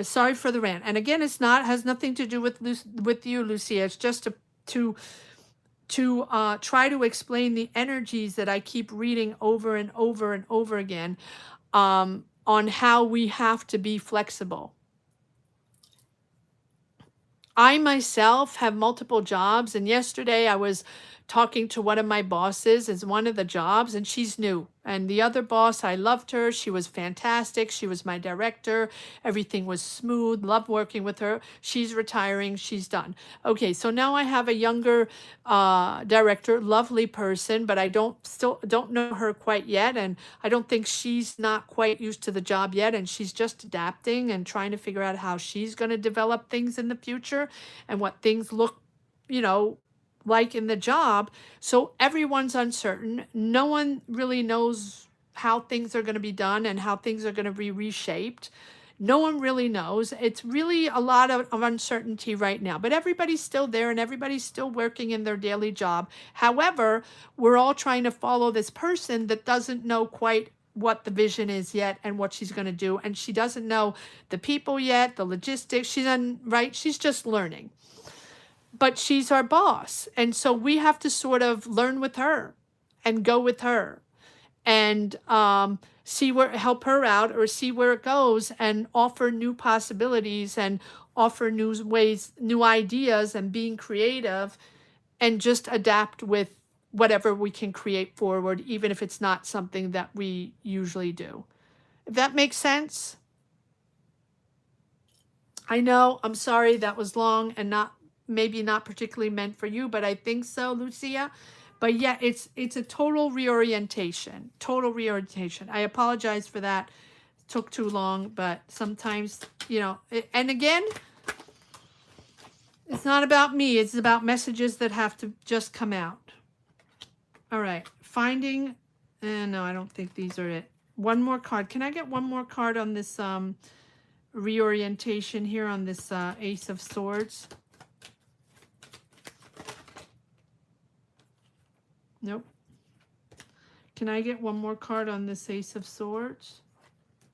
Sorry for the rant. And again, has nothing to do with you, Lucia. It's just to try to explain the energies that I keep reading over and over and over again, on how we have to be flexible. I myself have multiple jobs, and yesterday I was talking to one of my bosses as one of the jobs, and she's new. And the other boss, I loved her. She was fantastic. She was my director. Everything was smooth. Loved working with her. She's retiring. She's done. Okay, so now I have a younger director, lovely person, but I still don't know her quite yet, and I don't think she's not quite used to the job yet, and she's just adapting and trying to figure out how she's going to develop things in the future and what things look, like in the job. So everyone's uncertain. No one really knows how things are going to be done and how things are going to be reshaped. No one really knows. It's really a lot of uncertainty right now, but everybody's still there and everybody's still working in their daily job. However, we're all trying to follow this person that doesn't know quite what the vision is yet and what she's going to do. And she doesn't know the people yet, the logistics. She's just learning. But she's our boss. And so we have to sort of learn with her and go with her and see where, help her out or see where it goes, and offer new possibilities and offer new ways, new ideas, and being creative, and just adapt with whatever we can create forward, even if it's not something that we usually do. If that makes sense. I know, I'm sorry that was long and not, maybe not particularly meant for you, but I think so, Lucia. But yeah, it's a total reorientation. Total reorientation. I apologize for that. It took too long, but sometimes, and again, it's not about me. It's about messages that have to just come out. All right. Finding, no, I don't think these are it. One more card. Can I get one more card on this reorientation here, on this Ace of Swords? Nope. Can I get one more card on this Ace of Swords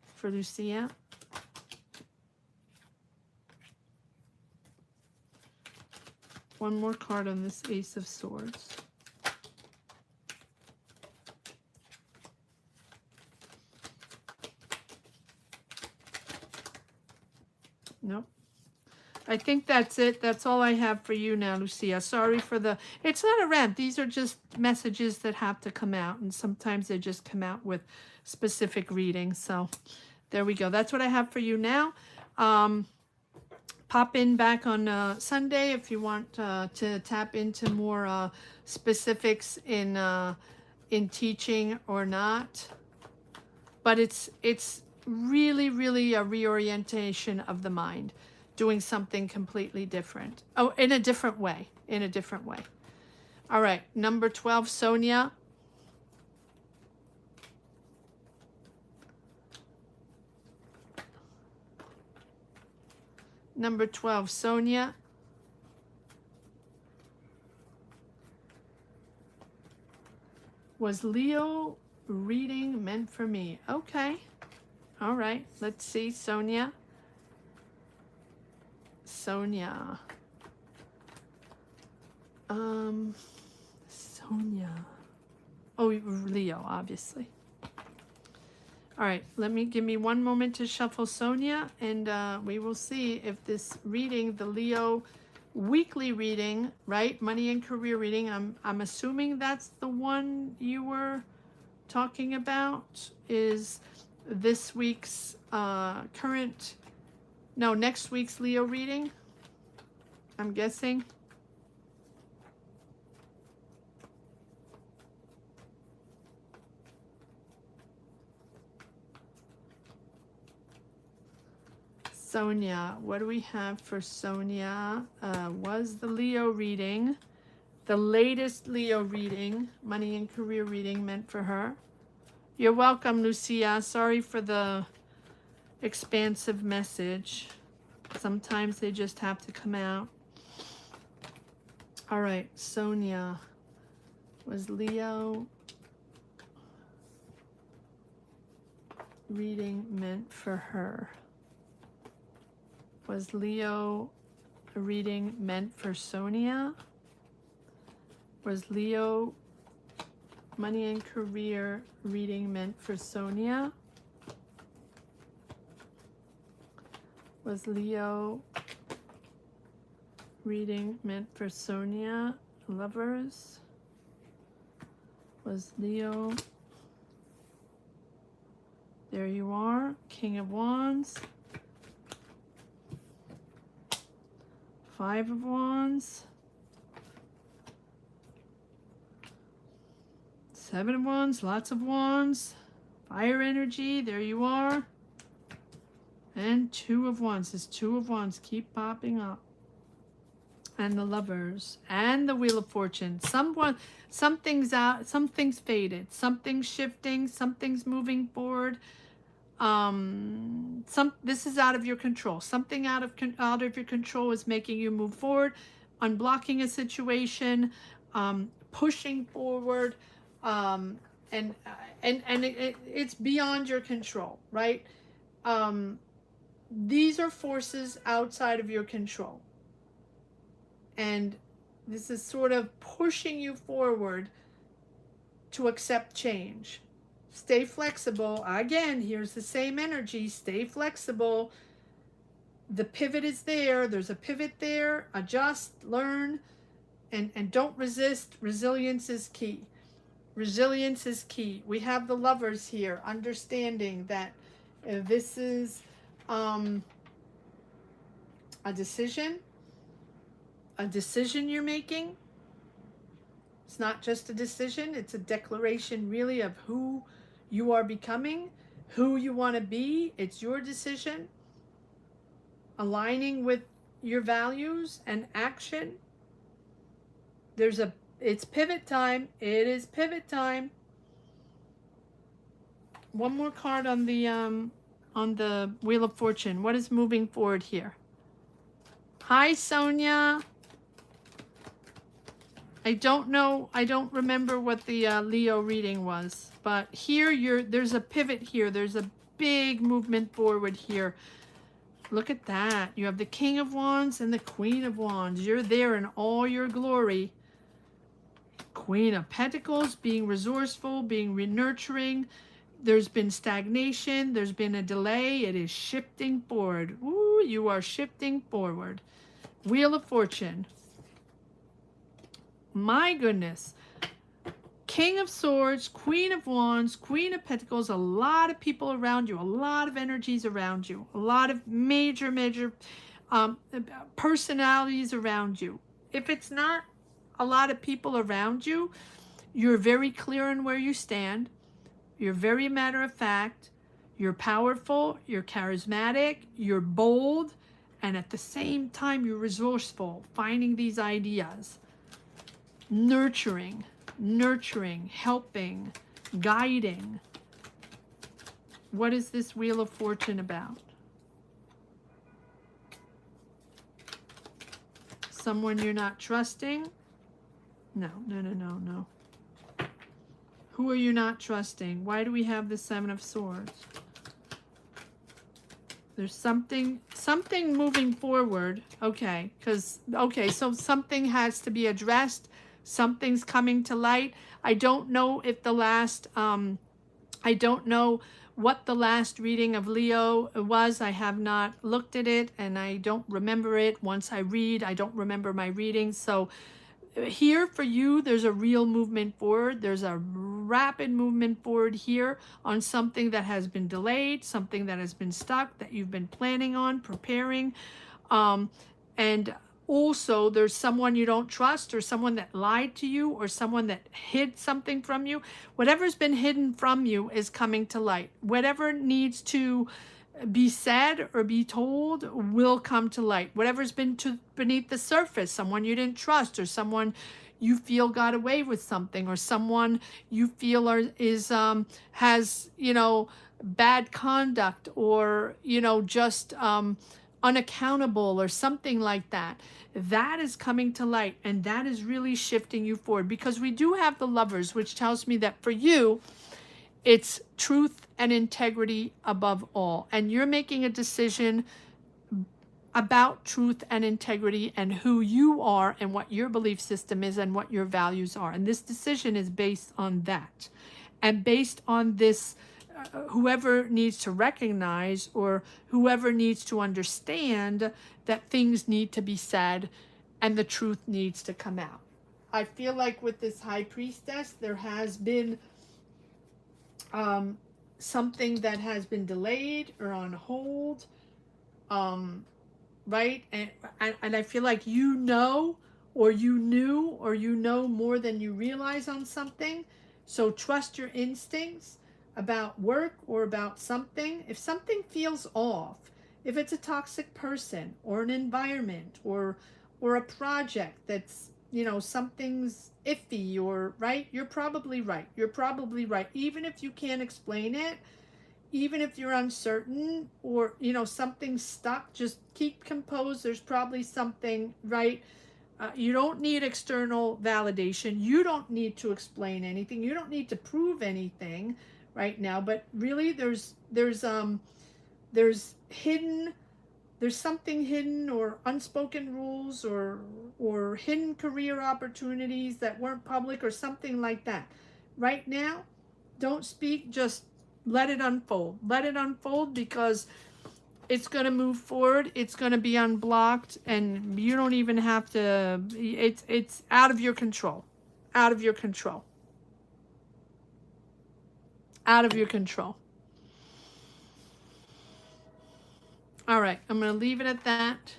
for Lucia? One more card on this Ace of Swords. Nope. I think that's it. That's all I have for you now, Lucia. Sorry for the, it's not a rant. These are just messages that have to come out, and sometimes they just come out with specific readings. So there we go. That's what I have for you now. Pop in back on Sunday if you want to tap into more specifics in teaching or not. But it's really, really a reorientation of the mind, doing something completely different. Oh, in a different way, in a different way. All right, number 12, Sonia. Number 12, Sonia. Was Leo reading meant for me? Okay. All right, let's see, Sonia. Sonia. Sonia. Oh, Leo, obviously. All right, give me one moment to shuffle Sonia, and we will see if this reading, the Leo weekly reading, right? Money and career reading. I'm assuming that's the one you were talking about, is this week's next week's Leo reading, I'm guessing. Sonia, what do we have for Sonia? Was the Leo reading, the latest Leo reading, money and career reading, meant for her? You're welcome, Lucia. Sorry for the expansive message. Sometimes they just have to come out. All right, Sonia. Was Leo reading meant for her? Was Leo reading meant for Sonia? Was Leo money and career reading meant for Sonia? Was Leo reading meant for Sonia? Lovers? Was Leo? There you are, King of Wands. 5 of Wands. 7 of Wands, lots of Wands. Fire energy, there you are. And 2 of Wands. This 2 of Wands keep popping up. And the Lovers. And the Wheel of Fortune. Something's out, something's faded. Something's shifting, something's moving forward. This is out of your control. Something out of your control is making you move forward, unblocking a situation, pushing forward, and it's beyond your control, right? These are forces outside of your control, and this is sort of pushing you forward to accept change. Stay flexible. Again, here's the same energy. Stay flexible. The pivot is there. There's a pivot there. Adjust, learn, and don't resist. Resilience is key. Resilience is key. We have the Lovers here, understanding that this is a decision you're making. It's not just a decision, it's a declaration really of who you are becoming, who you want to be. It's your decision. Aligning with your values and action. It's pivot time. It is pivot time. One more card on the Wheel of Fortune. What is moving forward here? Hi, Sonia. I don't know. I don't remember what the Leo reading was, but here there's a pivot here. There's a big movement forward here. Look at that. You have the King of Wands and the Queen of Wands. You're there in all your glory. Queen of Pentacles, being resourceful, being nurturing. There's been stagnation. There's been a delay. It is shifting forward. Ooh, you are shifting forward. Wheel of Fortune. My goodness. King of Swords, Queen of Wands, Queen of Pentacles, a lot of people around you, a lot of energies around you, a lot of major personalities around you. If it's not a lot of people around you, you're very clear on where you stand. You're very matter of fact. You're powerful. You're charismatic. You're bold. And at the same time, you're resourceful, finding these ideas. Nurturing, helping, guiding. What is this Wheel of Fortune about? Someone you're not trusting? No. Who are you not trusting? Why do we have the Seven of Swords? There's something moving forward. Okay, so something has to be addressed. Something's coming to light. I don't know if the last, I don't know what the last reading of Leo was. I have not looked at it and I don't remember it. Once I read, I don't remember my reading. So here for you, there's a real movement forward. There's a rapid movement forward here on something that has been delayed, something that has been stuck, that you've been planning on, preparing. And also there's someone you don't trust, or someone that lied to you, or someone that hid something from you. Whatever's been hidden from you is coming to light. Whatever needs to be said or be told will come to light. Whatever's been beneath the surface, someone you didn't trust, or someone you feel got away with something, or someone you feel has bad conduct, or just unaccountable or something like that. That is coming to light, and that is really shifting you forward, because we do have the Lovers, which tells me that for you it's truth and integrity above all. And you're making a decision about truth and integrity and who you are and what your belief system is and what your values are. And this decision is based on that. And based on this, whoever needs to recognize, or whoever needs to understand that things need to be said and the truth needs to come out. I feel like with this High Priestess, there has been something that has been delayed or on hold, right? And I feel like or you knew, or more than you realize on something. So trust your instincts about work or about something. If something feels off, if it's a toxic person or an environment or a project that's, something's iffy, or right, you're probably right. Even if you can't explain it, even if you're uncertain, or something's stuck, just keep composed. There's probably something, right? You don't need external validation. You don't need to explain anything. You don't need to prove anything right now. But really, there's something hidden, or unspoken rules, or hidden career opportunities that weren't public, or something like that. Right now, Don't speak, just let it unfold. Let it unfold, because it's going to move forward. It's going to be unblocked, and you don't even have to, it's out of your control. Out of your control. Out of your control. All right, I'm going to leave it at that.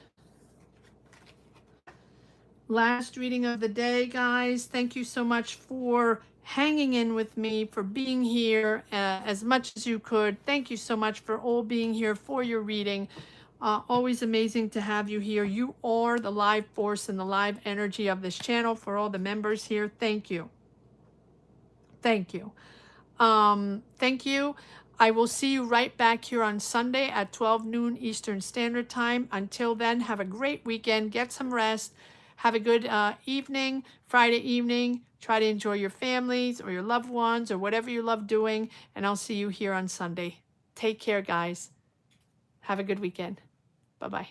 Last reading of the day, guys. Thank you so much for hanging in with me, for being here as much as you could. Thank you so much for all being here for your reading. Always amazing to have you here. You are the live force and the live energy of this channel. For all the members here, thank you. Thank you. Thank you. I will see you right back here on Sunday at 12 noon Eastern Standard Time. Until then, have a great weekend. Get some rest. Have a good evening, Friday evening. Try to enjoy your families or your loved ones or whatever you love doing. And I'll see you here on Sunday. Take care, guys. Have a good weekend. Bye-bye.